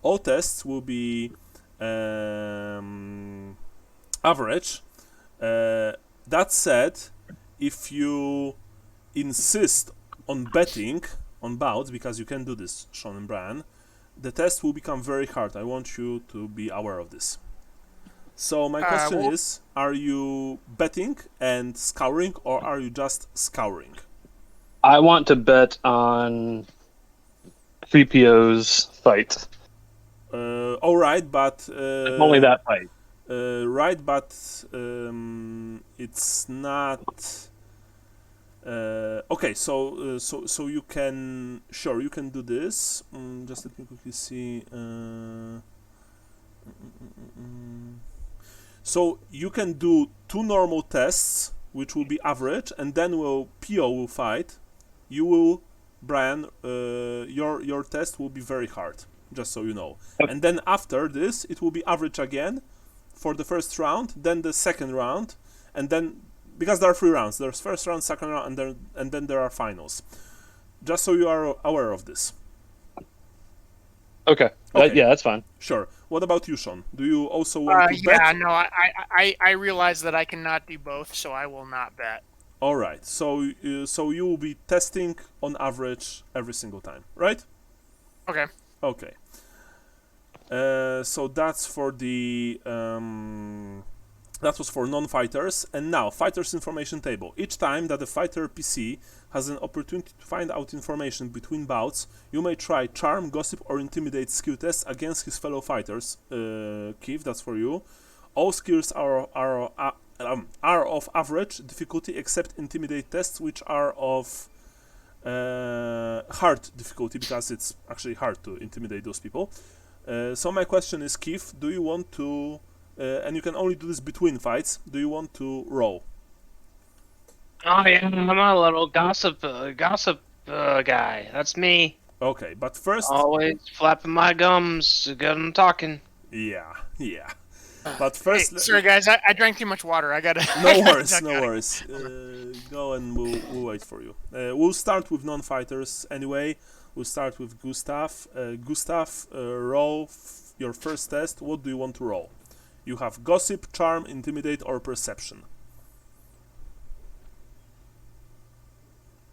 All tests will be average. That said, if you insist on betting on bouts, because you can do this, Sean and Brian, the test will become very hard. I want you to be aware of this. So my question is, are you betting and scouring, or are you just scouring? I want to bet on 3PO's fight. All right, but Only that fight. Right, but it's not. Okay, so you can you can do this. Just let me quickly see. So you can do 2 normal tests, which will be average, and then PO will fight. You will, Brian, your test will be very hard, just so you know. And then after this, it will be average again for the first round, then the second round, and then, because there are 3 rounds, there's first round, second round, and then there are finals. Just so you are aware of this. Okay. Yeah, that's fine. Sure. What about you, Sean? Do you also want to bet? Yeah, no, I realize that I cannot do both, so I will not bet. All right. So you will be testing on average every single time, right? Okay. Okay. So that's for the that was for non-fighters, and now fighters information table. Each time that the fighter PC has an opportunity to find out information between bouts, you may try charm, gossip, or intimidate skill tests against his fellow fighters. Keith, that's for you. All skills are of average difficulty except intimidate tests, which are of hard difficulty because it's actually hard to intimidate those people. So my question is, Keith, do you want to, and you can only do this between fights, do you want to roll? Oh yeah, I'm a little gossip guy. That's me. Okay, but first, Always flapping my gums, good and talking. yeah. But first, Hey, sorry guys, I drank too much water. I gotta. no worries. Go and we'll wait for you. We'll start with non-fighters anyway. We'll start with Gustav. Gustav, roll your first test. What do you want to roll? You have gossip, charm, intimidate, or perception.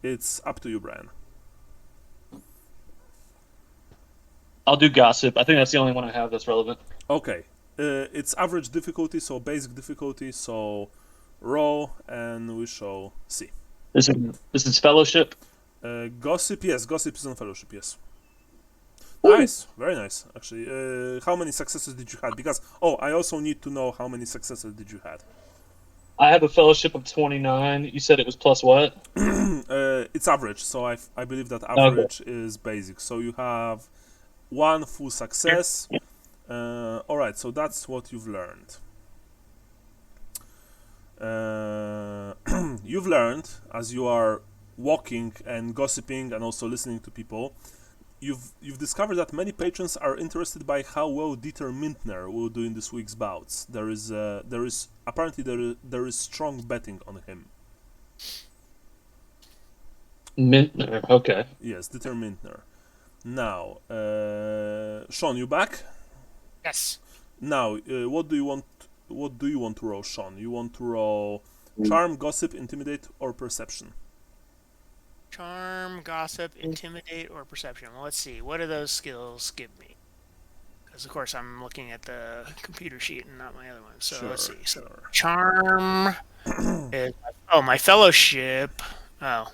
It's up to you, Brian. I'll do gossip. I think that's the only one I have that's relevant. Okay. It's average difficulty, so basic difficulty, so roll, and we shall see. This is fellowship. Gossip, yes. Gossip is on fellowship, yes. Nice, very nice, actually. How many successes did you have? Because, I also need to know how many successes did you had. I have a fellowship of 29. You said it was plus what? It's average, so I believe that average is basic. So you have one full success. Alright, so that's what you've learned. You've learned, as you are walking and gossiping and also listening to people, you've discovered that many patrons are interested by how well Dieter Mintner will do in this week's bouts. There is apparently strong betting on him. Mintner, okay. Yes, Dieter Mintner. Now, Sean, you back? Yes. Now, what do you want? What do you want to roll, Sean? You want to roll charm, gossip, intimidate, or perception? Charm, gossip, intimidate, or perception. Well, let's see. What do those skills give me? Because of course I'm looking at the computer sheet and not my other one. So let's see. So charm is my fellowship. Oh,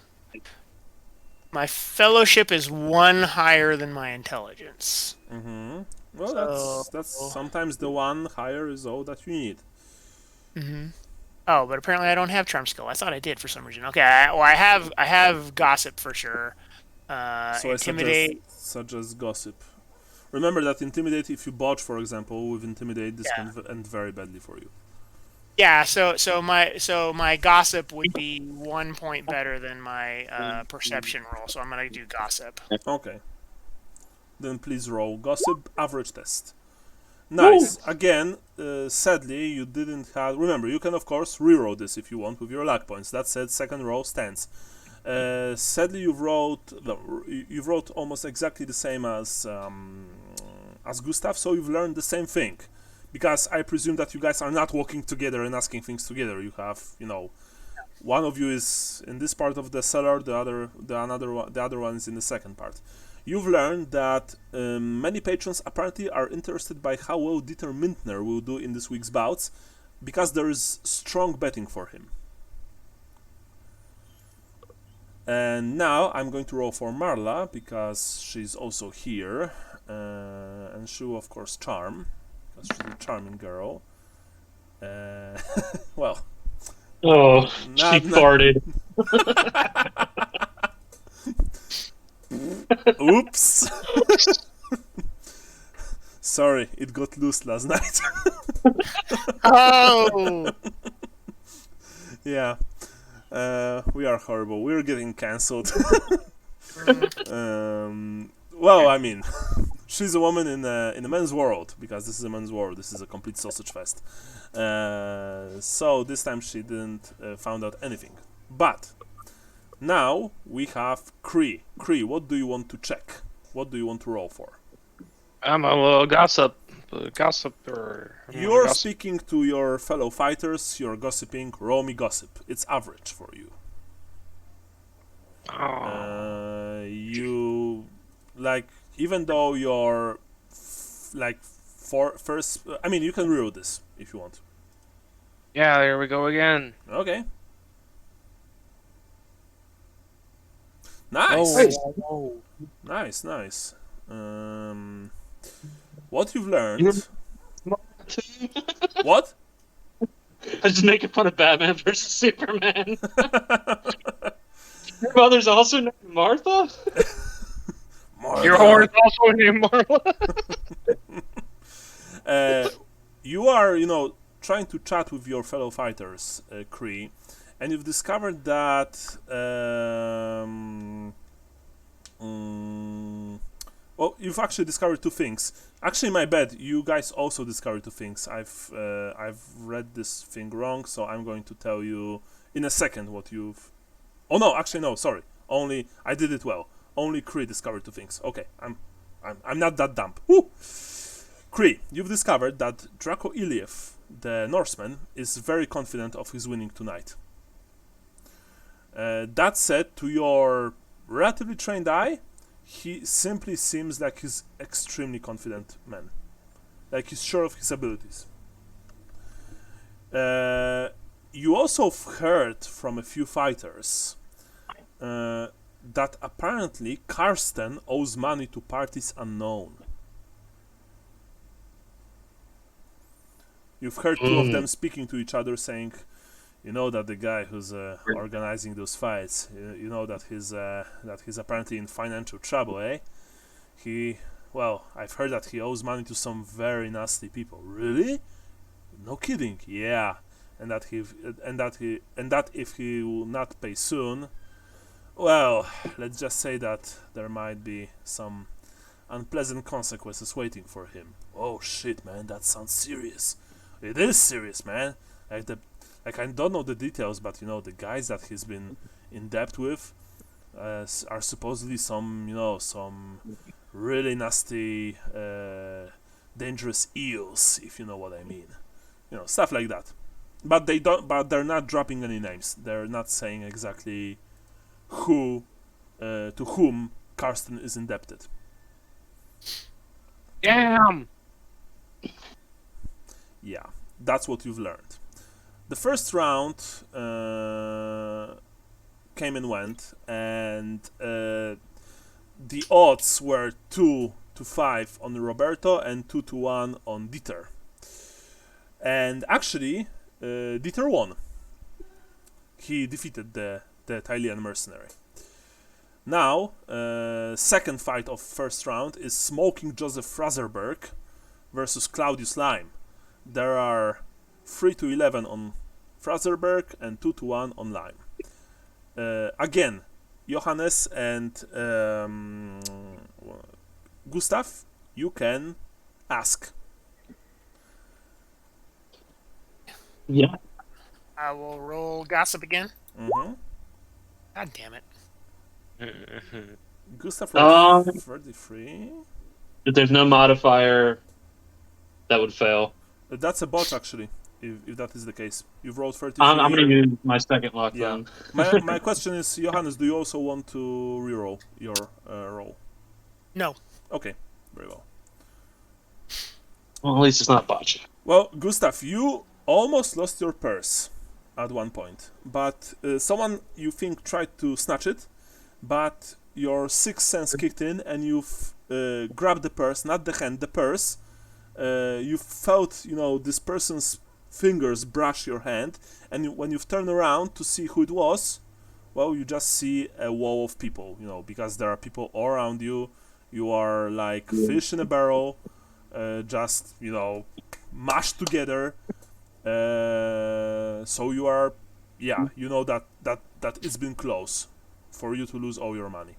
my fellowship is one higher than my intelligence. Mm-hmm. Well, that's sometimes the one higher is all that you need. Mm-hmm. Oh, but apparently I don't have charm skill. I thought I did for some reason. Okay, I have gossip for sure. So intimidate. I suggest gossip. Remember that intimidate, if you botch, for example, with intimidate, this can end very badly for you. Yeah. So my gossip would be 1 point better than my perception roll. So I'm gonna do gossip. Okay. Then please roll gossip average test. Nice. Woo! Again, sadly, you didn't have... Remember, you can, of course, reroll this if you want with your luck points. That said, second roll stands. Sadly, you've wrote almost exactly the same as Gustav, so you've learned the same thing. Because I presume that you guys are not walking together and asking things together. You have, one of you is in this part of the cellar, the other one is in the second part. You've learned that many patrons apparently are interested by how well Dieter Mintner will do in this week's bouts, because there is strong betting for him. And now I'm going to roll for Marla, because she's also here, and she will of course charm, because she's a charming girl. Well. Oh, she farted. Oops. Sorry, it got loose last night. Oh. Yeah. We are horrible. We're getting cancelled. Well, I mean, she's a woman in a men's world, because this is a men's world. This is a complete sausage fest. So this time she didn't found out anything. But now we have Cree. Cree, what do you want to check? What do you want to roll for? I'm a little gossip. You're speaking to your fellow fighters. You're gossiping. Roll me gossip. It's average for you. You like, even though you're like first. I mean, you can reroll this if you want. Yeah, there we go again. Okay. Nice. Oh. Nice, nice. What you've learned? What? I was just making fun of Batman versus Superman. Your mother's also named Martha? Your horse also named Marla. You are, trying to chat with your fellow fighters, Kree, and you've discovered that. Well, you've actually discovered two things. Actually, my bad. You guys also discovered two things. I've read this thing wrong, so I'm going to tell you in a second what you've. Oh no, actually no. Sorry. Only I did it well. Only Kree discovered two things. Okay, I'm not that dumb. Woo! Kree, you've discovered that Draco Iliev, the Norseman, is very confident of his winning tonight. That said, to your relatively trained eye, he simply seems like he's extremely confident man. Like he's sure of his abilities. You also heard from a few fighters that apparently Carsten owes money to parties unknown. You've heard two of them speaking to each other saying, you know that the guy who's organizing those fights, you know that he's apparently in financial trouble, eh? I've heard that he owes money to some very nasty people. Really? No kidding. Yeah. And that if he will not pay soon, well, let's just say that there might be some unpleasant consequences waiting for him. Oh shit, man, that sounds serious. It is serious, man. Like I don't know the details, but the guys that he's been in debt with are supposedly some really nasty, dangerous eels, if you know what I mean. Stuff like that. But they're not dropping any names. They're not saying exactly to whom Carsten is indebted. Damn. Yeah, that's what you've learned. The first round came and went, and the odds were 2-5 on Roberto and 2-1 on Dieter. And actually, Dieter won. He defeated the Thailand mercenary. Now, second fight of first round is Smoking Joseph Fraserberg versus Claudius Lime. There are 3-11 on Fraserberg and 2-1 on Lime. Again, Johannes and Gustav, you can ask. Yeah. I will roll gossip again. Mm-hmm. God damn it. Gustav rolled 33. If there's no modifier, that would fail. That's a bot, actually, if that is the case. You've rolled 33. I'm going to use my second luck Yeah. then. My question is, Johannes, do you also want to reroll your roll? No. Okay, very well. Well, at least it's not botch. Well, Gustav, you almost lost your purse at one point, but someone you think tried to snatch it, but your sixth sense kicked in and you've grabbed the purse, not the hand, the purse. You felt, this person's fingers brush your hand, and when you've turned around to see who it was, well, you just see a wall of people, because there are people all around you. You are like fish in a barrel, just, mashed together. So you are, that it's been close for you to lose all your money.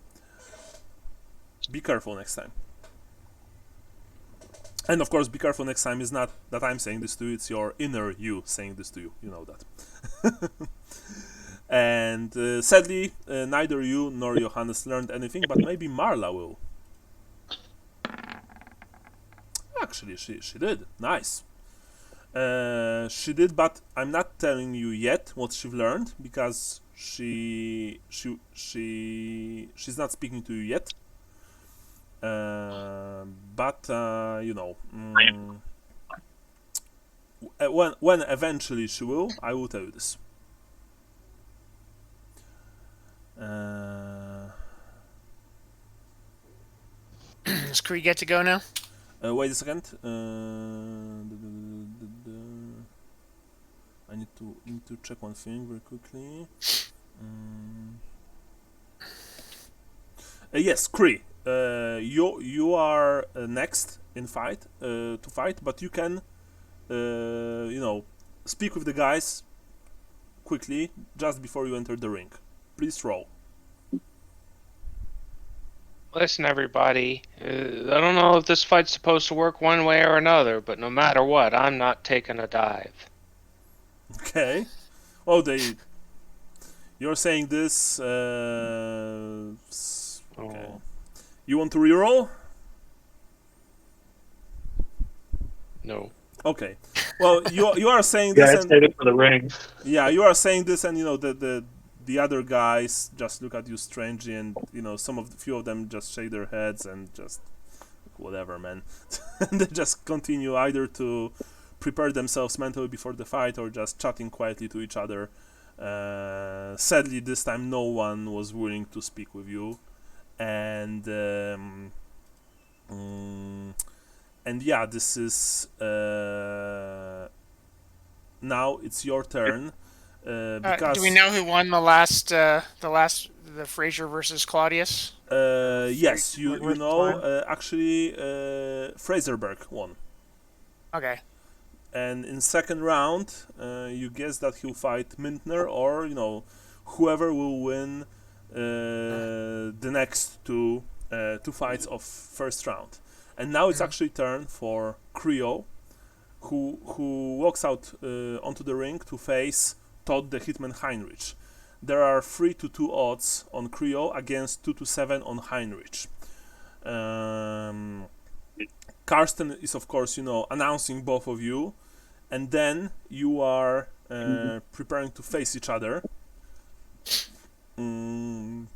Be careful next time. And of course, be careful next time is not that I'm saying this to you, it's your inner you saying this to you. You know that. And sadly, neither you nor Johannes learned anything, but maybe Marla will. Actually, she did. Nice. She did, but I'm not telling you yet what she's learned because she's not speaking to you yet. But you know, when eventually she will, I will tell you this. Does Kree get to go now? Wait a second. I need to check one thing very quickly. Yes, Kree. You are next in fight to fight, but you can you know, speak with the guys quickly just before you enter the ring. Please roll. Listen, everybody. I don't know if this fight's supposed to work one way or another, but no matter what, I'm not taking a dive. Okay. Oh, you're saying this. Okay. Oh. You want to reroll? No. Okay. Well, you are saying this, Yeah, I and stayed it for the ring. yeah, you are saying this, and you know the other guys just look at you strangely, and you know few of them just shake their heads and just whatever, man. And they just continue either to prepare themselves mentally before the fight or just chatting quietly to each other. Sadly, this time no one was willing to speak with you, and yeah, this is now it's your turn. Because Do we know who won the Fraser versus Claudius? yes, you Wentworth know won? actually Fraserberg won, Okay. and in second round you guess that he'll fight Mintner or you know whoever will win the next two fights of first round. And now it's actually turn for Creo, who walks out onto the ring to face Todd the Hitman Heinrich. There are 3-2 odds on Creo against 2-7 on Heinrich. Carsten is of course, you know, announcing both of you, and then you are preparing to face each other. Creo,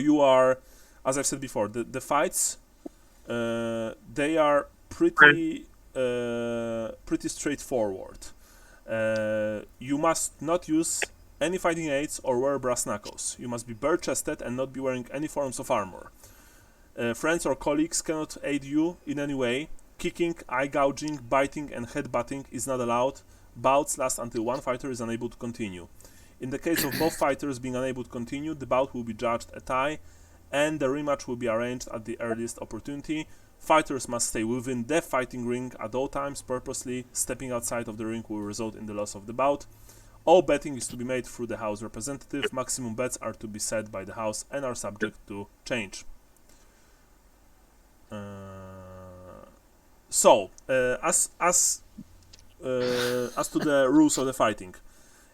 you are, as I've said before, the fights they are pretty straightforward. You must not use any fighting aids or wear brass knuckles. You must be bare-chested and not be wearing any forms of armor. Friends or colleagues cannot aid you in any way. Kicking, eye gouging, biting and headbutting is not allowed. Bouts last until one fighter is unable to continue. In the case of both fighters being unable to continue, the bout will be judged a tie, and the rematch will be arranged at the earliest opportunity. Fighters must stay within the fighting ring at all times. Purposely stepping outside of the ring will result in the loss of the bout. All betting is to be made through the house representative. Maximum bets are to be set by the house and are subject to change. As to the rules of the fighting,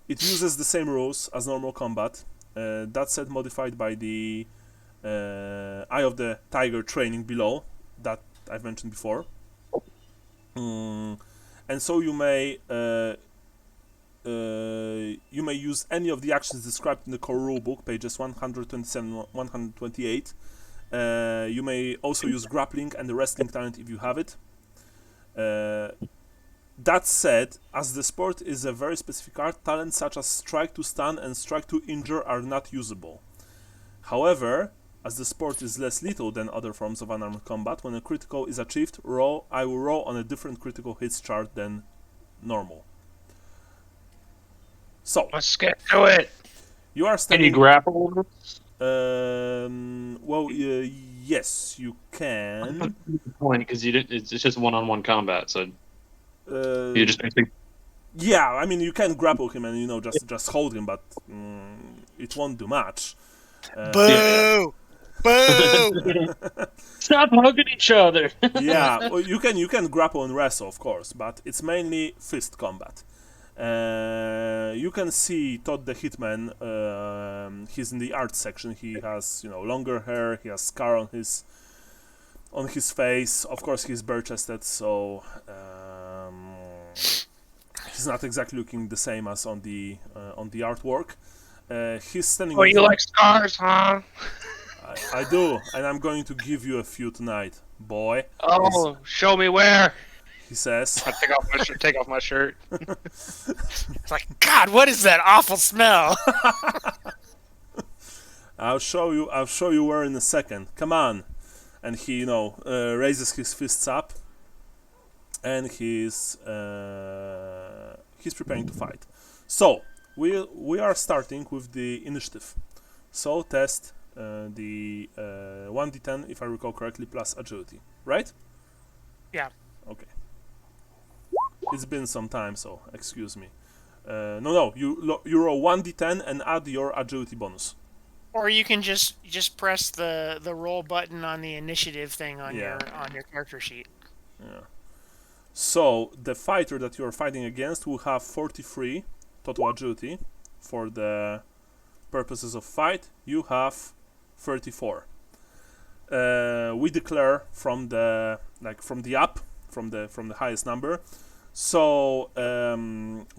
it uses the same rules as normal combat. That said, modified by the Eye of the Tiger training below that I've mentioned before. And so you may use any of the actions described in the core rulebook, pages 127-128. You may also use grappling and the wrestling talent if you have it. That said, as the sport is a very specific art, talents such as strike to stun and strike to injure are not usable. However, as the sport is less lethal than other forms of unarmed combat, when a critical is achieved, I will roll on a different critical hits chart than normal. So, Let's get to it. you are Can standing... you grapple? Well, yes, you can. Point because it's just one-on-one combat, so you just basically. Yeah, I mean, you can grapple him and, you know, just hold him, but it won't do much. Boo! Boo! Stop hugging each other. Yeah, well, you can grapple and wrestle, of course, but it's mainly fist combat. You can see Todd the Hitman. He's in the art section. He has, you know, longer hair. He has scar on his face. Of course, he's bare-chested, so He's not exactly looking the same as on the artwork. He's standing. Oh, you like scars, huh? I do, and I'm going to give you a few tonight, boy. Oh, show me where. He says. I take off my shirt. Take off my shirt. It's like, God, what is that awful smell? I'll show you where in a second. Come on. And he, raises his fists up, and he's preparing to fight. So we are starting with the initiative. So test the 1d10, if I recall correctly, plus agility, right? Yeah. Okay. It's been some time, so excuse me. No, you roll 1d10 and add your agility bonus. Or you can just press the roll button on the initiative thing on Yeah. your character sheet. Yeah. So the fighter that you are fighting against will have 43 total agility for the purposes of fight. You have 34. We declare from the highest number. So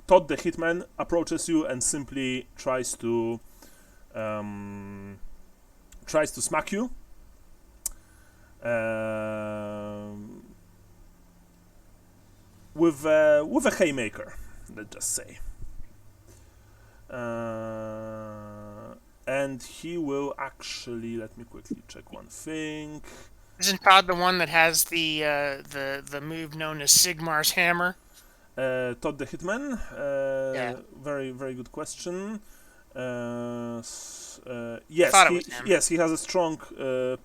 Todd the Hitman approaches you and simply tries to smack you. With a haymaker, let's just say. And he will actually, let me quickly check one thing. Isn't Todd the one that has the move known as Sigmar's hammer? Todd the Hitman. Yeah. Very, very good question. Yes, Thought it was him. yes, he has a strong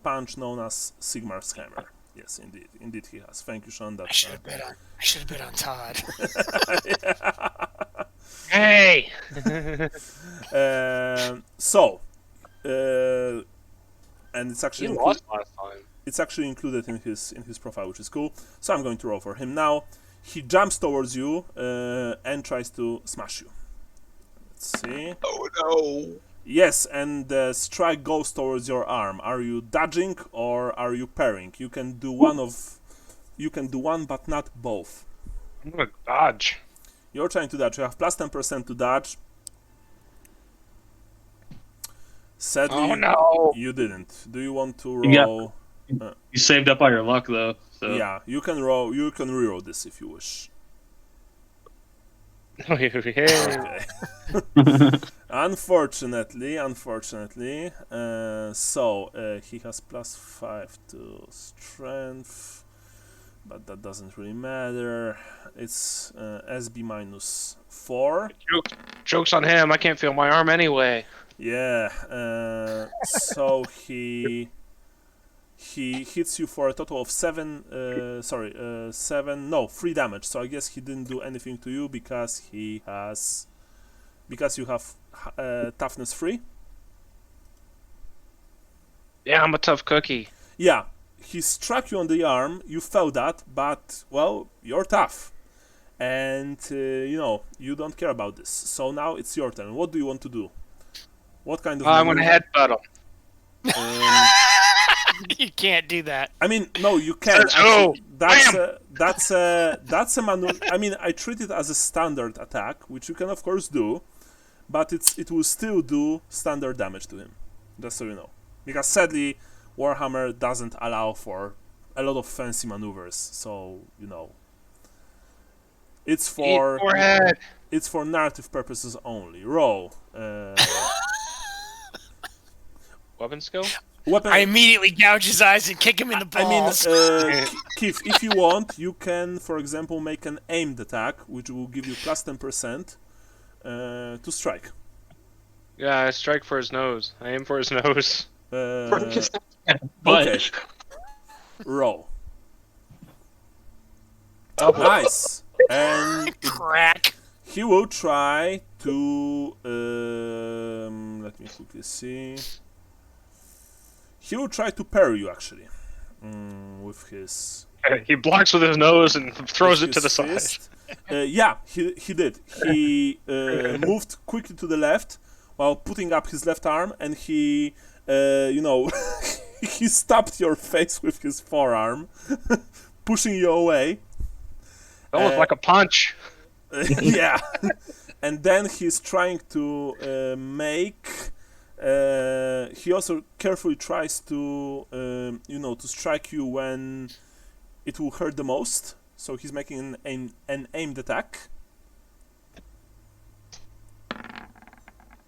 punch known as Sigmar's hammer. Yes, indeed he has. Thank you, Sean. I should have bet on Todd. Hey. And it's actually You lost last time. it's actually included in his profile, which is cool. So I'm going to roll for him now. He jumps towards you and tries to smash you. Let's see. Oh no. Yes, and the strike goes towards your arm. Are you dodging or are you parrying? You can do one, but not both. I'm gonna dodge. You're trying to dodge. You have plus 10% to dodge. Sadly, Oh no. you didn't. Do you want to roll? You saved up all your luck though. So. Yeah, you can roll. You can reroll this if you wish. Hey. Okay. Unfortunately, he has plus 5 to strength, but that doesn't really matter. It's SB minus 4. Joke's on him. I can't feel my arm anyway. Yeah. So he hits you for a total of 3 damage. So I guess he didn't do anything to you because you have toughness 3. Yeah, I'm a tough cookie. Yeah, he struck you on the arm. You felt that, but well, you're tough, and you don't care about this. So now it's your turn. What do you want to do? What kind of? I'm gonna headbutt him. You can't do that. I mean, no, you can. Actually, that's a maneuver. I mean, I treat it as a standard attack, which you can of course do, but it will still do standard damage to him. Just so you know, because sadly, Warhammer doesn't allow for a lot of fancy maneuvers. So it's for narrative purposes only. Roll. Weapon skill? Weapon. I immediately gouge his eyes and kick him in the balls. I mean, Keith, if you want, you can, for example, make an aimed attack, which will give you plus 10% to strike. Yeah, I strike for his nose. I aim for his nose. Okay. Roll. Oh, Nice. And Crack. he will try to. Let me quickly see. He will try to parry you, actually, with his. He blocks with his nose and throws it to the fist. side. Yeah, he did. He moved quickly to the left while putting up his left arm, and he, he stabbed your face with his forearm, pushing you away. That was like a punch. Yeah. And then he's trying to make. He also carefully tries to, to strike you when it will hurt the most. So he's making an aimed attack.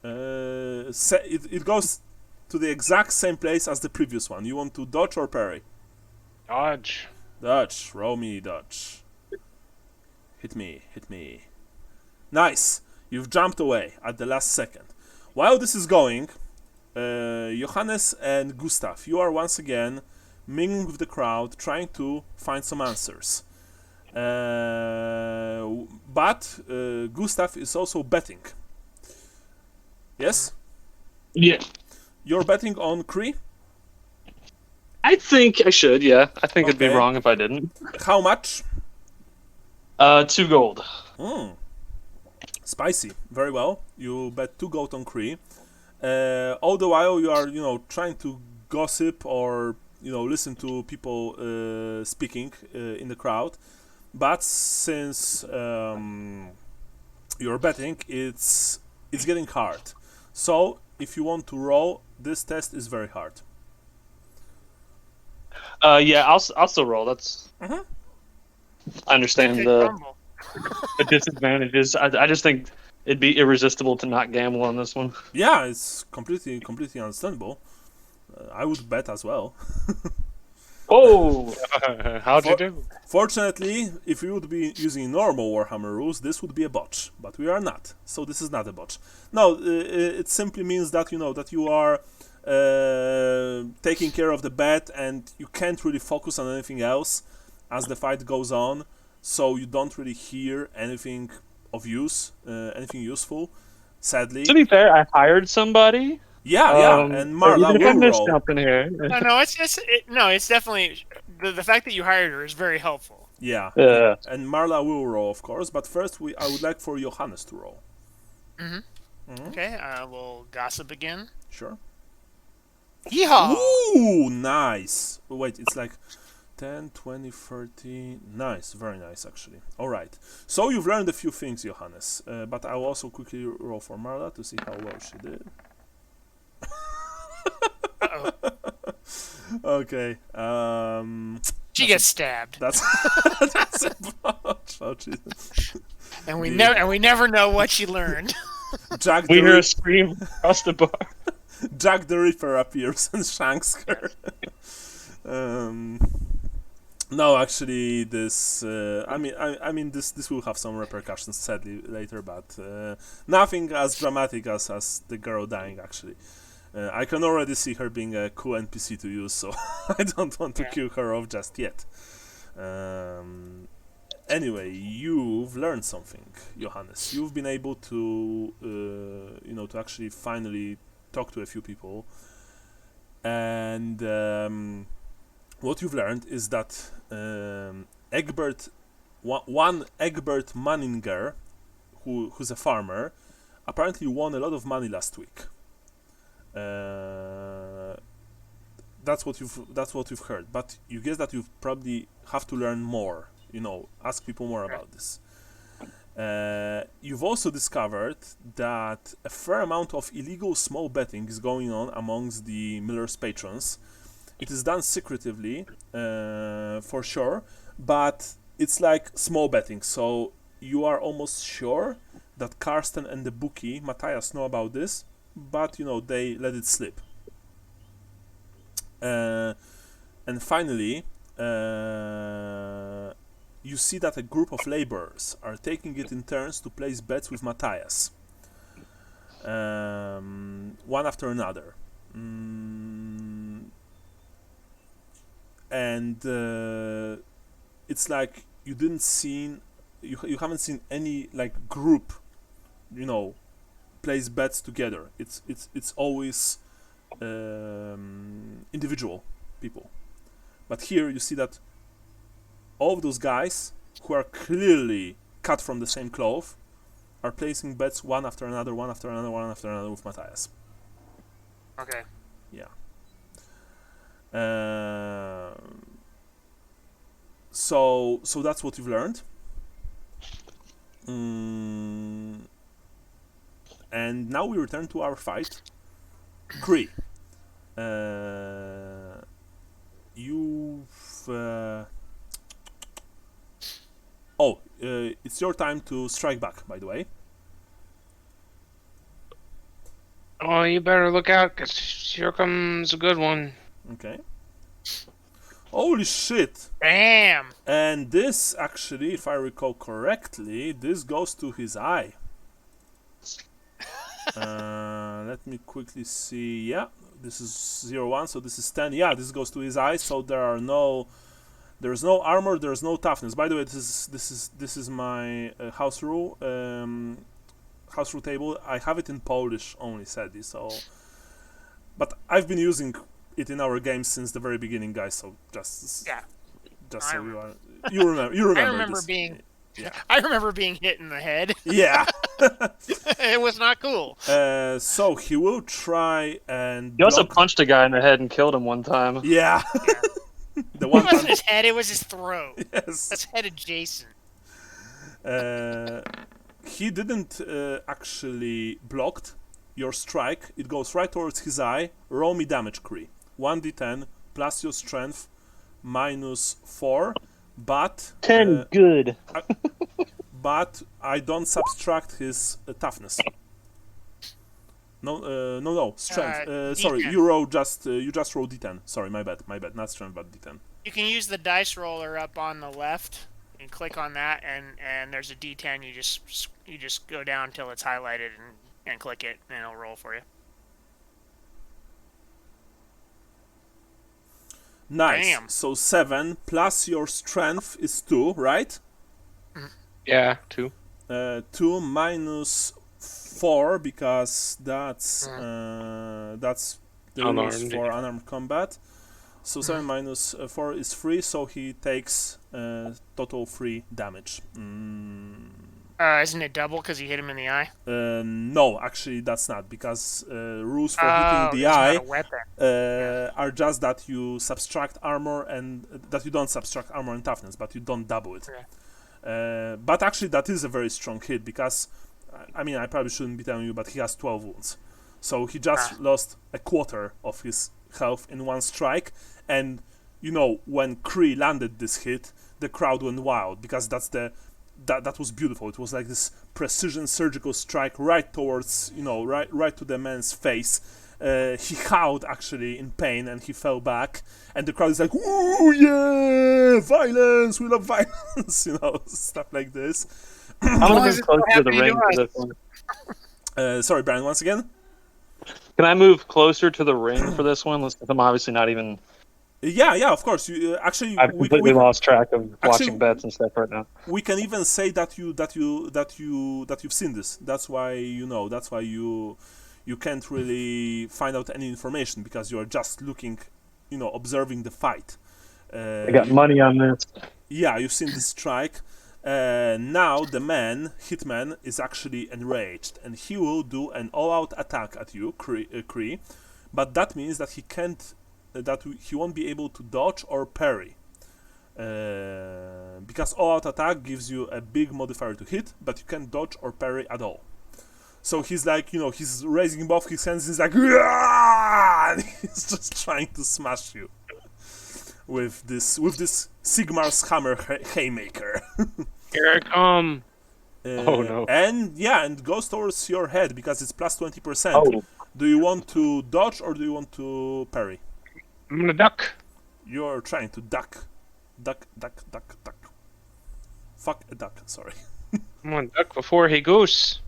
It goes to the exact same place as the previous one. You want to dodge or parry? Dodge. Dodge. Roll me dodge. Hit me. Nice. You've jumped away at the last second. While this is going, Johannes and Gustav, you are once again mingling with the crowd, trying to find some answers. But Gustav is also betting. Yes? Yeah. You're betting on Kree? I think I should, yeah. I think it'd be Okay. wrong if I didn't. How much? 2 gold. Spicy. Very well. You bet 2 gold on Kree. All the while you are, trying to gossip or, listen to people speaking in the crowd. But since you're betting, it's getting hard. So if you want to roll, this test is very hard. Yeah, I'll still roll. That's. I understand Good the crumble. disadvantages. I just think it'd be irresistible to not gamble on this one. Yeah, it's completely understandable. I would bet as well. Oh, How'd you do? Fortunately, if we would be using normal Warhammer rules, this would be a botch, but we are not. So this is not a botch. No, it simply means that that you are taking care of the bet, and you can't really focus on anything else as the fight goes on. So you don't really hear anything of use, anything useful. Sadly. to be fair, I hired somebody. Yeah, and Marla even if I will missed roll. something here. No, it's definitely the fact that you hired her is very helpful. Yeah, Yeah. and Marla will roll, of course. But first, I would like for Johannes to roll. Okay, we'll gossip again. Sure. Yeehaw! Ooh, nice. Wait, it's like 10, 20, 30. Nice, very nice, actually. All right. So you've learned a few things, Johannes. But I'll also quickly roll for Marla to see how well she did. Uh-oh. Okay. She gets stabbed, That's that's a botch. Oh, Jesus. and we never know what she learned. Jack We the, hear a Rip- scream across the bar. Jack the Ripper appears and shanks her. No, actually, this. I mean, this will have some repercussions, sadly, later, but nothing as dramatic as the girl dying. Actually, I can already see her being a cool NPC to use, so I don't want to kill her off just yet. Anyway, you've learned something, Johannes. You've been able to, to actually finally talk to a few people, and what you've learned is that Egbert, one Egbert Manninger, who's a farmer, apparently won a lot of money last week. That's what you've heard, but you guess that you probably have to learn more. Ask people more about this. You've also discovered that a fair amount of illegal small betting is going on amongst the Miller's patrons. It is done secretively, for sure, but it's like small betting, so you are almost sure that Carsten and the bookie, Matthias, know about this, but, they let it slip. And finally, you see that a group of laborers are taking it in turns to place bets with Matthias. One after another. And it's like you haven't seen any like group, place bets together. It's always individual people. But here you see that all of those guys who are clearly cut from the same cloth are placing bets one after another with Matthias. Okay. Yeah. So that's what you've learned. And now we return to our fight. Kree. You've... it's your time to strike back, by the way. Oh, you better look out, 'cause here comes a good one. Okay. Holy shit! Bam! And this, actually, if I recall correctly, this goes to his eye. Let me quickly see. Yeah, this is 0-1, so this is 10. Yeah, this goes to his eye, so there's no armor, there's no toughness. By the way, this is my house rule table. I have it in Polish only, sadly. So, but I've been using it in our games since the very beginning, guys. So just so you remember. I remember this. being. Yeah. I remember being hit in the head. Yeah. It was not cool. So he will try and. He also block- punched a guy in the head and killed him one time. Yeah. The It one wasn't time. his head, it was his throat. Yes. That's head adjacent. He didn't actually blocked your strike. It goes right towards his eye. Roll me damage, Kree. 1d10 plus your strength minus 4. But 10 good. but I don't subtract his toughness. No, strength. Sorry, D10. you just roll d10. Sorry, my bad, not strength, but d10. You can use the dice roller up on the left and click on that, and there's a D10. You just go down until it's highlighted and click it, and it'll roll for you. Nice. Damn. So 7 plus your strength is 2, right? Yeah, 2. 2 minus 4 because that's the rules Unarmed, for yeah. unarmed combat. So 7 minus 4 is 3, so he takes total 3 damage. Isn't it double because you hit him in the eye? No, actually that's not, because rules for hitting the it's eye not a weapon. are just that you subtract armor and that you don't subtract armor and toughness, but you don't double it. Okay. But actually that is a very strong hit, because I mean, I probably shouldn't be telling you, but he has 12 wounds, so he just lost a quarter of his health in one strike. And you know, when Kree landed this hit, the crowd went wild, because that was beautiful. It was like this precision surgical strike right towards, right to the man's face. He howled actually in pain, and he fell back, and the crowd is like, "Ooh, yeah, violence! We love violence!" Stuff like this. I'm long gonna as move it's closer not to the happening ring to for us. this one. Sorry, Brian, once again. Can I move closer to the ring for this one? I'm obviously not even. Yeah, of course. You actually, I've completely lost track of watching bets and stuff right now. we can even say that you've seen this. That's why That's why you can't really find out any information, because you are just looking, observing the fight. I got money on this. Yeah, you've seen the strike. Now the hitman, is actually enraged, and he will do an all-out attack at you, Kree. But that means that he won't be able to dodge or parry. Because all-out attack gives you a big modifier to hit, but you can't dodge or parry at all. So he's like, he's raising both his hands, he's like, "Aah!" And he's just trying to smash you with this Sigmar's hammer haymaker. Here I come. Oh, no. And goes towards your head, because it's plus 20%. Oh, Do you want to dodge or do you want to parry? I'm gonna duck. You're trying to duck. Duck. Fuck a duck, sorry. I'm gonna duck before he goose.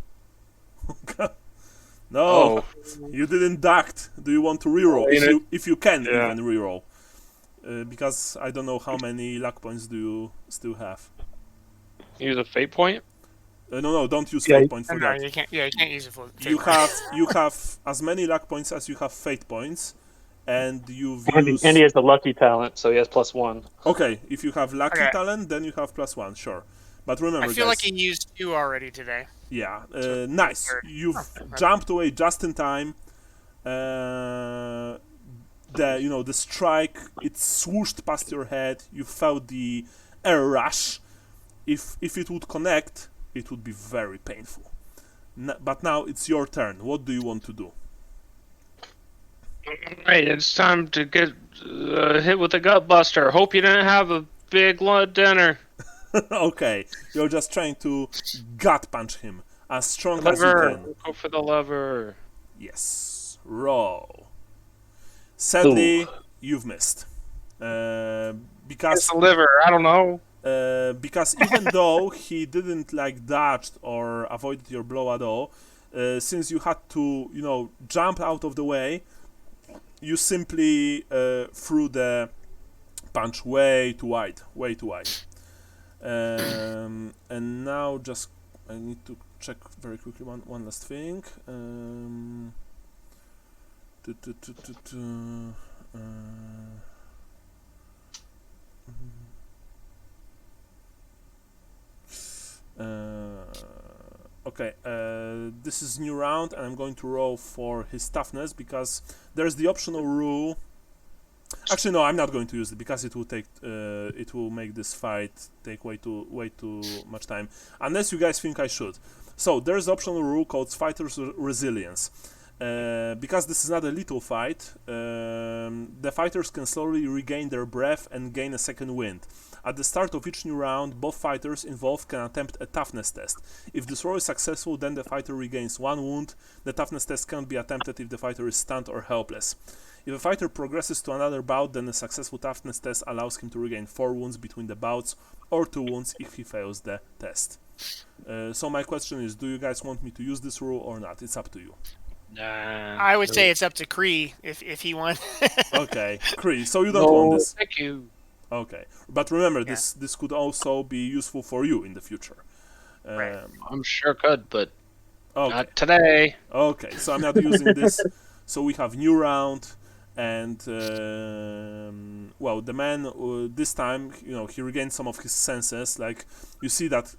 No, Oh. you didn't duck. Do you want to reroll? If you can Yeah. even reroll. Because I don't know how many luck points do you still have. Use a fate point. No, don't use Yeah, fate point for No, that. you can't. Yeah, you can't use it for. You have as many luck points as you have fate points, and you've used. and he has the lucky talent, so he has +1. Okay, if you have lucky Okay. talent, then you have +1, sure. But remember, I feel guys, like he used 2 already today. yeah, nice. third. You've Okay. jumped away just in time. The strike, it swooshed past your head. You felt the air rush. If it would connect, it would be very painful. But now it's your turn. What do you want to do? Right, it's time to get hit with a gut buster. Hope you didn't have a big dinner. Okay, you're just trying to gut punch him as strong as you Lever. can. Go for the lever. Yes. Roll. Sadly, you've missed. Because It's the liver. I don't know. because even though he didn't like dodged or avoided your blow at all, since you had to, jump out of the way, you simply threw the punch way too wide. And now just I need to check very quickly one last thing. Okay, this is new round, and I'm going to roll for his toughness because there's the optional rule. Actually, no, I'm not going to use it because it will make this fight take way too much time. Unless you guys think I should. So there's optional rule called Fighter's Resilience. Because this is not a lethal fight, the fighters can slowly regain their breath and gain a second wind. At the start of each new round, both fighters involved can attempt a toughness test. If this roll is successful, then the fighter regains 1 wound. The toughness test cannot be attempted if the fighter is stunned or helpless. If a fighter progresses to another bout, then a successful toughness test allows him to regain 4 wounds between the bouts, or 2 wounds if he fails the test. So my question is, do you guys want me to use this rule or not? It's up to you. Nah. I would say it's up to Kree if he wants. Okay, Kree, so you don't want this. Thank you. Okay, but remember, this could also be useful for you in the future. Right. I'm sure could, but Okay. not today. Okay, so I'm not using this. So we have new round, and well, the man this time, he regained some of his senses. Like you see that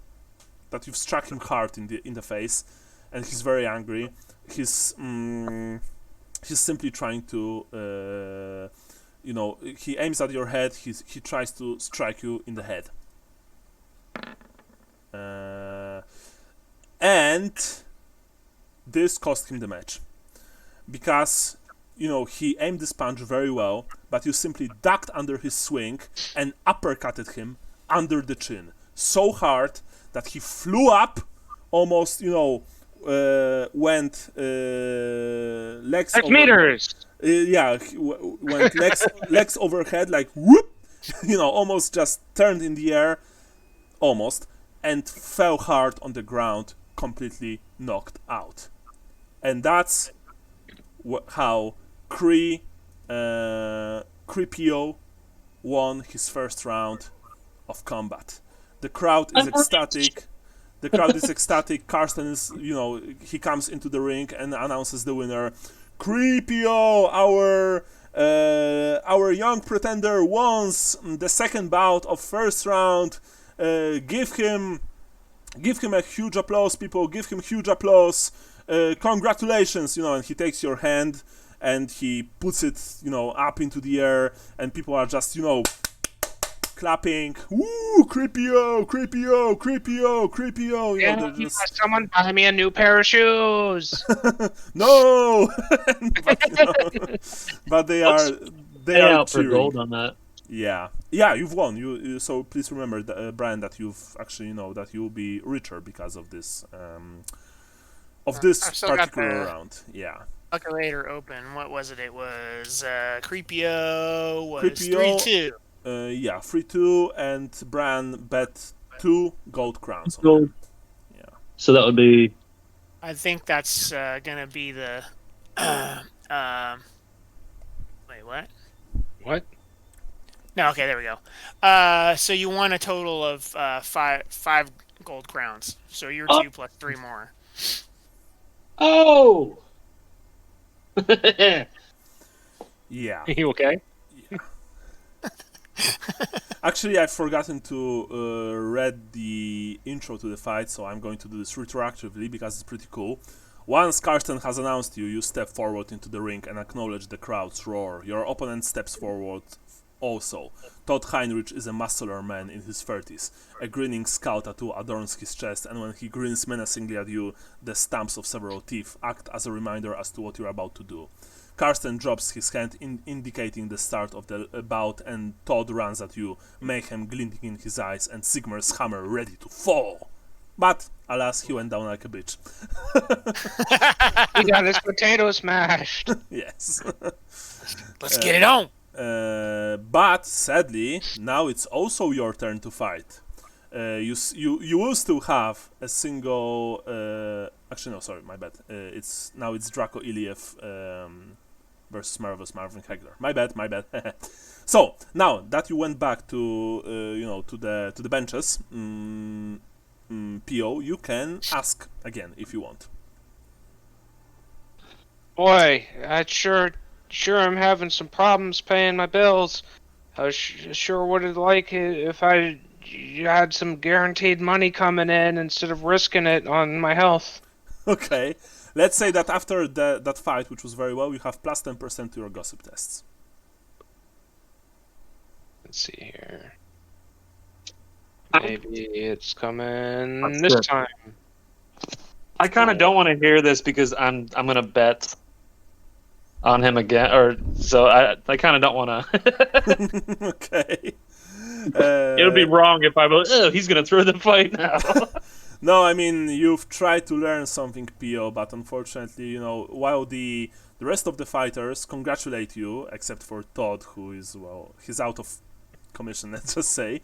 you've struck him hard in the face, and he's very angry. He's simply trying to. He aims at your head. He tries to strike you in the head. And this cost him the match. Because, he aimed this punch very well, but you simply ducked under his swing and uppercutted him under the chin. So hard that he flew up, almost, went legs 6 meters! Went legs overhead, like whoop, almost just turned in the air, almost, and fell hard on the ground, completely knocked out. And that's how Creepio won his first round of combat. The crowd is ecstatic. Carsten is, he comes into the ring and announces the winner. Creepio, our young pretender, wants the second bout of first round. Give him a huge applause, people. Give him huge applause. Congratulations, and he takes your hand and he puts it, up into the air, and people are just, clapping. Woo! Creepio! Someone buy me a new pair of shoes. No! but they are out for cheering. gold on that. Yeah, you've won. You so please remember, Brian, that you've actually that you'll be richer because of this particular round. Yeah. Calculator open. What was it? It was Creepio was 3-2. 3-2, and Brian bet 2 gold crowns. Gold. Yeah. So that would be. I think that's gonna be the. Wait, what? What? No, okay, there we go. So you won a total of 5 gold crowns. So you're 2 plus 3 more. Oh. Yeah. Are you okay? Actually, I've forgotten to read the intro to the fight, so I'm going to do this retroactively because it's pretty cool. Once Carsten has announced you, you step forward into the ring and acknowledge the crowd's roar. Your opponent steps forward Also, Todd Heinrich is a muscular man in his 30s. A grinning skull tattoo adorns his chest, and when he grins menacingly at you, the stumps of several teeth act as a reminder as to what you're about to do. Carsten drops his hand, indicating the start of the bout, and Todd runs at you, mayhem glinting in his eyes, and Sigmar's hammer ready to fall. But, alas, he went down like a bitch. He got his potato smashed. Yes. Let's get it on. But sadly, now it's also your turn to fight. You will still have a single. Actually, no, sorry, my bad. It's Draco Iliev versus Marvelous Marvin Hagler. My bad. So now that you went back to to the benches, PO, you can ask again if you want. Boy, I sure I'm having some problems paying my bills. I sure would have liked it if I had some guaranteed money coming in instead of risking it on my health. Okay, let's say that after that fight, which was very well, you have plus 10% to your gossip tests. Let's see here. Maybe it's coming That's this good. time. I kind of don't want to hear this because I'm gonna bet on him again, or so I kind of don't want to. Okay. It would be wrong if I was. Oh, he's gonna throw the fight now. No, I mean, you've tried to learn something, PO, but unfortunately, while the rest of the fighters congratulate you, except for Todd, who is, well, he's out of commission, let's just say,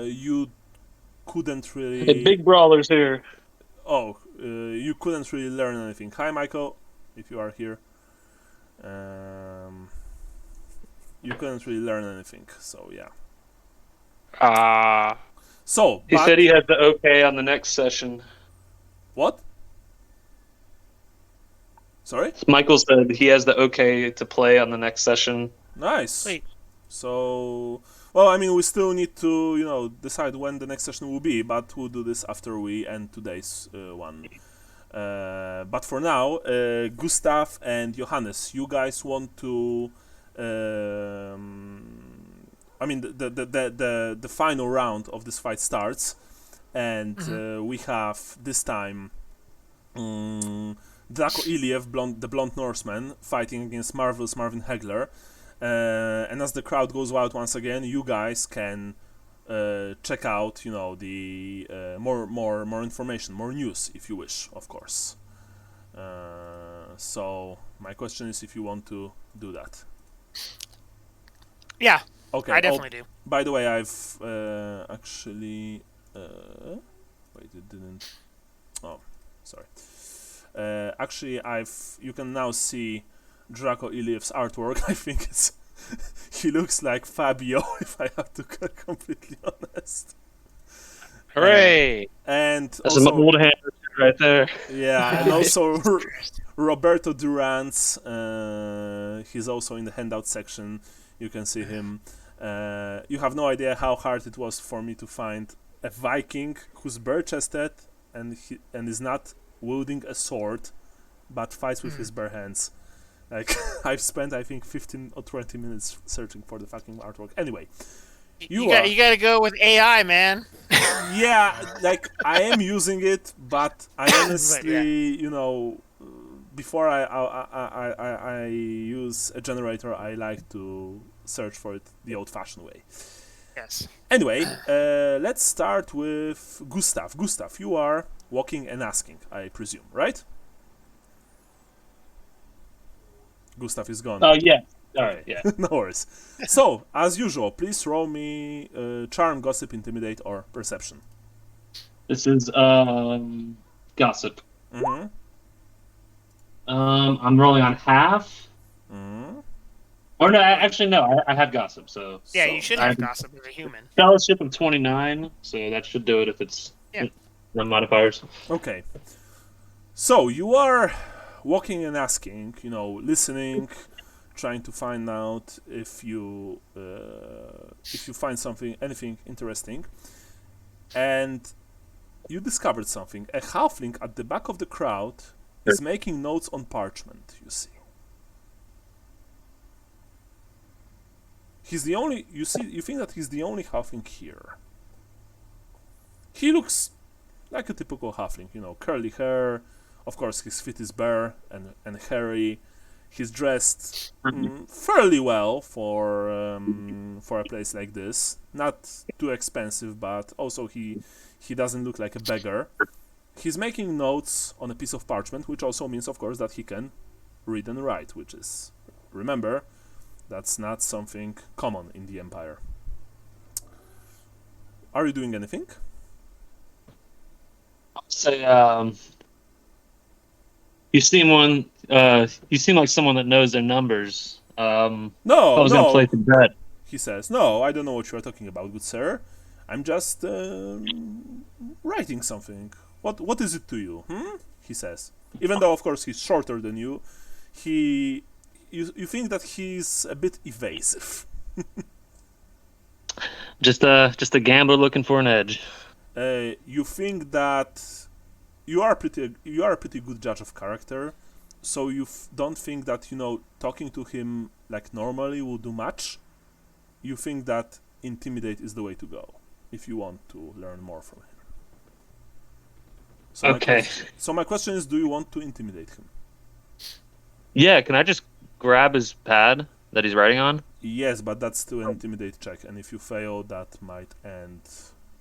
you couldn't really... The big brawlers here. You couldn't really learn anything. Hi, Michael, if you are here. You couldn't really learn anything, so yeah. So, He said he had the okay on the next session. What? Sorry? Michael said he has the okay to play on the next session. Nice. Wait. So, well, I mean, we still need to, decide when the next session will be, but we'll do this after we end today's one. But for now, Gustav and Johannes, you guys want to... I mean, the final round of this fight starts, and we have this time Draco Iliev, the blonde Norseman, fighting against Marvelous Marvin Hagler. And as the crowd goes wild once again, you guys can check out, the more information, more news, if you wish, of course. So my question is if you want to do that. Yeah. Okay. I definitely do. By the way, I've actually... wait, it didn't... Oh, sorry. Actually, you can now see Draco Iliev's artwork. I think it's... he looks like Fabio, if I have to be completely honest. Hooray! And That's also, some old hand right there. yeah, and also Roberto Durant's. He's also in the handout section. You can see him. You have no idea how hard it was for me to find a Viking who's bare-chested and is not wielding a sword, but fights with his bare hands. Like, I've spent, I think, 15 or 20 minutes searching for the fucking artwork. Anyway, you gotta go with AI, man. Yeah, like, I am using it, but I honestly, before I use a generator, I like to search for it the old-fashioned way. Yes. Anyway, let's start with Gustav. Gustav, you are walking and asking, I presume, right? Gustav is gone. Oh, yeah. All right, yeah. No worries. So, as usual, please roll me Charm, Gossip, Intimidate, or Perception. This is gossip. Mm-hmm. I'm rolling on half. Mm-hmm. Or no, actually no. I have gossip, so Yeah, you should have I- gossip as a human. Fellowship of 29, so that should do it if it's run modifiers. Okay. So, you are walking and asking, listening, trying to find out if you find anything interesting, and you discovered something. A halfling at the back of the crowd is making notes on parchment. You see. He's the only. You think that he's the only halfling here. He looks like a typical halfling, curly hair. Of course, his feet is bare and hairy. He's dressed fairly well for a place like this. Not too expensive, but also he doesn't look like a beggar. He's making notes on a piece of parchment, which also means, of course, that he can read and write, which is, remember, that's not something common in the Empire. Are you doing anything? Say, you seem like someone that knows their numbers. No, I was gonna place a bet. He says, no, I don't know what you are talking about, good sir. I'm just writing something. What is it to you? He says. Even though, of course, he's shorter than you, you think that he's a bit evasive. Just a gambler looking for an edge. You think that you are a pretty good judge of character, so you don't think that talking to him like normally will do much. You think that intimidate is the way to go if you want to learn more from him. So okay. My question is, do you want to intimidate him? Yeah, can I just grab his pad that he's writing on? Yes, but that's still an intimidate check, and if you fail, that might end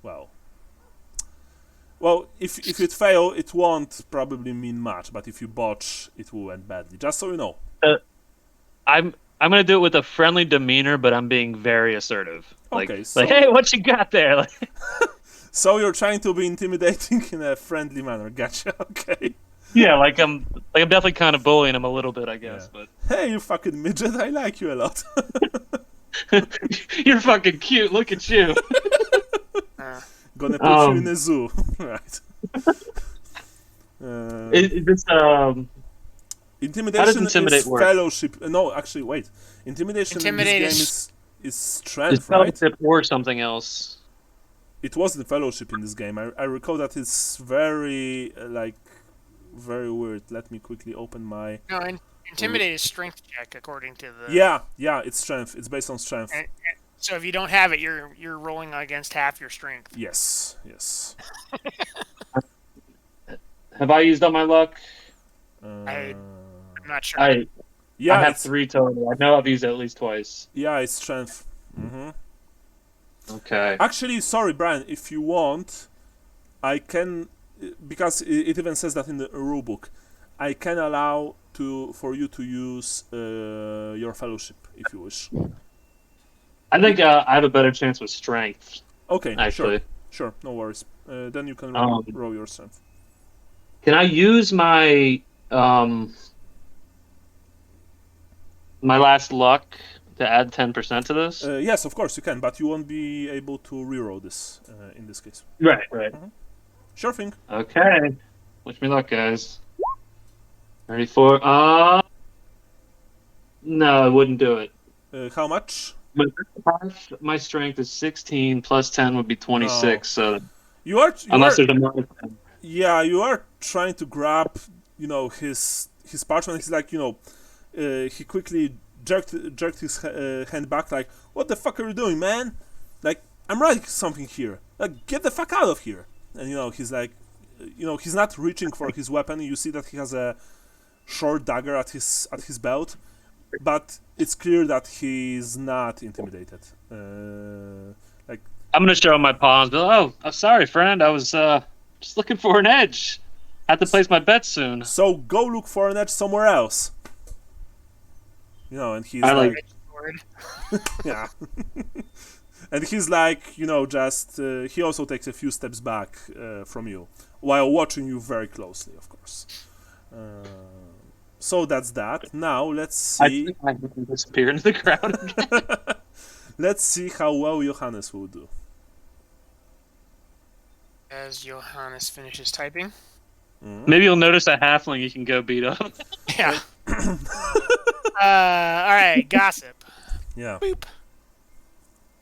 well. Well, if it fail, it won't probably mean much, but if you botch, it will end badly. Just so you know. I'm gonna do it with a friendly demeanor, but I'm being very assertive. Okay, like, hey, what you got there? So you're trying to be intimidating in a friendly manner. Gotcha. Okay. Yeah, like I'm definitely kind of bullying him a little bit, I guess. Yeah. But hey, you fucking midget! I like you a lot. You're fucking cute. Look at you. Gonna put you in a zoo, right? Intimidation intimidate is work? fellowship. No, actually, wait. Intimidation in this game is strength, It's right? fellowship or something else. It wasn't fellowship in this game. I recall that it's very very weird. Let me quickly open my. No, intimidate is strength check according to the. Yeah, it's strength. It's based on strength. So if you don't have it, you're rolling against half your strength. Yes. Have I used up my luck? I'm not sure. I have 3 total. I know I've used it at least twice. Yeah, it's strength. Okay. Actually, sorry, Brian. If you want, I can, because it even says that in the rulebook, I can allow for you to use your fellowship if you wish. I think I have a better chance with strength. Okay, actually. Sure, no worries. Then you can roll your strength. Can I use my my last luck to add 10% to this? Yes, of course you can, but you won't be able to reroll this in this case. Right. Sure thing. Okay. Wish me luck, guys. 34. No, I wouldn't do it. How much? My strength is 16 plus 10 would be 26. So unless there's a minus 10. Yeah, you are trying to grab, his parchment. He's like, he quickly jerked his hand back, like, what the fuck are you doing, man? Like, I'm writing something here. Like, get the fuck out of here. And he's like, he's not reaching for his weapon. You see that he has a short dagger at his belt, but it's clear that he's not intimidated. Like, I'm gonna show him my palms. But I'm sorry, friend. I was just looking for an edge. Have to place my bet soon. So go look for an edge somewhere else. And he's yeah. And he's like, just he also takes a few steps back from you while watching you very closely, of course. So that's that. Now let's see. I think I can disappear into the crowd again. Let's see how well Johannes will do. As Johannes finishes typing. Maybe you'll notice a halfling you can go beat up. Yeah. All right, gossip. Yeah. Boop.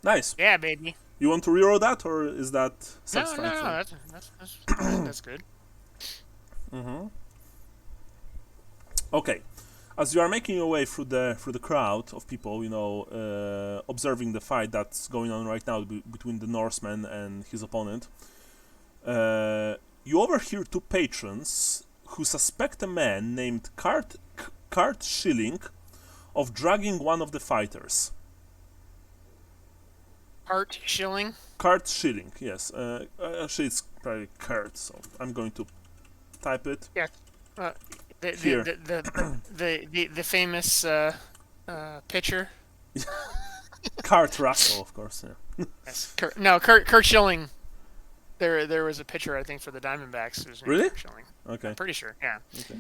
Nice. Yeah, baby. You want to reroll that, or is that satisfying? No, that's good. Okay. as you are making your way through the crowd of people, observing the fight that's going on right now between the Norseman and his opponent, you overhear two patrons who suspect a man named Kurt Schilling of drugging one of the fighters. Art Schilling? Kurt Schilling, yes. Actually, it's probably Kurt, so I'm going to type it. Yeah. Here. The famous pitcher. Kurt Russell, of course. Yeah. Yes. Kurt Schilling. There was a pitcher, I think, for the Diamondbacks. Whose name Really? Kurt Schilling. Okay. I'm pretty sure. Yeah. Okay.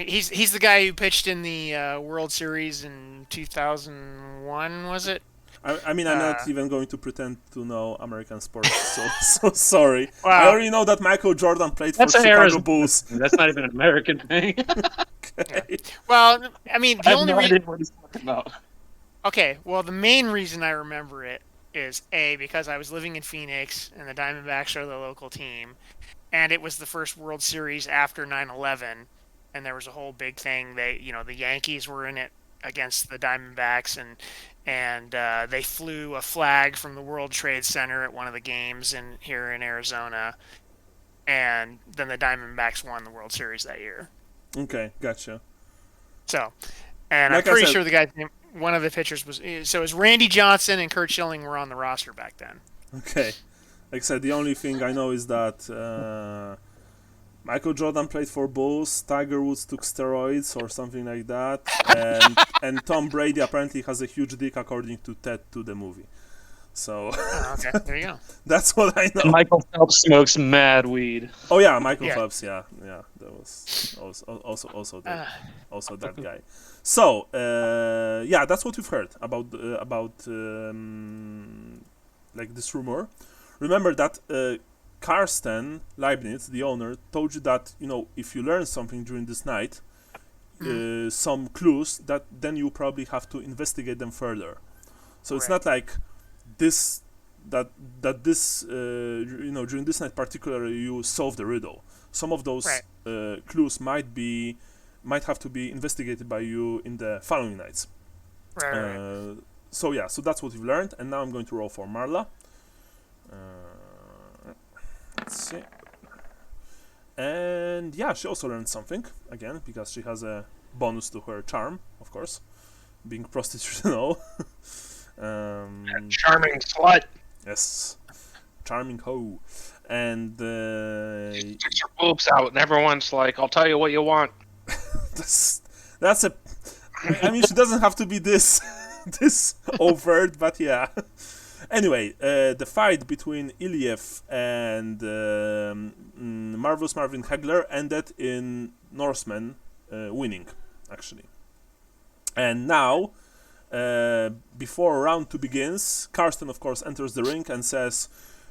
He's the guy who pitched in the World Series in 2001, was it? I mean, I'm not even going to pretend to know American sports, so sorry. Wow. I already know that Michael Jordan played for Chicago Bulls. That's not even an American thing. Okay. Yeah. Well, I mean, the I have only no reason. idea what he's talking about. Okay, well, the main reason I remember it is because I was living in Phoenix and the Diamondbacks are the local team, and it was the first World Series after 9/11, and there was a whole big thing. The Yankees were in it against the Diamondbacks, and they flew a flag from the World Trade Center at one of the games here in Arizona, and then the Diamondbacks won the World Series that year. Okay, gotcha. So, and Like I'm I pretty said- sure the guy's name, one of the pitchers was it was Randy Johnson and Kurt Schilling were on the roster back then. Okay. Like I said, the only thing I know is that Michael Jordan played for Bulls, Tiger Woods took steroids or something like that, and Tom Brady apparently has a huge dick according to Ted 2 the movie. So Oh, okay, there you go. that's what I know. Michael Phelps smokes mad weed. Oh yeah, Michael Yeah. Phelps. Yeah, that was also that guy. So yeah, that's what we've heard about like this rumor. Remember that Carsten Leibnitz, the owner, told you that if you learn something during this night, some clues, that then you probably have to investigate them further. So it's Right. not like this that this during this night particularly you solve the riddle. Some of those Right. clues might have to be investigated by you in the following nights. Right. So yeah, so that's what we've learned, and now I'm going to roll for Marla. Let's see. And yeah, she also learned something again because she has a bonus to her charm, of course, being prostitute and all. Charming slut. Yes, charming hoe, and Sticks your boobs out, and everyone's like, "I'll tell you what you want." that's a. I mean, she doesn't have to be this this overt, but yeah. Anyway, the fight between Iliev and Marvelous Marvin Hagler ended in Norseman winning, actually. And now, before round 2 begins, Carsten, of course, enters the ring and says,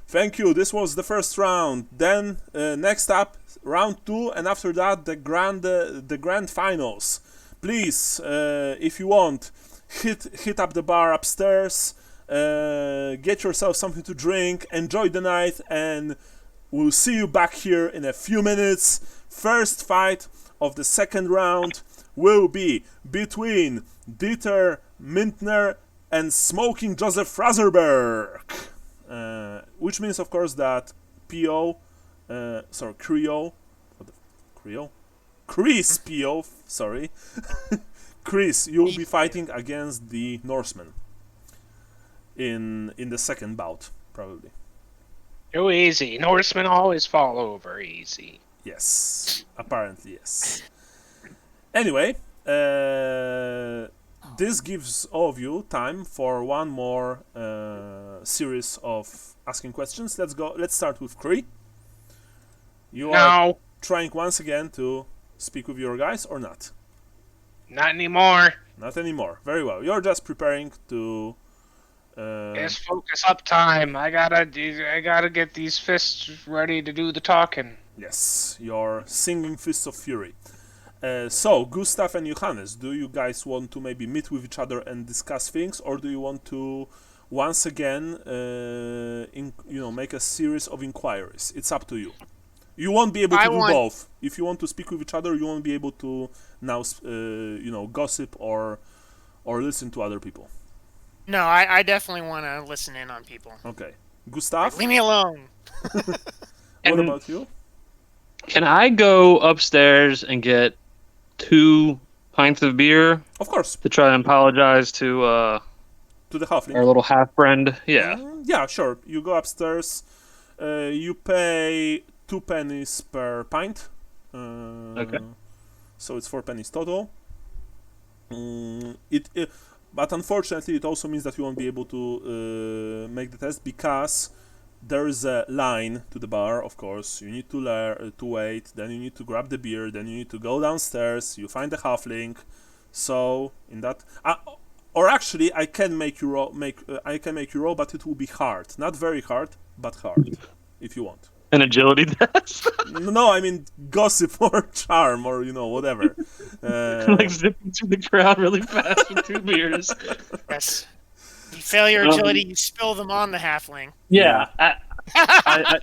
"Thank you, this was the first round. Then, next up, round 2, and after that, the grand finals. Please, if you want, hit up the bar upstairs, get yourself something to drink, enjoy the night, and we'll see you back here in a few minutes. First fight of the second round will be between Dieter Mintner and Smoking Joseph Fraserberg." Which means, of course, that Chris P.O., sorry. Chris, you'll be fighting against the Norseman in the second bout, probably. Too easy. Norsemen always fall over easy. Yes, apparently, yes. Anyway, this gives all of you time for one more series of asking questions. Let's start with Cree. You are No, trying once again to speak with your guys or not? not anymore. Not anymore. Very well. You're just preparing to. It's focus up time. I gotta get these fists ready to do the talking. Yes, your singing fists of fury. So, Gustav and Johannes, do you guys want to maybe meet with each other and discuss things, or do you want to once again, make a series of inquiries? It's up to you. You won't be able to I do want- both. If you want to speak with each other, you won't be able to now, gossip or listen to other people. No, I definitely want to listen in on people. Okay. Gustav, Leave me alone. what And- about you? Can I go upstairs and get 2 pints of beer Of course, to try and apologize to to the halfling. our little half friend? Yeah. Yeah, sure. You go upstairs. You pay 2 pennies per pint. Okay. So it's 4 pennies total. But unfortunately, it also means that you won't be able to make the test because there is a line to the bar. Of course, you need to wait. Then you need to grab the beer. Then you need to go downstairs. You find the halfling. So in that, or actually, I can make you roll. I can make you roll, but it will be hard. Not very hard, but hard, if you want. An agility test. No, I mean gossip or charm or whatever. Like zipping through the crowd really fast with 2 beers. Yes. You fail your agility, you spill them on the halfling. Yeah. I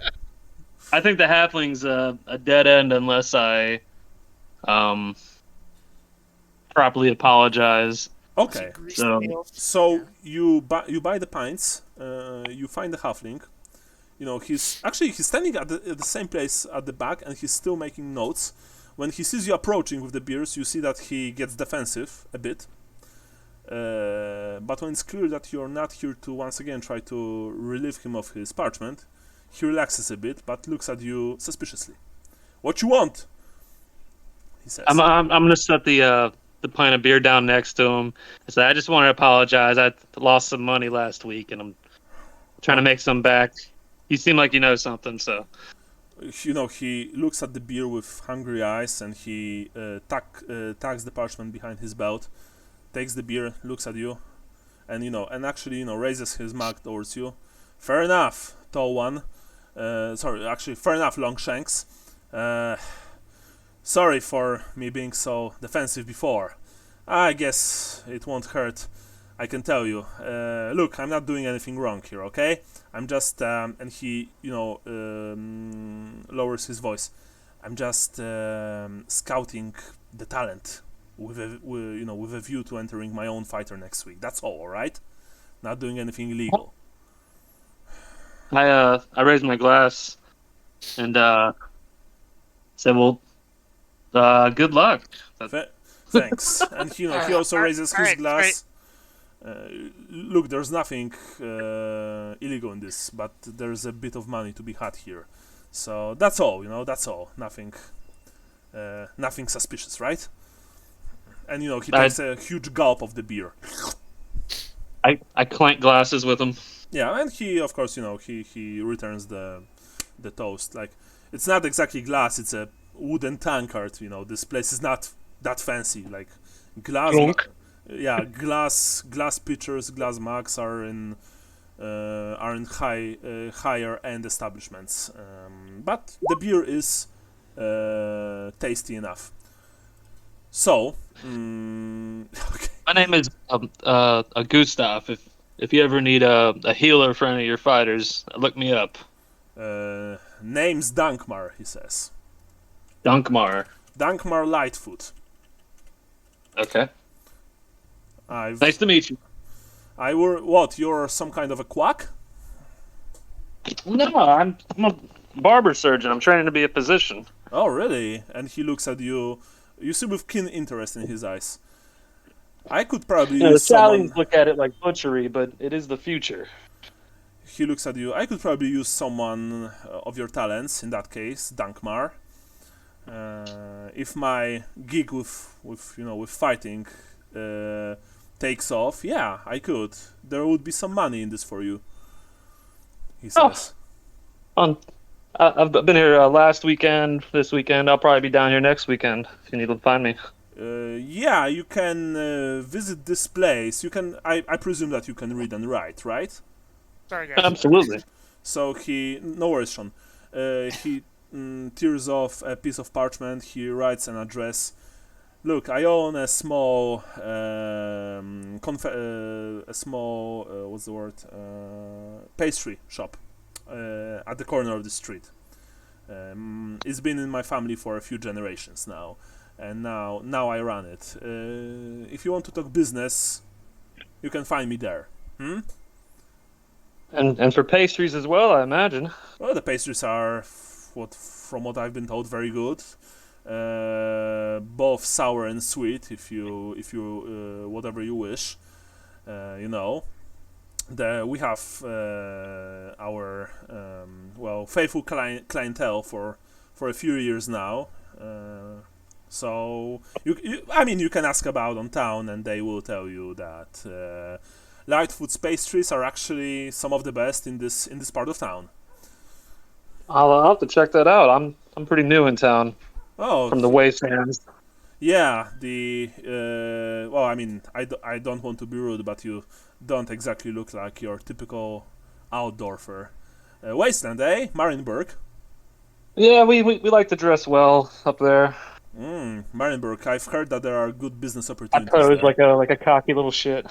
think the halfling's a dead end unless I properly apologize. Okay. Grease So- the nails. So you buy the pints. You find the halfling. He's standing at the same place at the back, and he's still making notes. When he sees you approaching with the beers, you see that he gets defensive a bit. But when it's clear that you're not here to once again try to relieve him of his parchment, he relaxes a bit, but looks at you suspiciously. What you want? He says. I'm gonna set the pint of beer down next to him. I say, I just want to apologize. I lost some money last week, and I'm trying to make some back. You seem like you know something, so. He looks at the beer with hungry eyes, and he tucks the parchment behind his belt, takes the beer, looks at you, and actually raises his mug towards you. Fair enough, tall one. Fair enough, Longshanks. Sorry for me being so defensive before. I guess it won't hurt. I can tell you. Look, I'm not doing anything wrong here, okay? I'm just, and he, lowers his voice. I'm just scouting the talent with a view to entering my own fighter next week. That's all right? Not doing anything illegal. I raised my glass and said, "Well, good luck." Thanks. And he also raises his Alright, glass. Look, there's nothing illegal in this, but there's a bit of money to be had here. So that's all, that's all. Nothing suspicious, right? And he takes a huge gulp of the beer. I clank glasses with him. Yeah, and he, of course, he returns the toast. Like, it's not exactly glass; it's a wooden tankard. This place is not that fancy. Like, glass. Drunk. Yeah, glass pitchers, glass mugs are in higher end establishments. But the beer is tasty enough. So, okay. My name is Gustav. If you ever need a healer for any of your fighters, look me up. Name's Dankmar, he says. Dunkmar. Dankmar Lightfoot. Okay. I've. Nice to meet you. What? You're some kind of a quack? No, I'm a barber surgeon. I'm training to be a physician. Oh, really? And he looks at you. You see with keen interest in his eyes. I could probably The use someone. Italians look at it like butchery, but it is the future. He looks at you. I could probably use someone of your talents. In that case, Dankmar. If my gig with fighting takes off, yeah, I could. There would be some money in this for you. He says. I've been here last weekend, this weekend. I'll probably be down here next weekend if you need to find me. Yeah, you can visit this place. You can. I presume that you can read and write, right? Sorry, guys. Absolutely. So no worries, Sean. He tears off a piece of parchment. He writes an address. Look, I own a small, pastry shop at the corner of the street. It's been in my family for a few generations now, and now I run it. If you want to talk business, you can find me there. And for pastries as well, I imagine. Well, the pastries are, from what I've been told, very good. Both sour and sweet, if you whatever you wish. You know, we have our faithful clientele for a few years now. So you can ask about on town, and they will tell you that Lightfoot's pastries are actually some of the best in this part of town. I'll have to check that out. I'm pretty new in town Oh, from the wastelands. yeah. I don't want to be rude, but you don't exactly look like your typical outdoorfer. Wasteland, eh? Marienburg. Yeah, we like to dress well up there. Marienburg. I've heard that there are good business I opportunities pose there. like a cocky little shit.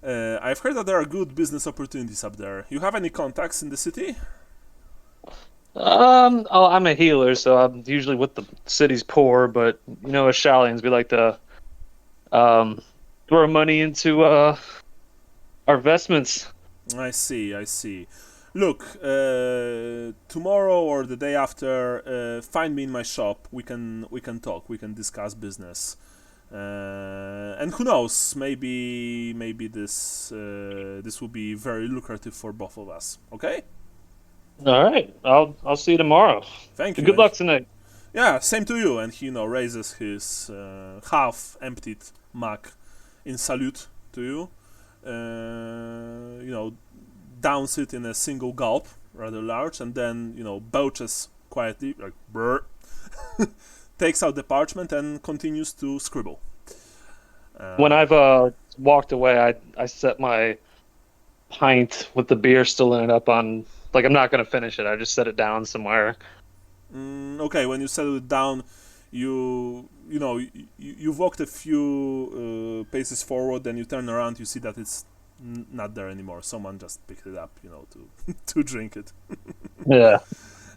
I've heard that there are good business opportunities up there. You have any contacts in the city? I'm a healer, so I'm usually with the city's poor. But as Shallians, we like to throw money into our investments. I see. Look, tomorrow or the day after, find me in my shop. We can talk. We can discuss business. And who knows? Maybe this will be very lucrative for both of us. Okay? All right, I'll see you tomorrow. Thank you. Good luck tonight. Yeah, same to you. And he raises his half-emptied mug in salute to you. Downs it in a single gulp, rather large, and then belches quietly, like brr. Takes out the parchment and continues to scribble. When I've walked away, I set my pint with the beer still in it up on. Like, I'm not gonna finish it. I just set it down somewhere. Okay, when you settle it down, you've walked a few paces forward, then you turn around, you see that it's not there anymore. Someone just picked it up, to to drink it. Yeah.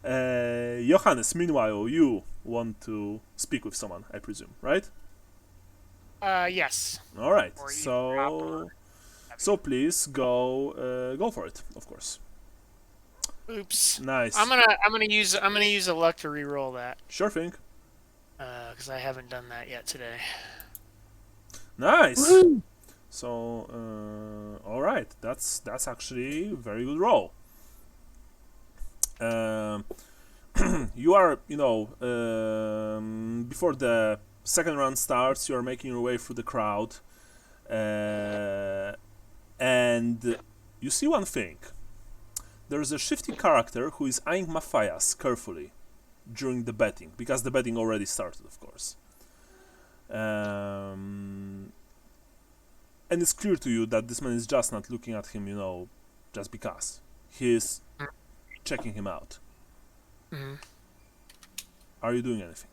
Johannes, meanwhile, you want to speak with someone, I presume, right? Yes. All right. Or you So please go for it, of course. Oops. Nice. I'm gonna use a luck to re-roll that. Sure thing. Because I haven't done that yet today. Nice. Woo-hoo! So all right, that's actually a very good roll. You are before the second round starts, you are making your way through the crowd, and you see one thing. There is a shifty character who is eyeing Matthias carefully during the betting, because the betting already started, of course. And it's clear to you that this man is just not looking at him, just because. He is checking him out. Mm-hmm. Are you doing anything?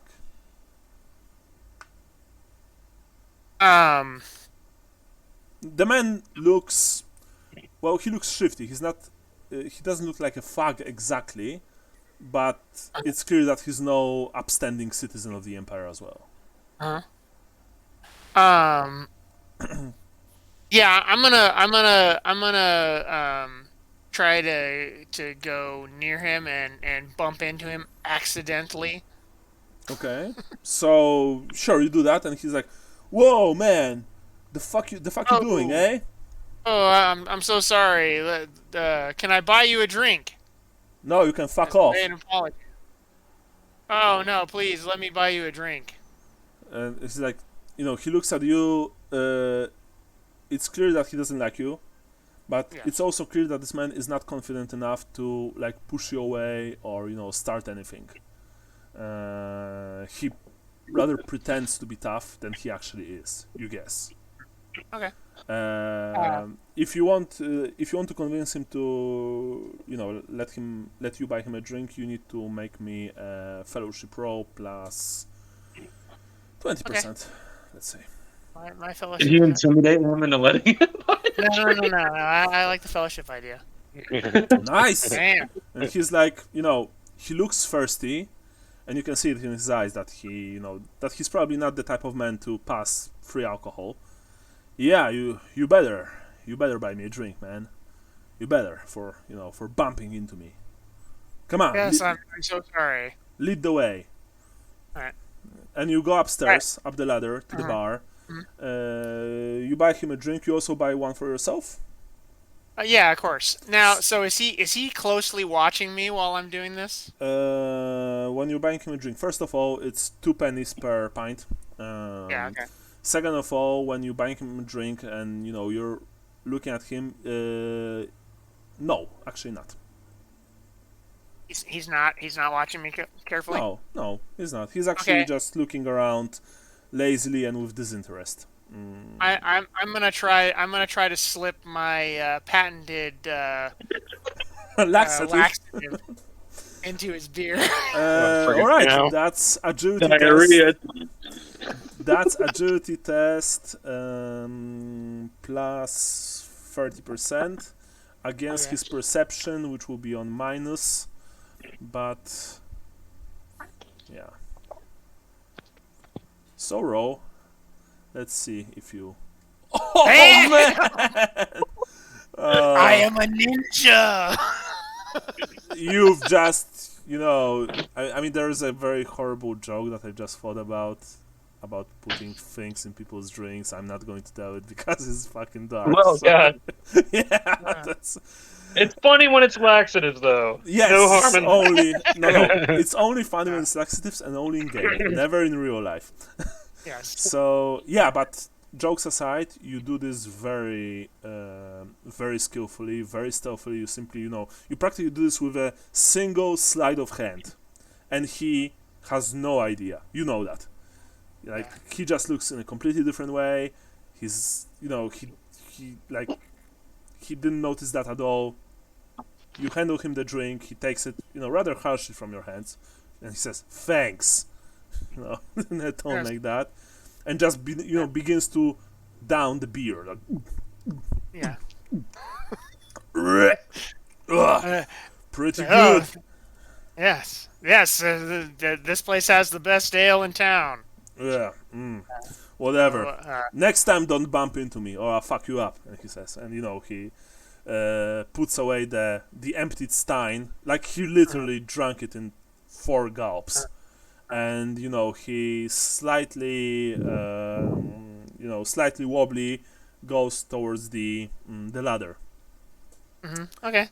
The man looks... Well, he looks shifty. He's not... he doesn't look like a thug exactly, but it's clear that he's no upstanding citizen of the Empire as well. Yeah, I'm gonna try to go near him and bump into him accidentally. Okay. So sure, you do that, and he's like, "Whoa, man, the fuck you doing, eh?" Oh, I'm so sorry. Can I buy you a drink? No, you can fuck off. An apology. Oh no, please let me buy you a drink. And it's like, he looks at you. It's clear that he doesn't like you, but it's also clear that this man is not confident enough to push you away or start anything. He rather pretends to be tough than he actually is. You guess. Okay. If you want to convince him to let you buy him a drink, you need to make me a fellowship roll plus 20%. Let's say. My fellowship. Did you intimidate him into letting him buy No. I like the fellowship idea. Nice. Damn. And he's like, he looks thirsty, and you can see it in his eyes that that he's probably not the type of man to pass free alcohol. Yeah, you better buy me a drink, man. You better for bumping into me. Come on. Yes, I'm so sorry. Lead the way. Alright. And you go upstairs, up the ladder to the bar. You buy him a drink. You also buy one for yourself. Yeah, of course. Now, so is he closely watching me while I'm doing this? When you're buying him a drink, first of all, it's 2 pennies per pint. Yeah, okay. Second of all, when you're buying him a drink and you're looking at him, no, actually not. He's not watching me carefully. No, he's not. He's actually Okay. just looking around lazily and with disinterest. I'm gonna try to slip my patented Laxative. laxative into his beer. All right, now. that's agility Diarrhea. test. That's agility test plus 30% against Okay. his perception, which will be on minus. But yeah. So roll. Let's see if you. Oh Hey! man! I am a ninja. You've just, I mean, there is a very horrible joke that I just thought about putting things in people's drinks. I'm not going to tell it because it's fucking dark. Oh so- god. Yeah, that's It's funny when it's laxatives though. yes. No harm in Only no. It's only funny when it's laxatives and only in game, never in real life. Yes. So yeah, but jokes aside, you do this very, very skillfully, very stealthily. You simply, you practically do this with a single slide of hand, and he has no idea. You know that. Like he just looks in a completely different way. He's, he didn't notice that at all. You handle him the drink. He takes it, rather harshly from your hands, and he says thanks, in a tone Yes. like that, and just begins to down the beer. Like, Yeah. ugh, pretty Oh, good. yes. Yes. This place has the best ale in town. Yeah. Whatever. So, Next time, don't bump into me, or I'll fuck you up. And he says, and he puts away the emptied stein, like he literally drank it in 4 gulps, and he slightly, slightly wobbly, goes towards the ladder. Okay.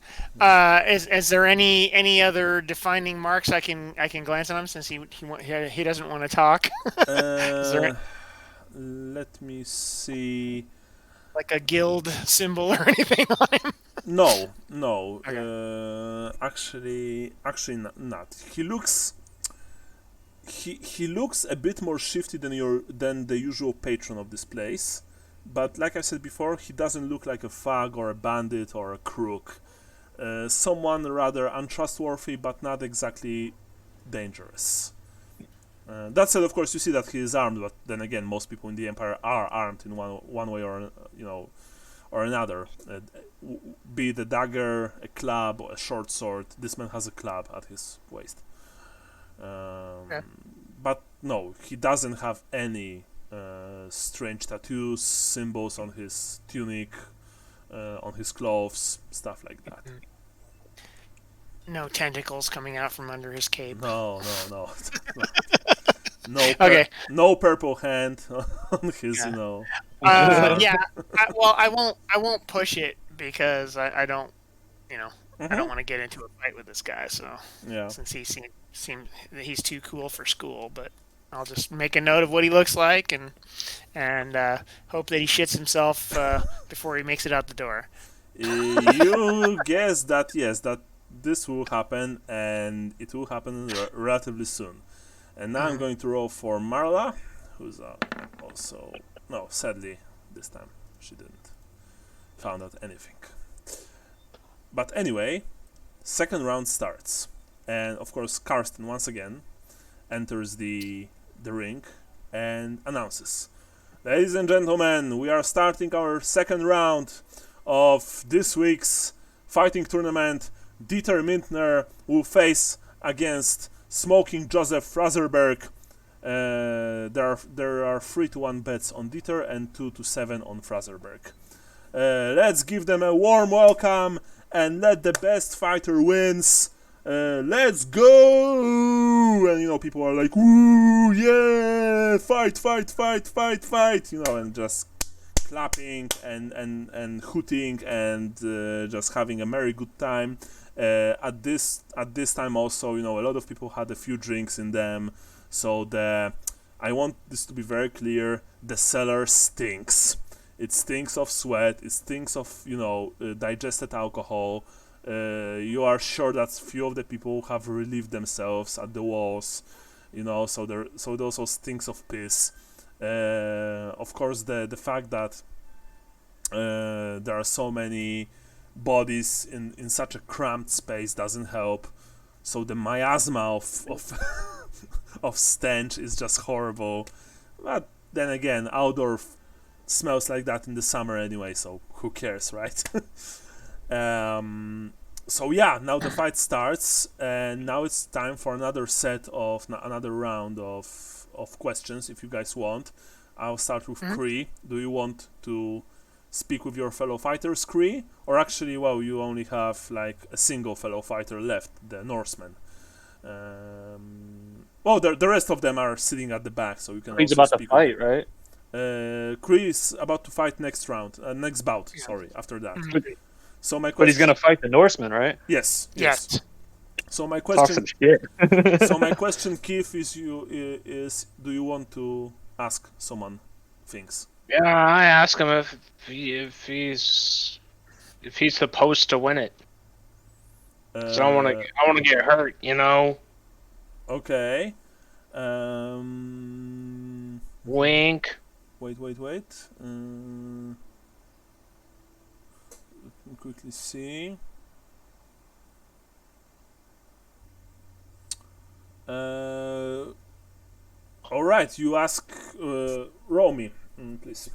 Is there any other defining marks I can glance at him since he doesn't want to talk? there- Let me see. Like a guild symbol or anything on him? No. Okay. Actually, not. He looks a bit more shifty than the usual patron of this place. But like I said before, he doesn't look like a thug or a bandit or a crook. Someone rather untrustworthy, but not exactly dangerous. That said, of course, you see that he is armed. But then again, most people in the Empire are armed in one way or another. Be it a dagger, a club, or a short sword. This man has a club at his waist. But no, he doesn't have any strange tattoos, symbols on his tunic, on his clothes, stuff like that. No tentacles coming out from under his cape. No. Okay. No purple hand on his, Yeah. I won't push it because I don't, I don't want to get into a fight with this guy. So Yeah. since he seems that he's too cool for school, but I'll just make a note of what he looks like and hope that he shits himself before he makes it out the door. You guess that yes, that this will happen, and it will happen relatively soon. And now I'm going to roll for Marla, who's also no. Sadly, this time she didn't found out anything. But anyway, second round starts, and of course Carsten once again enters the ring and announces, "Ladies and gentlemen, we are starting our second round of this week's fighting tournament. Dieter Mintner will face against Smoking Joseph Fraserberg. There are 3-1 bets on Dieter and 2-7 on Fraserberg. Let's give them a warm welcome and let the best fighter wins. Let's go! And people are like, woo, yeah, fight, and just clapping and hooting and just having a very good time. At this time also, a lot of people had a few drinks in them, so I want this to be very clear. The cellar stinks. It stinks of sweat. It stinks of digested alcohol. You are sure that few of the people have relieved themselves at the walls, so it also stinks of piss. Of course, the fact that there are so many bodies in such a cramped space doesn't help. So the miasma of of stench is just horrible. But then again, outdoor smells like that in the summer anyway, so who cares, right? So yeah, now the fight starts, and now it's time for another round of questions, if you guys want. I'll start with Kree. Do you want to speak with your fellow fighters, Kree? Or actually, well, you only have like a single fellow fighter left, the Norseman. Well, the rest of them are sitting at the back, so you can He's also about to speak fight, right? Kree is about to fight next bout, sorry, after that. So my question... But he's gonna fight the Norseman, right? Yes. So my Talk question... some shit. So my question, Keith, is do you want to ask someone things? Yeah, I ask him if he's supposed to win it. So I want to get hurt, Okay. Wink. Wait. Let me quickly see. All right, you ask Romy, please.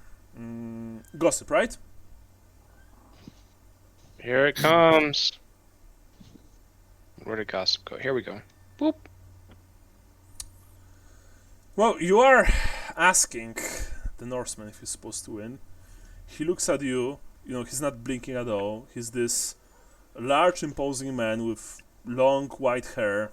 Gossip, right? Here it comes. Where did gossip go? Here we go. Boop. Well, you are asking the Norseman if he's supposed to win. He looks at you. He's not blinking at all. He's this large, imposing man with long white hair.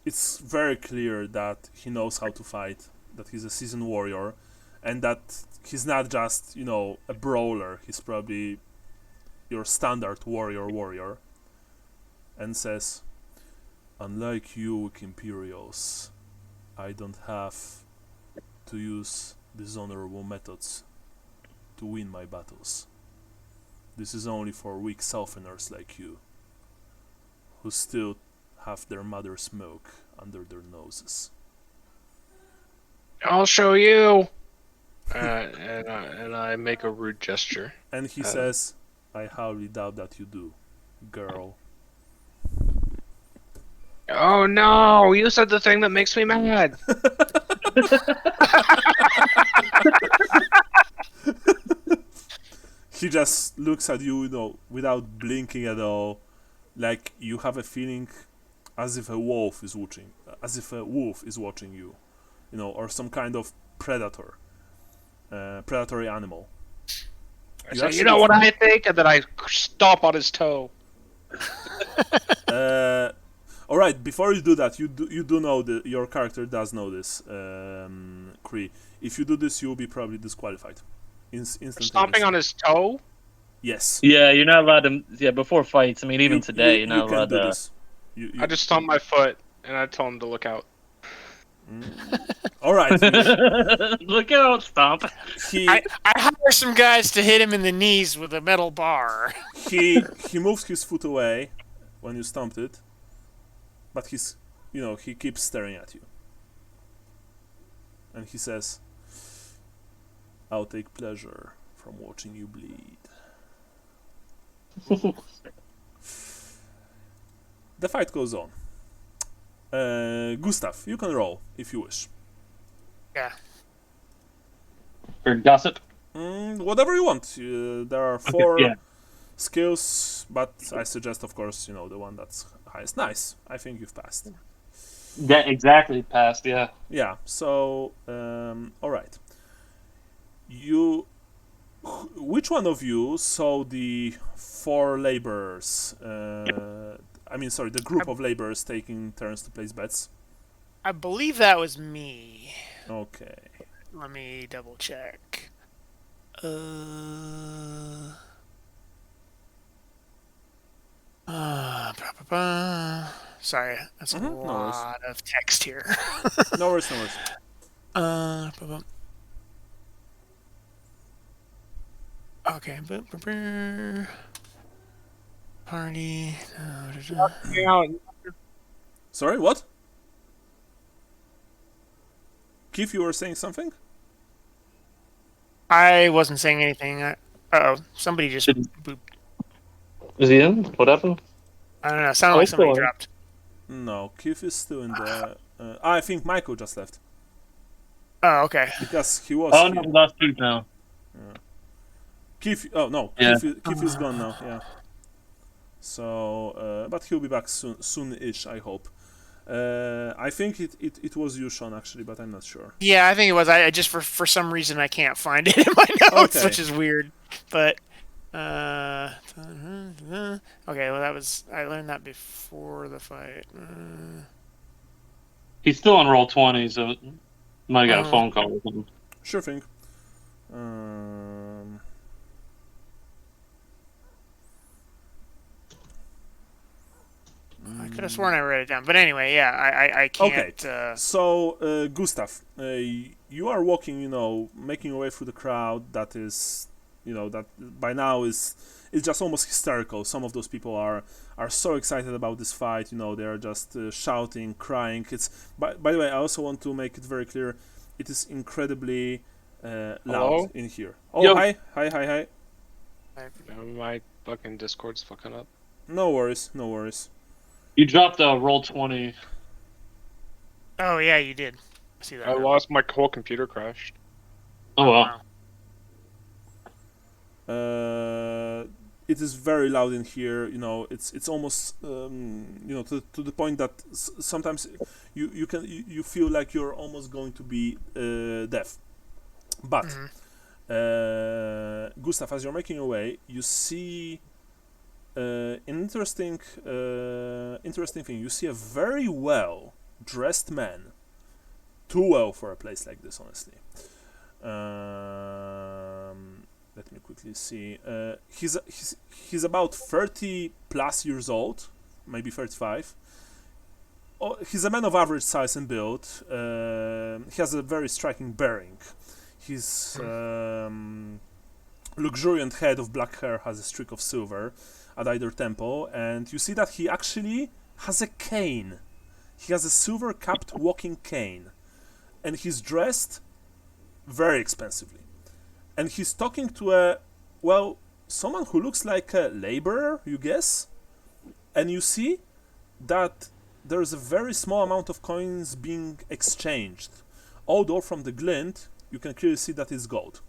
It's very clear that he knows how to fight, that he's a seasoned warrior, and that he's not just, a brawler. He's probably your standard warrior. And says, unlike you, Imperials, I don't have to use dishonorable methods to win my battles. This is only for weak Southerners like you, who still have their mother's milk under their noses. I'll show you. And I make a rude gesture. And he says, I highly doubt that you do, girl. Oh no! You said the thing that makes me mad. He just looks at you, without blinking at all, like you have a feeling as if a wolf is watching you, or some kind of predator, predatory animal. So you know what I think, and then I stomp on his toe. All right. Before you do that, you do know that your character does know this, Kree. If you do this, you'll be probably disqualified. Stomping on his toe? Yes. Yeah, you're not allowed to. Yeah, before fights. I mean, even today, you're not allowed do to. this. I just stomped my foot, and I told him to look out. All right. Look out, stomp. I hire some guys to hit him in the knees with a metal bar. He moves his foot away when you stomped it, but he keeps staring at you, and he says, "I'll take pleasure from watching you bleed." The fight goes on. Gustav, you can roll if you wish. Yeah. For gossip? Whatever you want. There are Okay, four yeah. skills, but I suggest, of course, the one that's highest. Nice. I think you've passed. Yeah, exactly. Passed. Yeah. Yeah. So, all right. Which one of you saw the four laborers? The group of laborers taking turns to place bets. I believe that was me. Okay. Let me double check. Sorry, that's a No worries. lot of text here. No worries, no worries. Okay. Party. Sorry, what? Keith, you were saying something? I wasn't saying anything. Somebody just booped. Is he in? What happened? I don't know. It sounded like somebody still in. dropped. No, Keith is still in the... I think Michael just left. Oh, okay. Because he was Oh here. no, we lost Keith now. Keith... Oh, no. Yeah. Keith is gone now, yeah. So, but he'll be back soon-ish, I hope. I think it was you, Sean, actually, but I'm not sure. Yeah, I think it was. I just for some reason I can't find it in my notes, Okay. which is weird. But okay, well I learned that before the fight. He's still on roll 20, so might have got a Oh. phone call with him. Sure thing. I could have sworn I wrote it down, but anyway, yeah, I can't. Okay. So, Gustav, you are walking, making your way through the crowd. That is, that by now is just almost hysterical. Some of those people are so excited about this fight. They are just shouting, crying. It's by the way, I also want to make it very clear, it is incredibly loud Hello? in here. Oh, Yo. hi. My fucking Discord's fucking up. No worries, no worries. You dropped a roll 20. Oh yeah, you did. I see that. I now. lost my whole computer crashed. Oh well. Wow. It is very loud in here. It's almost to the point that sometimes you feel like you're almost going to be deaf. But Gustav, as you're making your way, you see an interesting thing. You see a very well dressed man. Too well for a place like this, honestly. Let me quickly see. He's about 30 plus years old, maybe 35. Oh, he's a man of average size and build. He has a very striking bearing. His luxuriant head of black hair has a streak of silver at either temple, and you see that he actually has a cane. He has a silver-capped walking cane, and he's dressed very expensively. And he's talking to someone who looks like a laborer, you guess? And you see that there's a very small amount of coins being exchanged. Although from the glint, you can clearly see that it's gold.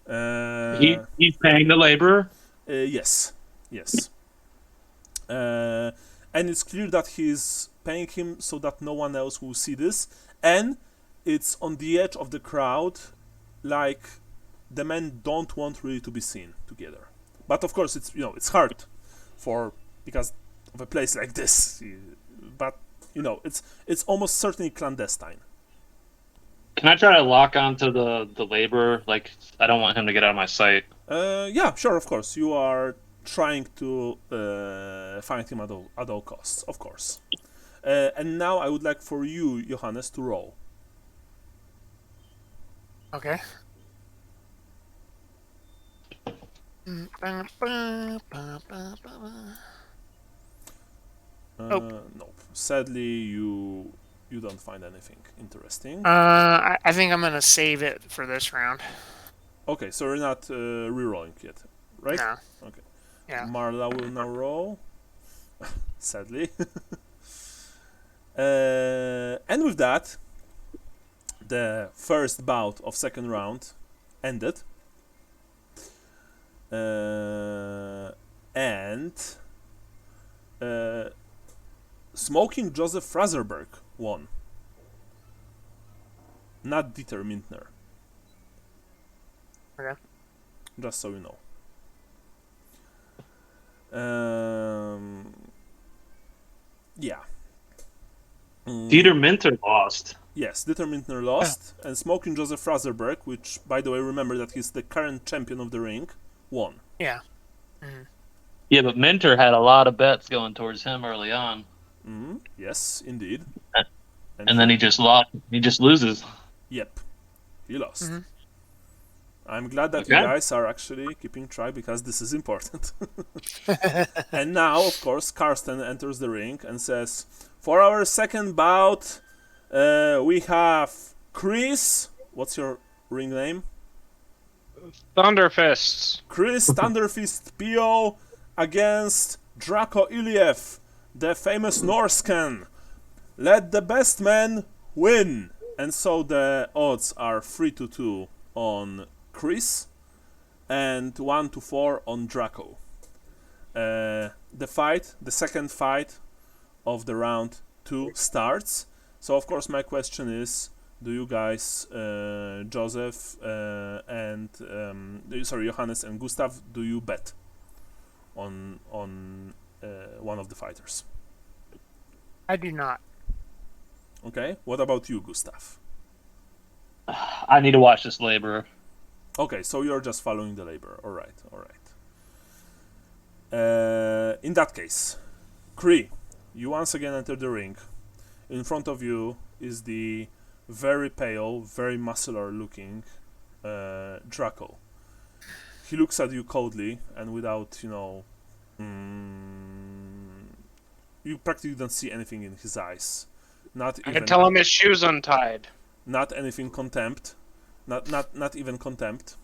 He's paying the laborer? Yes. And it's clear that he's paying him so that no one else will see this. And it's on the edge of the crowd, like the men don't want really to be seen together. But of course, it's hard because of a place like this. But it's almost certainly clandestine. Can I try to lock onto the laborer? Like, I don't want him to get out of my sight. Yeah, sure, of course. You are trying to find him at all costs, of course. And now I would like for you, Johannes, to roll. Okay. Nope. Sadly, you don't find anything interesting. I think I'm gonna save it for this round. Okay, so you're not re-rolling yet, right? No. Okay. Yeah. Marla will now roll. Sadly. And with that, the first bout of second round ended. And Smoking Joseph Fraserberg won. Not Dieter Mintner. Okay. Just so you know. Yeah. Dieter Minter lost. Yes, Dieter Mintner lost, and Smoking Joseph Fraserberg, which, by the way, remember that he's the current champion of the ring, won. Yeah. Yeah, but Minter had a lot of bets going towards him early on. Yes, indeed. And then he just lost. He just loses. Yep, he lost. Mm-hmm. I'm glad that you Okay. guys are actually keeping track because this is important. And now, of course, Carsten enters the ring and says, "For our second bout, we have Chris. What's your ring name? Thunderfists. Chris Thunderfist Pio against Draco Iliev, the famous Norscan. Let the best man win." And so the odds are 3-2 on Chris and 1-4 on Draco. The second fight of the round 2 starts. So of course my question is, do you guys, Joseph and Johannes and Gustav, do you bet on one of the fighters? I do not. Okay. What about you, Gustav? I need to watch this laborer. Okay, so you're just following the labor. All right. In that case, Kree, you once again enter the ring. In front of you is the very pale, very muscular-looking Draco. He looks at you coldly and without, you practically don't see anything in his eyes. I can tell him his shoe's untied. Not anything contempt. Not even contempt.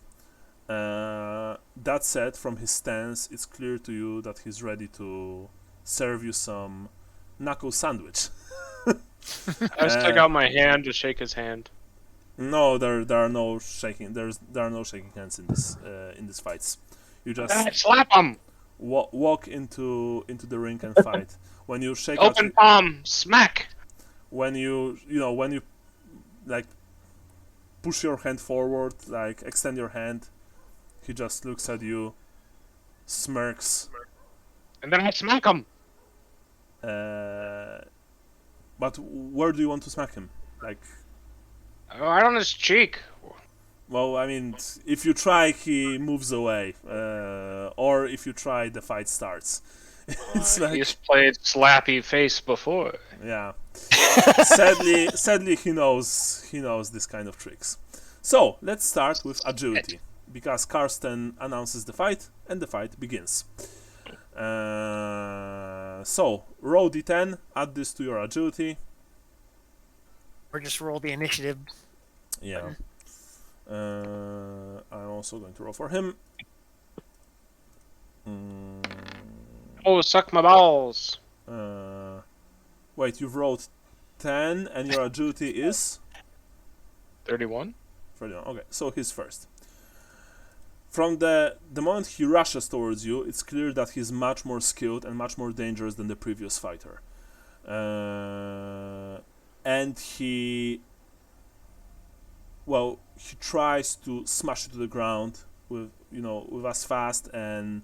That said, from his stance, it's clear to you that he's ready to serve you some knuckle sandwich. I stick out my hand to shake his hand. No, there are no shaking. There are no shaking hands in this fights. You just Slap him. walk into the ring and fight. When you shake out, Open palm, smack. when you like push your hand forward, like extend your hand, he just looks at you, smirks. And then I smack him. But where do you want to smack him? Like, Right on his cheek. well, I mean, if you try, he moves away, or if you try, the fight starts. It's like, He's played slappy face before. yeah. Sadly, he knows this kind of tricks. So let's start with agility, because Carsten announces the fight and the fight begins. So roll d10, add this to your agility. Or just roll the initiative. Yeah. I'm also going to roll for him. Oh, suck my balls. Wait, you've rolled 10 and your agility is 31? 31. Okay, so he's first. From the moment he rushes towards you, it's clear that he's much more skilled and much more dangerous than the previous fighter. And he tries to smash you to the ground with as fast and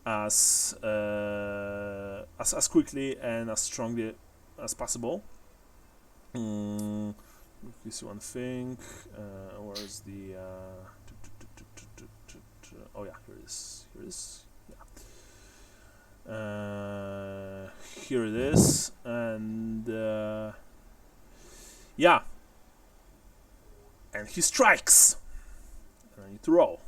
as quickly and as strongly as possible. Let me see one thing. Where's the? Oh yeah, here it is. Yeah. Here it is, and yeah. And he strikes. And I need to roll.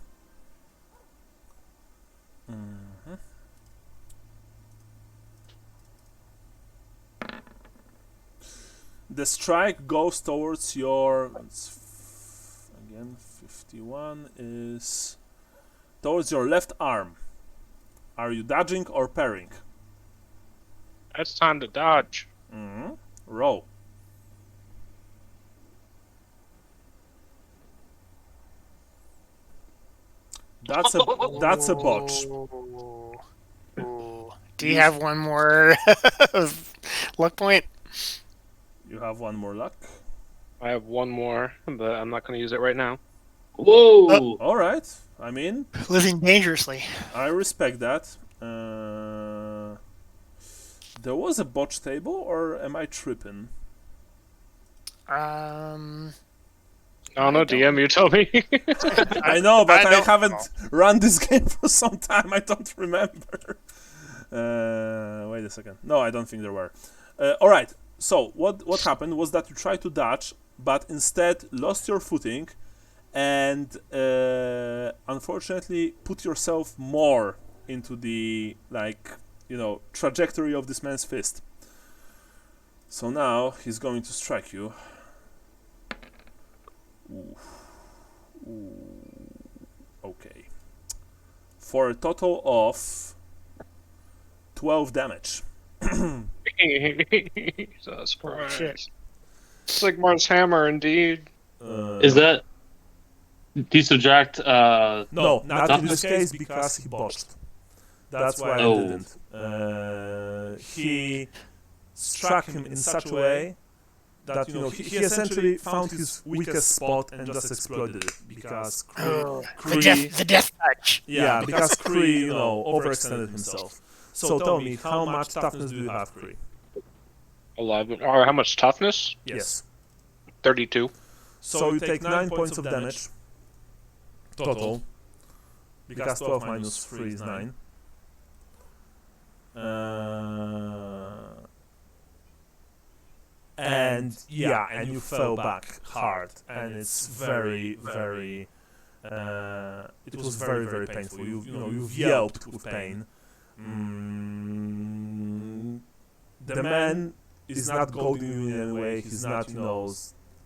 The strike goes towards your. Again, 51 is towards your left arm. Are you dodging or parrying? That's time to dodge. Roll. That's a botch. Ooh. Ooh. Do you have one more luck point? You have one more luck. I have one more, but I'm not going to use it right now. Whoa! All right. I mean, Living dangerously. I respect that. There was a botch table, or am I tripping? I don't know, DM, you tell me. I know, but I don't haven't run this game for some time. I don't remember. Wait a second. No, I don't think there were. All right. So what happened was that you tried to dodge, but instead lost your footing, and unfortunately put yourself more into the trajectory of this man's fist. So now he's going to strike you. Ooh. Okay. For a total of 12 damage. Jesus Oh, Christ. shit. Sigmar's hammer, indeed. Is that? Do you subtract? No, not Not in this case because he botched. That's why Oh. I didn't. He struck him in such a way that he essentially found his weakest spot and just exploited it because Oh, Kree, the death touch. yeah, because Kree overextended himself. So tell me, how much toughness do you have, Kree? 11. Or how much toughness? Yes. 32. So you take 9 points of damage total, because 12 minus 3 is 9. And you fell back hard, and it's very, very. It was very, very painful. You've yelped with pain. The man is not goading you in any way. He's not,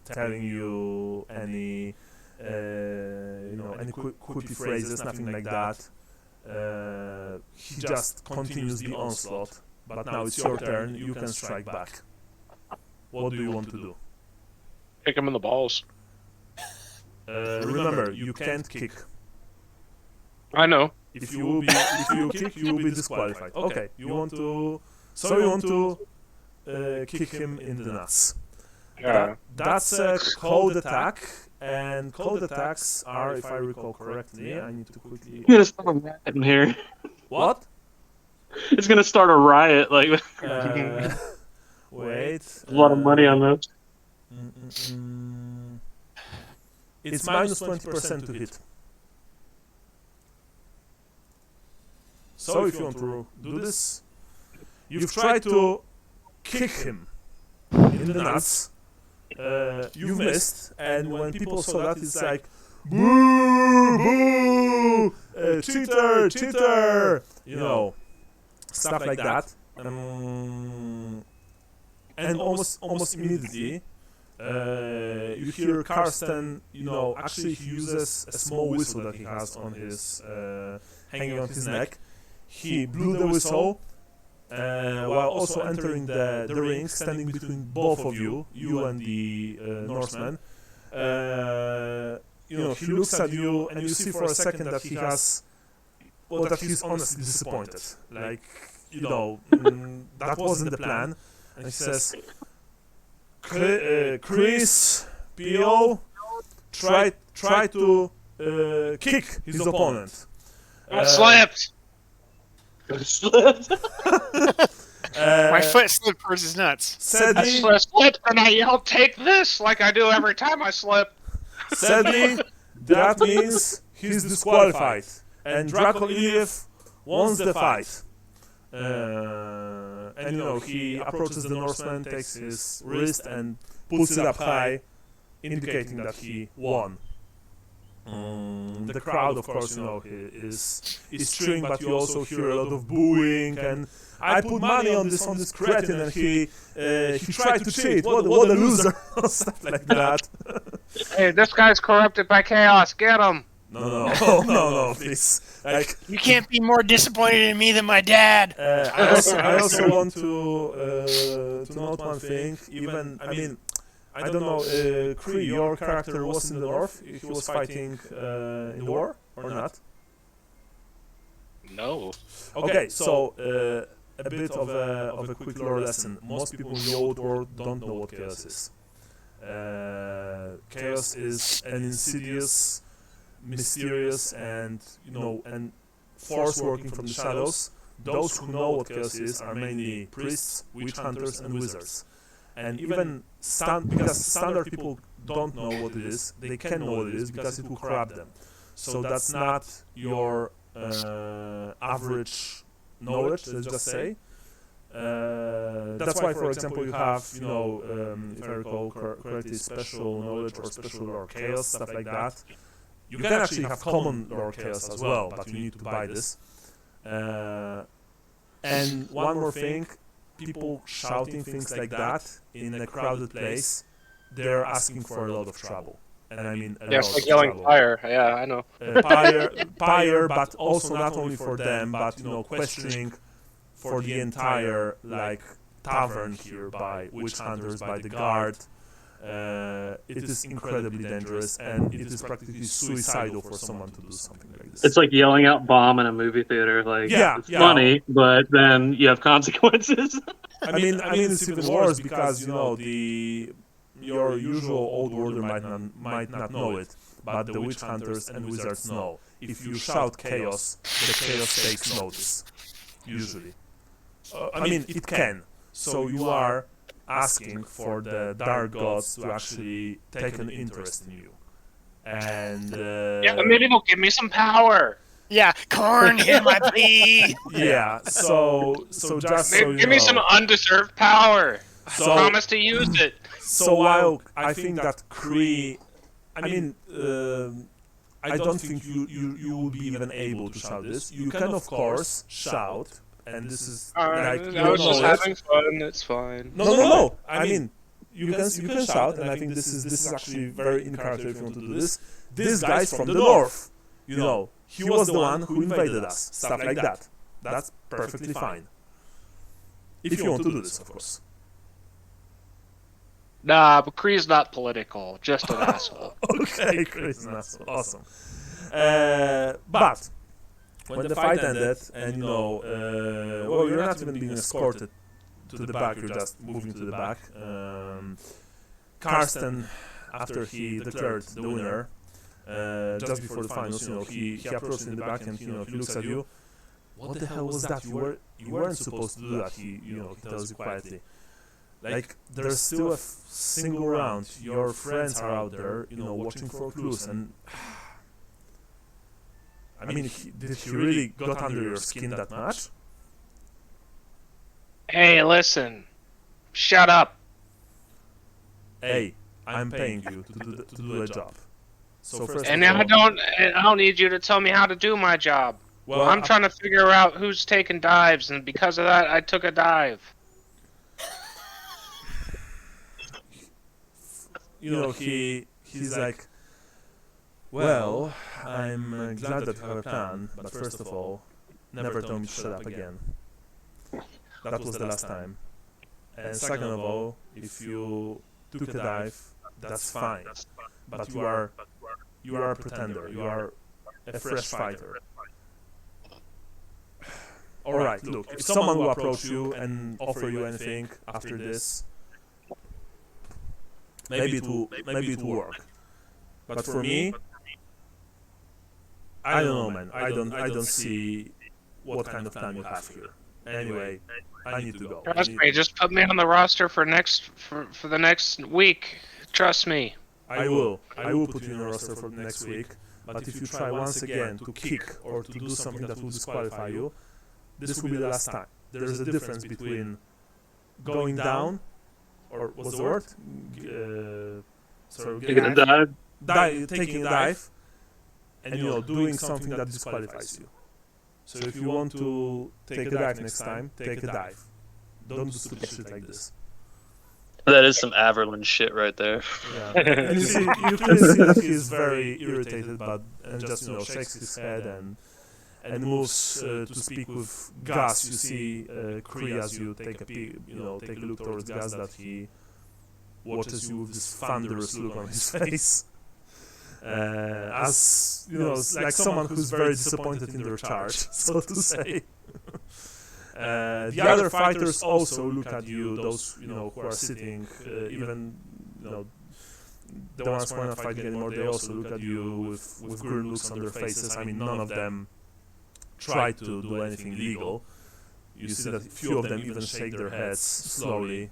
telling you any, any quippy phrases, nothing like that. He just continues the onslaught. But now it's your turn. You can strike back. What do you want to do? Kick him in the balls. Remember, you can't kick. I know. If you kick, you will be disqualified. Okay, you want to kick him in the nuts. Yeah. That's a cold attack, and cold attacks are, if I recall correctly, I need to quickly. You're gonna start a riot in here. What? It's gonna start a riot. Like Wait. a lot of money on this. It's minus 20% to hit. So if you want to do this, you've tried to kick him in the nuts. You've missed, and when people saw that, it's like, boo, boo, cheater, cheater, stuff like that. And almost immediately, you hear Carsten. Actually, he uses a small whistle that he has on his hanging on his neck. He blew the whistle while also entering the ring, standing between both of you and the Norseman. He looks at you, and you see for a second that he has, that he's honestly disappointed. Like, that wasn't the plan. And he says, Chris, P.O., try to kick his opponent. I slipped! My foot slipped towards his nuts. Sadly, I slipped, and I yelled, "Take this!" like I do every time I slip. that means he's disqualified, and Draco Iliev wants the fight. And he approaches the Norseman, takes his wrist and puts it up high, indicating that he won. The crowd, of course, is cheering, but you also hear a lot of booing. And I put money on this cretin, and he tried to cheat. What a loser! Stuff like that. Hey, this guy's corrupted by chaos. Get him! No, please. Like, You can't be more disappointed in me than my dad. I also want to note one thing. I don't know, Kree, your character was in the north. He was fighting in the war or not? No. Okay, so a bit of a quick lore lesson. Most people in the old world don't know what chaos is. Chaos is an insidious, mysterious, and force working from the shadows. Those who know what chaos is are mainly priests, witch hunters, and wizards. And even because standard people don't know what it is, they can know what it is because it will corrupt them. So that's not your average knowledge, let's just say. That's why, for example, you have, if I recall correctly, special knowledge or special lore chaos, stuff like that. You can actually have common lore chaos as well, but you need to buy this. And one more thing, people shouting things like that in a crowded place, they're asking for a lot of trouble. And I mean a lot it's like of yelling trouble. fire. Yeah, I know. Pyre, but also not only for them, but questioning for the entire tavern here by witch hunters, by the guard. It is incredibly dangerous, and it is practically suicidal for someone to do something like this. It's like yelling out bomb in a movie theater. It's funny, but then you have consequences. I mean, it's even worse because your usual old worlder might not know it, but the witch hunters and wizards know. If you shout chaos, the chaos takes notice. Usually, it can. So you are asking for the dark gods to actually take an interest in you, and maybe they'll give me some power. Yeah, corn him, I plead. Yeah. So just give me some undeserved power. So, I promise to use it. So while I think that Kree, I don't think you will be even able to shout this. You can of course shout, and this is I was just having fun. It's fine. No. I mean, you can shout, and I think this is actually very in character if you want to do this. This guy's from the north. He was the one who invaded us. Stuff like that. That's perfectly fine. If you want to do this, of course. Nah, but Kree's not political. Just an asshole. Okay, Kree's an asshole. Awesome. But when the fight ended, and you're not even being escorted to the back. You're just moving to the back. Carsten, after he declared the winner, just before the finals, he approached in the back and he looks at you. What the hell was that? You weren't supposed to do that. He tells you quietly. There's still a single round. Your friends are out there, watching for clues. And did he really got under your skin that much? Hey, listen. Shut up. Hey, I'm paying you to do a job. So first and I don't need you to tell me how to do my job. Well, I'm trying to figure out who's taking dives, and because of that, I took a dive. He's like, well, I'm glad that you have a plan, but first of all, never tell me to shut up again. That was the last time. And second of all, if you took a dive, that's fine. But you are a pretender. You are a fresh fighter. Alright, look, if someone will approach you and offer you anything after this, maybe it will work. But for me, I don't know, man. I don't see what kind of time you have here. Anyway, I need to go. Trust me, just put me on the roster for the next week. Trust me. I will put you in the roster for the next week. But if you try once again to kick or to do something that will disqualify you, this will be the last time. There is a difference between going down, or what's the word? Taking a dive. Taking a dive, and doing something that disqualifies you. So if you want to take a dive next time, take a dive. Don't do stupid shit like this. That is some Averland shit right there. Yeah. And you can see that he's very irritated, and just shakes his head and moves to speak with Gus. You see Kree as you take a look towards Gus, that he watches you with this thunderous look on his face. as you know, like someone who's very disappointed in their charge, so to say. The other fighters also look at you, those who are sitting, even the ones who are not fighting anymore. They also look at you with grim looks on their faces. I mean, none of them try to do anything illegal. You see that few of them even shake their heads slowly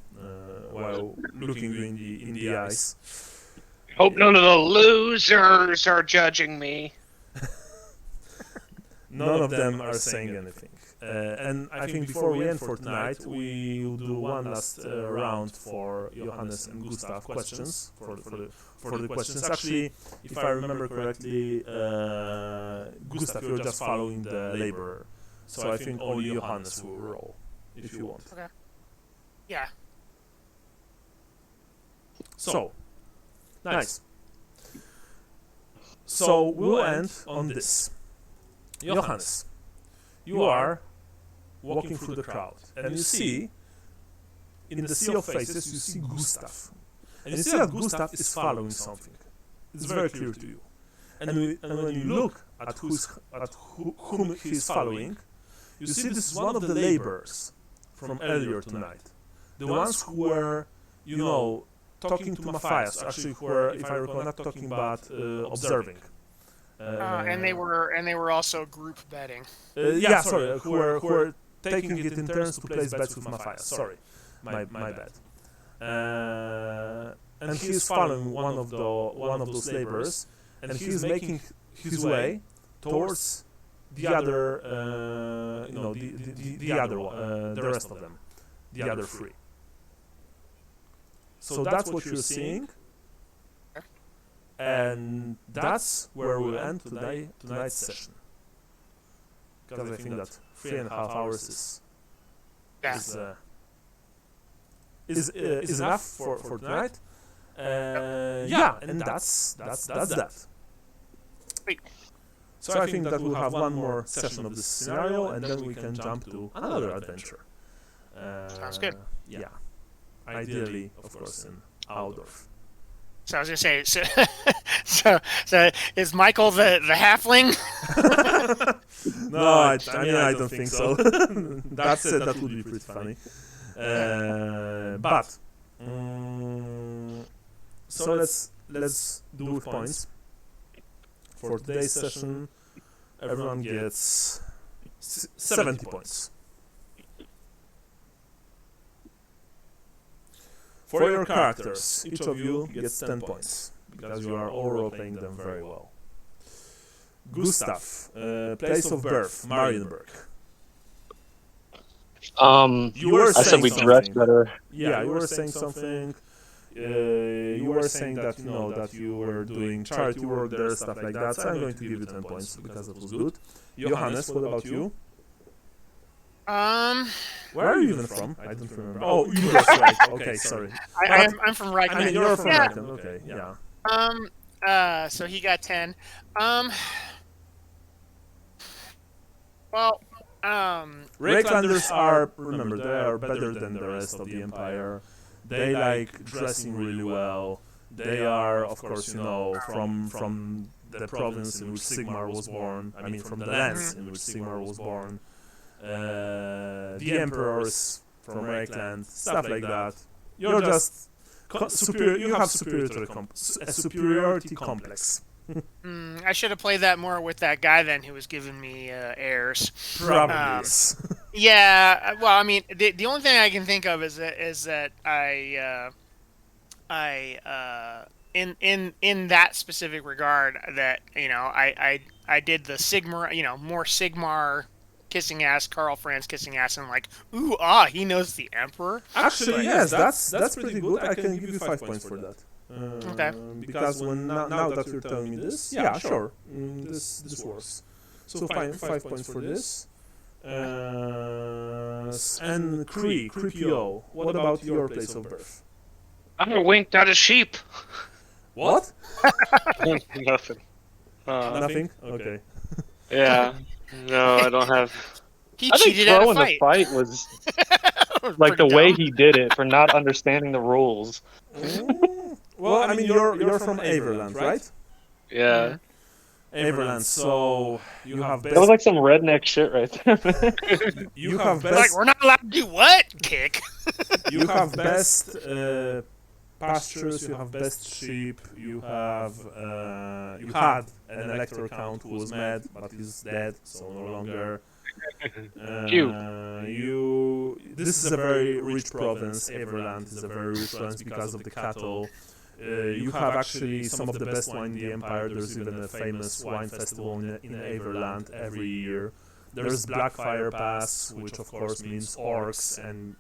while looking you in the eyes. Hope none of the losers are judging me. None of them are saying anything. And I think before we end for tonight, we will do one last round for Johannes and Gustav questions for the questions. Actually, if I remember correctly, Gustav, you're just following the laborer, so I think only Johannes will roll if you want. Okay. Yeah. So, nice. So we'll end on this. Johannes, you are walking through the crowd, and you see, in the sea of faces, you see Gustav. And you see that Gustav is following something. It's very clear to you. And when you look at whom he is following, you see this is one of the laborers from earlier tonight. The ones who were, talking to Matthias, actually who were, if I recall, not talking but observing. And they were also group betting. Who were taking it in turns to place bets with Matthias. Sorry, my bad. And he is following one of those laborers, and he is making his way towards the other, the other one, the rest of them, the other three. So that's what you're seeing. And that's where we'll end tonight's session. Because I think that 3.5 hours is enough for tonight. And that's that. Wait. So I think that we'll have one more session of this scenario, and then we can jump to another adventure. Sounds good. Yeah. Ideally, of course, in Aldorf. So I was gonna say, so is Michael the halfling? No, I don't think so. That would be pretty funny. But so let's do with points. For today's session, everyone gets 70 points. For your characters, each of you gets 10 points, because you are all role-playing them very well. Gustav, place of birth, Marienburg. I said we dress better. Yeah, you were saying something. You were saying that that you were doing charity work there, stuff like that. So I'm going to give you 10 points because that was good. Johannes, what about you? Where are you even from? I don't remember. Oh, you were right. Okay, sorry. I'm from Reichen. I mean, you're from Reichen. Okay, yeah. So he got 10. Reiklanders are, remember, they are better than the rest of the Empire. They like dressing really well. They are, of course, from the province in which Sigmar was born. I mean, from the lands in which Sigmar was born. The Emperor is from Reikland, stuff like that. You're just superior. You have a superiority complex. I should have played that more with that guy then who was giving me airs. Probably. Yes. Yeah. Well, I mean, the only thing I can think of is that in that specific regard that I did the Sigmar, more Sigmar kissing ass, Karl Franz kissing ass, and like, ooh, he knows the Emperor. Actually, yes, that's pretty good. I can give you 5 points for that. Okay. Because now that you're telling me this, yeah, sure, this works. So 5 points for this. And Creepio, what about your place of birth? I winked at a sheep. What? Nothing. Nothing? Okay. Yeah. No, I don't have. He I think cheated at a throwing fight. the fight was like the way he did it for not understanding the rules. Well, I mean, you're from Averland, right? Yeah. Everland. So you have That was best. like some redneck shit right there. You have Like, best. we're not allowed to do what? Kick. You have best pastures. You have best sheep. You have. You had an elector count who was mad, but he's dead, so no longer. This is a very rich province. Everland is a very rich province because of the cattle. You have actually some of the best wine in the empire. There's even a famous wine festival in Everland every year. There's Blackfire Pass, which of course means orcs, and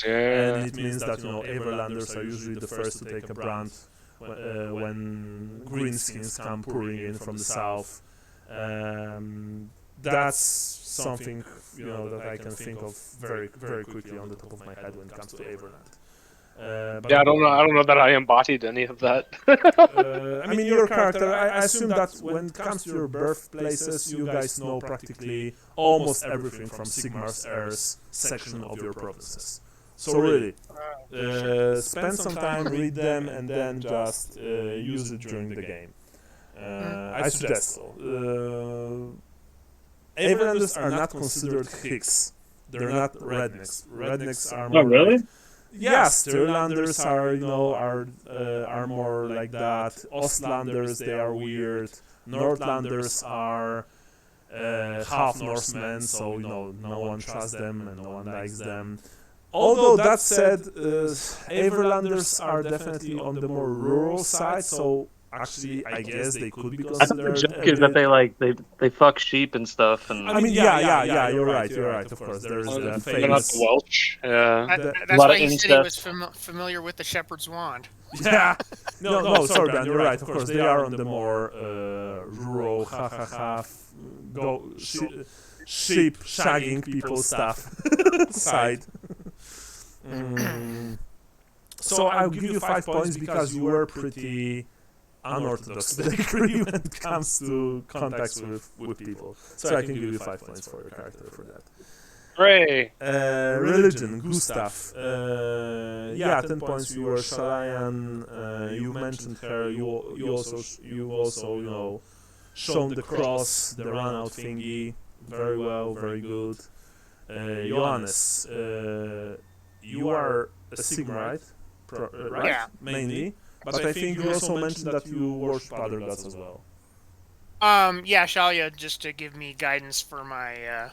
Yeah. it means that Everlanders are usually the first to take a brand when greenskins come pouring in from the south. That's something that I can think of very very quickly on the top of my head when it comes to Everland. Yeah, I don't know that I embodied any of that. I mean, your character, I assume that when it comes to your birthplaces, you guys know practically almost everything from Sigmar's Heirs section of your provinces. So really, spend some time, read them, and then just use it during the game. I suggest so. Everlanders are not considered Hicks. They're not rednecks. Rednecks are more really? Yes, Stirlanders are more like that. Ostlanders, they are weird. Northlanders are half Norsemen, so no one trusts them and no one likes them. Although that said, Everlanders are definitely on the more rural side, so actually I guess they could be I think the considered. joke is that they fuck sheep and stuff, and I mean, yeah, you're right. Of course, there's the They're not famous. the Welsh. Yeah. That's lot why of he said he was incest. familiar with the shepherd's wand. Yeah, no, sorry, Ben, you're right. Of course, they are on the more rural, sheep shagging people stuff side. So I'll give you 5 points because you were pretty unorthodox today when it comes to contacts with people. So I can give you 5 points for your character for that. Hooray! Religion, Gustav. 10 points. You were Shalayan. You mentioned her. You also shown the cross, the run-out thingy. Very well, very good. Johannes, you are a Sigmarite, right? Yeah. Mainly. But I think you also mentioned that you worship other gods as well. Yeah, Shalia, just to give me guidance for my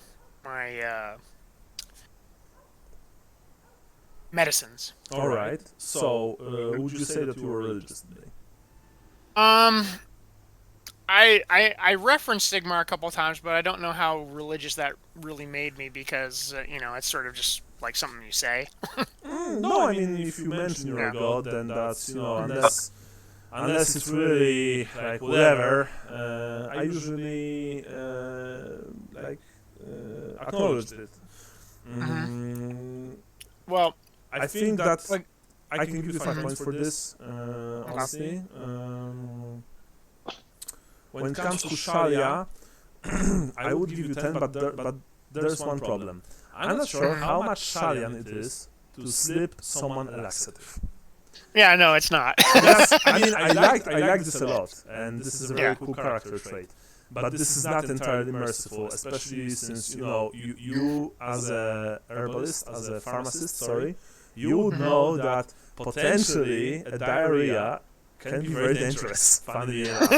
medicines. All right. So, would you say that you were religious today? I referenced Sigmar a couple of times, but I don't know how religious that really made me because it's sort of just like something you say. No, I mean if you mention your god, then that's unless it's really like whatever. I usually acknowledge it. Well, I think that I can give you 5 points for this. Honestly, when it comes to Shalia, I would give you 10, but there's one problem. I'm not sure how much Shalian it is to slip someone a laxative. yeah, no, it's not. I mean, I like this a lot, and this is a very cool character trait. But this is not entirely merciful, especially since you as a herbalist, as a pharmacist, you would know that potentially a diarrhea can be very dangerous. Funnily enough.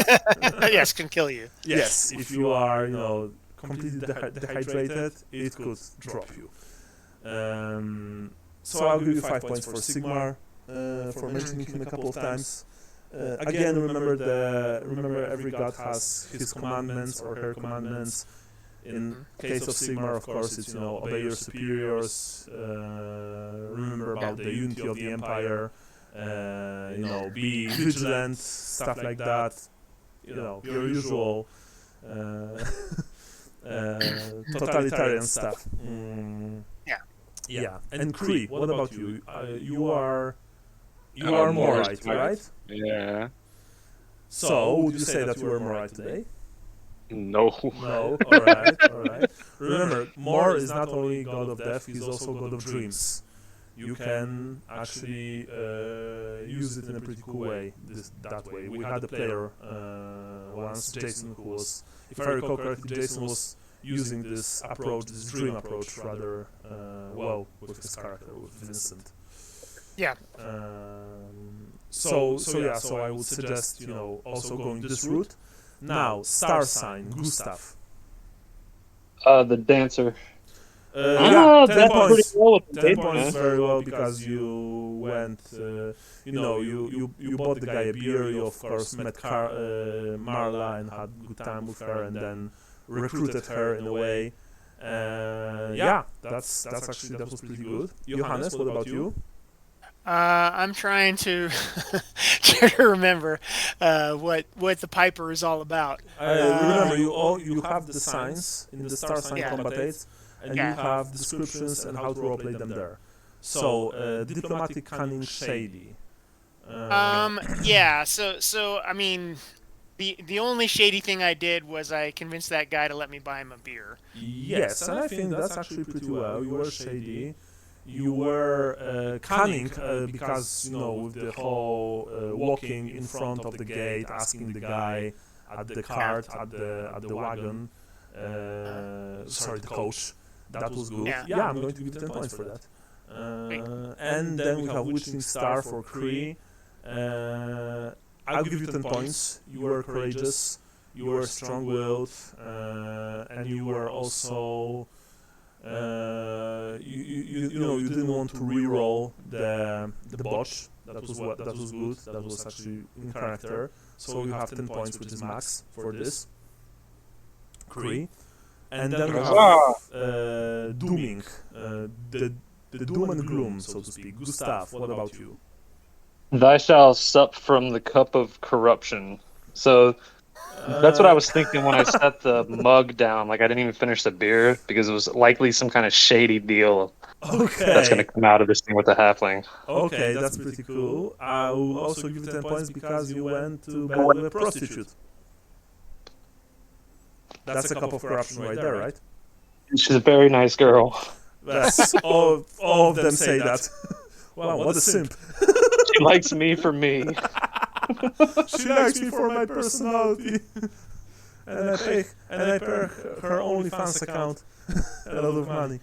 Yes, can kill you. Yes, if you are completely dehydrated, it could drop you. So I'll give you 5 points for Sigmar for mentioning him a couple of times. Again, remember every god has his commandments or her commandments. In case of Sigmar, of course, it's obey your superiors. Remember about the unity of the empire. Be vigilant, stuff like that. Your usual totalitarian stuff. Yeah. And Kree, what about you? You are Morite, right? Yeah. So, would you say that you were Morite today? No. No. All right. Remember, Mor is not only god of death; he's also god of dreams. you can actually use it in a pretty cool way. That way, we had a player once, Jason, who was, if I recall correctly, Jason was using this approach, this dream approach, rather well with his character, with Vincent. Yeah. So I would suggest, also going this route. Now, star sign, Gustav. The dancer. Yeah, 10 that's points. pretty well with the 10 paper, points man. very well, because you went, you bought the guy a beer, you of course met Marla and had a good time with her, and then recruited her in a way. That was pretty good. Johannes, what about you? I'm trying to try to remember what the Piper is all about. Remember, you have the signs in the star sign combat aids, and you have descriptions and how to roleplay them there. So, diplomatic, cunning, shady. Yeah. So I mean, the only shady thing I did was I convinced that guy to let me buy him a beer. Yes, and I think that's actually pretty well. You were shady. You were cunning, because, with the whole walking in front of the gate, asking the guy at the cart, at the wagon, the coach. That was good. Yeah, I'm going to give you 10 points for that. And then we have Witching Star for Cree. I'll give you 10 points. You were courageous, you were strong-willed, and you were also... you didn't want to re-roll the botch. That was good. That was actually in character. So you have 10 points, which is max for this. Cree. And then we have dooming, the doom and gloom, so to speak. Gustav, what about you? Thy shall sup from the cup of corruption. So that's what I was thinking when I set the mug down. Like, I didn't even finish the beer because it was likely some kind of shady deal that's going to come out of this thing with the halfling. Okay, that's pretty cool. I will also give you 10 points because you went to bed with a prostitute. That's a cup of corruption right there, right? She's a very nice girl. Yes, all of them say that. Wow, what a simp. She likes me for me. She likes me for my personality. and I pay her OnlyFans account a lot of money.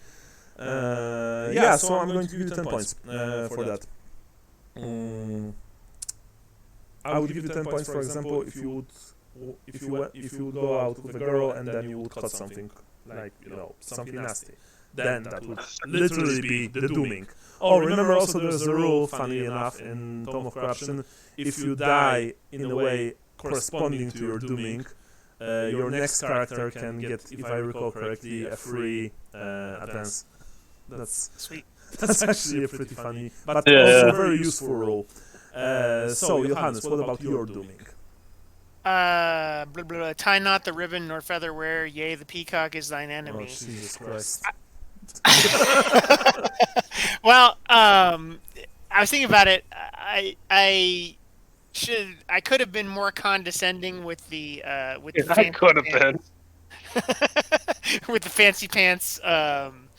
So I'm going to give you 10 points for that. I would give you 10 points, for example, if you would go out with a girl and then you would cut something, like, something nasty. Then that would literally be the dooming. Oh, remember also there's a rule, funnily enough, in Tome of Corruption: if you die in a way corresponding to your dooming, your next character can get, if I recall correctly, a free advance. That's sweet. That's actually a pretty funny, but also very useful rule. So, Johannes, what about your dooming? Tie not the ribbon nor feather wear, yea, the peacock is thine enemy. Oh, Jesus Christ. Well, I was thinking about it. I could have been more condescending with the I could have been with the fancy pants.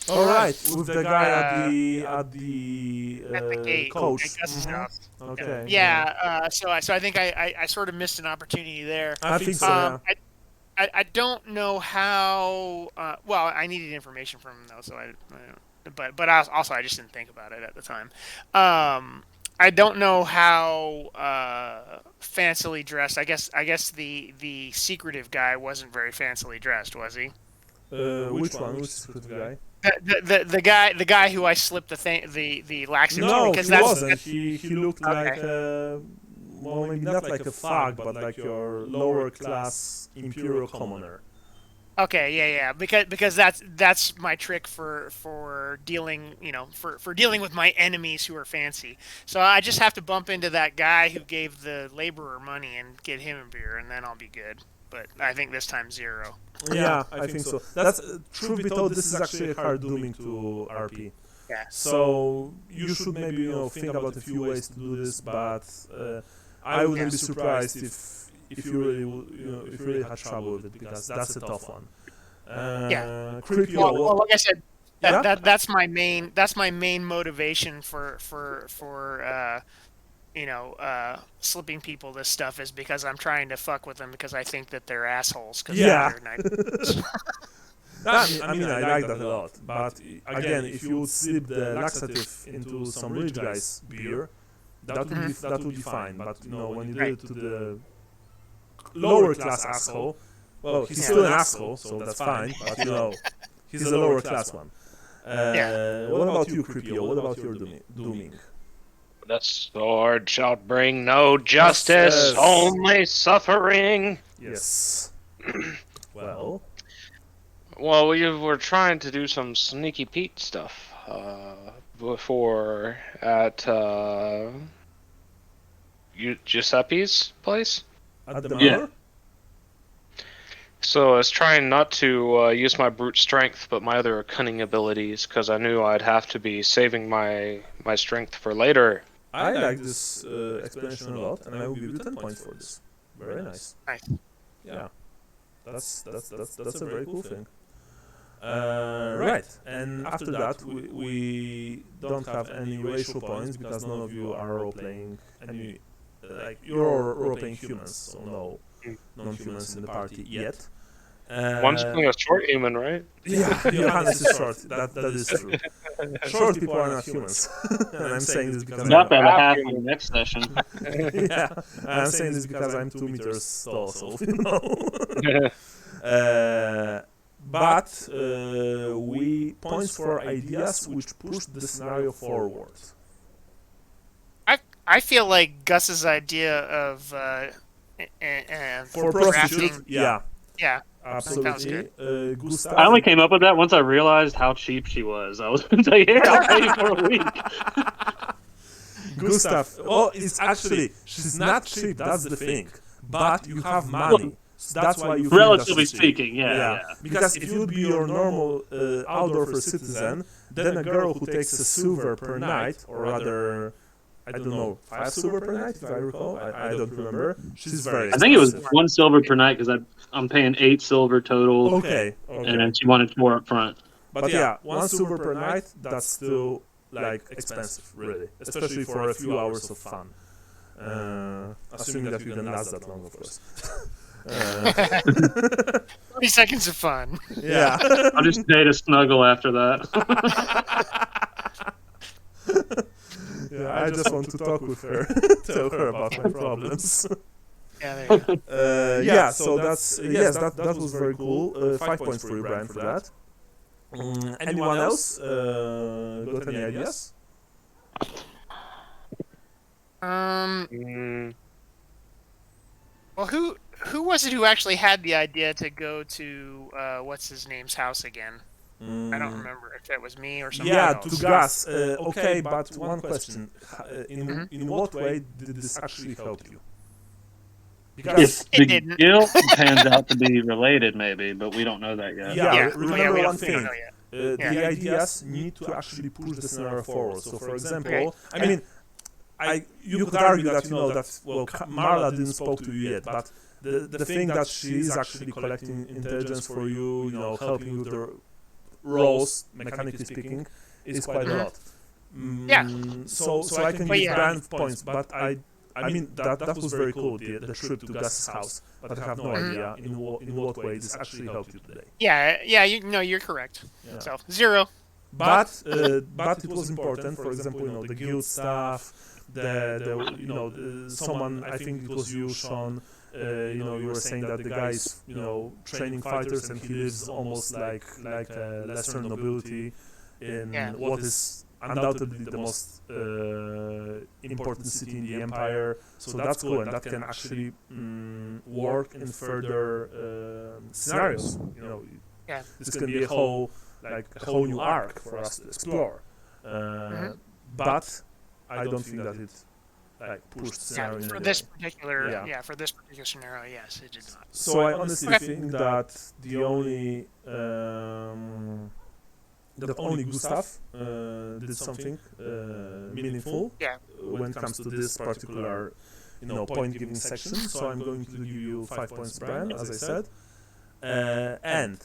All right, with the guy at the gate, coach. Okay. Yeah. So I think I sort of missed an opportunity there. I think so. Yeah. I don't know how. Well, I needed information from him though, so but also I just didn't think about it at the time. I don't know how fancily dressed. I guess the secretive guy wasn't very fancily dressed, was he? Which one? Which secretive guy? The guy who I slipped the laxatives. No, because he wasn't. He looked like well, maybe not like a thug, but like your lower class imperial commoner. Okay, yeah, because that's my trick for dealing, for dealing with my enemies who are fancy. So I just have to bump into that guy who gave the laborer money and get him a beer, and then I'll be good. But I think this time 0. Yeah, I think so. That's truth be told, this is actually a hard dooming to RP. Yeah. So you should maybe think about a few ways to do this, but I wouldn't be surprised if you really had trouble with it, because that's a tough one. Yeah. Creepy well, like I said, That's my main motivation for slipping people this stuff is because I'm trying to fuck with them because I think that they're assholes. Yeah. They're nice. I like that a lot. But again, if you would slip the laxative into some rich guy's beer, that would be fine. But when you do it to the lower class asshole, well, he's still an asshole, so that's fine. But he's a lower class one. What about you, Creepio? What about your dooming? The sword shall bring no justice, only suffering. Yes. Well, we were trying to do some sneaky Pete stuff before at Giuseppe's place. At the manor? So I was trying not to use my brute strength, but my other cunning abilities, because I knew I'd have to be saving my strength for later. I like this explanation a lot, and I will give you 10 points for this. Very nice. Nice. Yeah, that's a very cool thing. Right, and after that we don't have any racial points because none of you are role-playing any. You're role-playing humans, so no non-humans in the party yet. One's playing a short human, right? Yeah, Johannes is short. That is true. Short people are not humans. And I'm saying this because Not that I have in the next session. yeah, I'm saying this because I'm 2 meters tall, so but we points for ideas which push the scenario forward. I feel like Gus's idea of For drafting. prostitute, yeah. Yeah. Absolutely. Gustav, I only came up with that once I realized how cheap she was. I was going to say, here, I'll pay you for a week. Gustav, well, it's actually, she's not cheap, that's the thing. But you have money. So that's why you relatively speaking, yeah. Because if you would be your normal outdoor citizen, then a girl who takes a silver per night, or rather, I don't know, 5 silver per night, if I recall. I don't remember. She's very expensive. I think it was 1 silver per night because I'm paying 8 silver total. Okay. And then she wanted 4 up front. But yeah, 1 silver per night, that's still expensive, really, especially for a few hours of fun. Assuming that you didn't last that long, of course. 30 seconds of fun. Yeah. I'll just date a snuggle after that. Yeah, I just want to talk with her, tell her about my problems. Yeah, there you go. Yeah, so that was very cool. 5 points for you, Brian, for that. Anyone else got any ideas? Well, who was it who actually had the idea to go to what's his name's house again? I don't remember if that was me or something else. To Gus. Okay, but one question: in what way did this actually help you? Because the guild pans out to be related, maybe, but we don't know that yet. Yeah, remember one we don't thing. know yet. The ideas need to actually push the scenario forward. So, for example, I mean, you could argue that Marla didn't spoke to you yet, but the thing that she is actually collecting intelligence for you, helping you with the roles, mechanically speaking, is quite a lot. So I can give Brian points, but I mean that was very cool, the trip to Gus's house, but I have no idea in what way this actually helped you today. You're correct. Yeah. So 0. But it was important. For example, the guild stuff, someone, I think it was you, Sean. You were saying that the guy is, training fighters, and he lives almost like a lesser nobility in what is undoubtedly the most important city in the empire. So that's cool, and that can actually work in further scenarios. This can be a whole new arc for us to explore. But I don't think that it pushed the scenario. For this particular scenario, yes, it did not. So I honestly think that the only Gustav did something meaningful when it comes to this particular point giving section. So I'm going to give you 5 points, Brian, as I said, and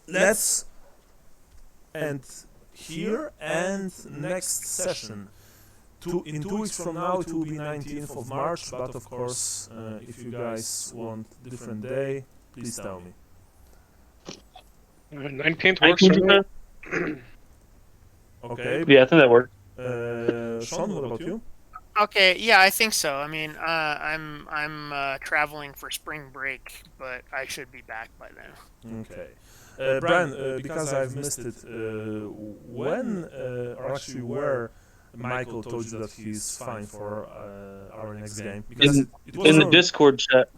let's and here, and next session. In 2 weeks from now, it will be 19th of March, but of course, if you guys want different day, please tell me. 19th works for me. Okay. Yeah, I think that works. Sean, what about you? Okay, yeah, I think so. I mean, I'm traveling for spring break, but I should be back by then. Okay. Brian, because I've missed it, when, or actually where, Michael told you that he's fine for our next game? Because it was In the Discord chat.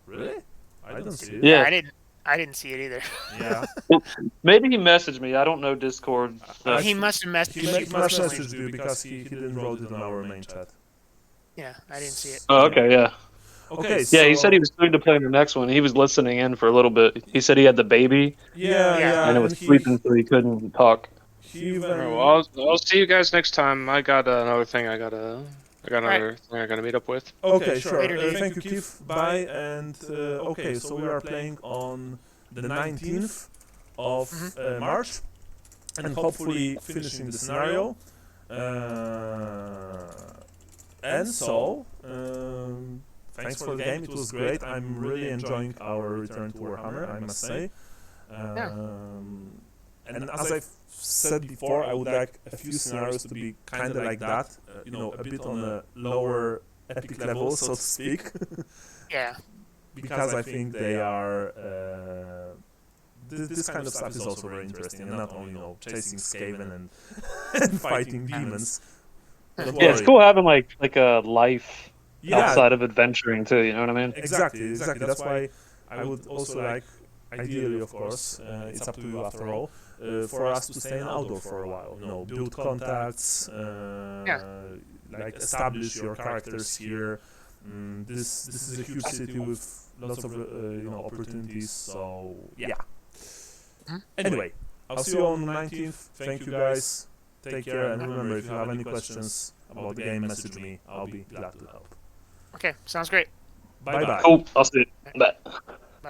Really? I didn't see it. Yeah. I didn't see it either. Yeah. Maybe he messaged me. I don't know Discord. He must have messaged He you must personally. message you because he didn't wrote it on our main chat. Yeah, I didn't see it. Oh, okay, yeah. Okay, Yeah, he so- said he was going to play in the next one. He was listening in for a little bit. He said he had the baby, Yeah, and it was sleeping, so he couldn't talk. He even, Alright, well, I'll see you guys next time. I got another thing I got another thing I gotta meet up with. Okay, sure. Later, dude. Thank you, Keith. Bye. And okay, so we are playing on the 19th of March, and hopefully finishing the scenario. And so, thanks for the game. It was great. I'm really enjoying our return to Warhammer, I must say. And as I've said before, I would like a few scenarios to be kind of like that, a bit on a lower epic level, so to speak. Yeah. Because I think they are. This kind of stuff is also very interesting, and not only chasing Skaven and fighting demons. Don't Yeah, it's worry. cool having like a life Yeah, outside of adventuring too. You know what I mean? exactly. That's why I would also like, ideally, of course, it's up to you after all, for us to stay in outdoor for a while. Build contacts, like establish your characters here. This is a huge city with lots of opportunities. So yeah. Anyway, I'll see you on the 19th. Thank you guys. Take care, and remember, if you have any questions about the game, message me. I'll be glad to help. Okay, sounds great. Bye bye. Cool. I'll see you. Bye.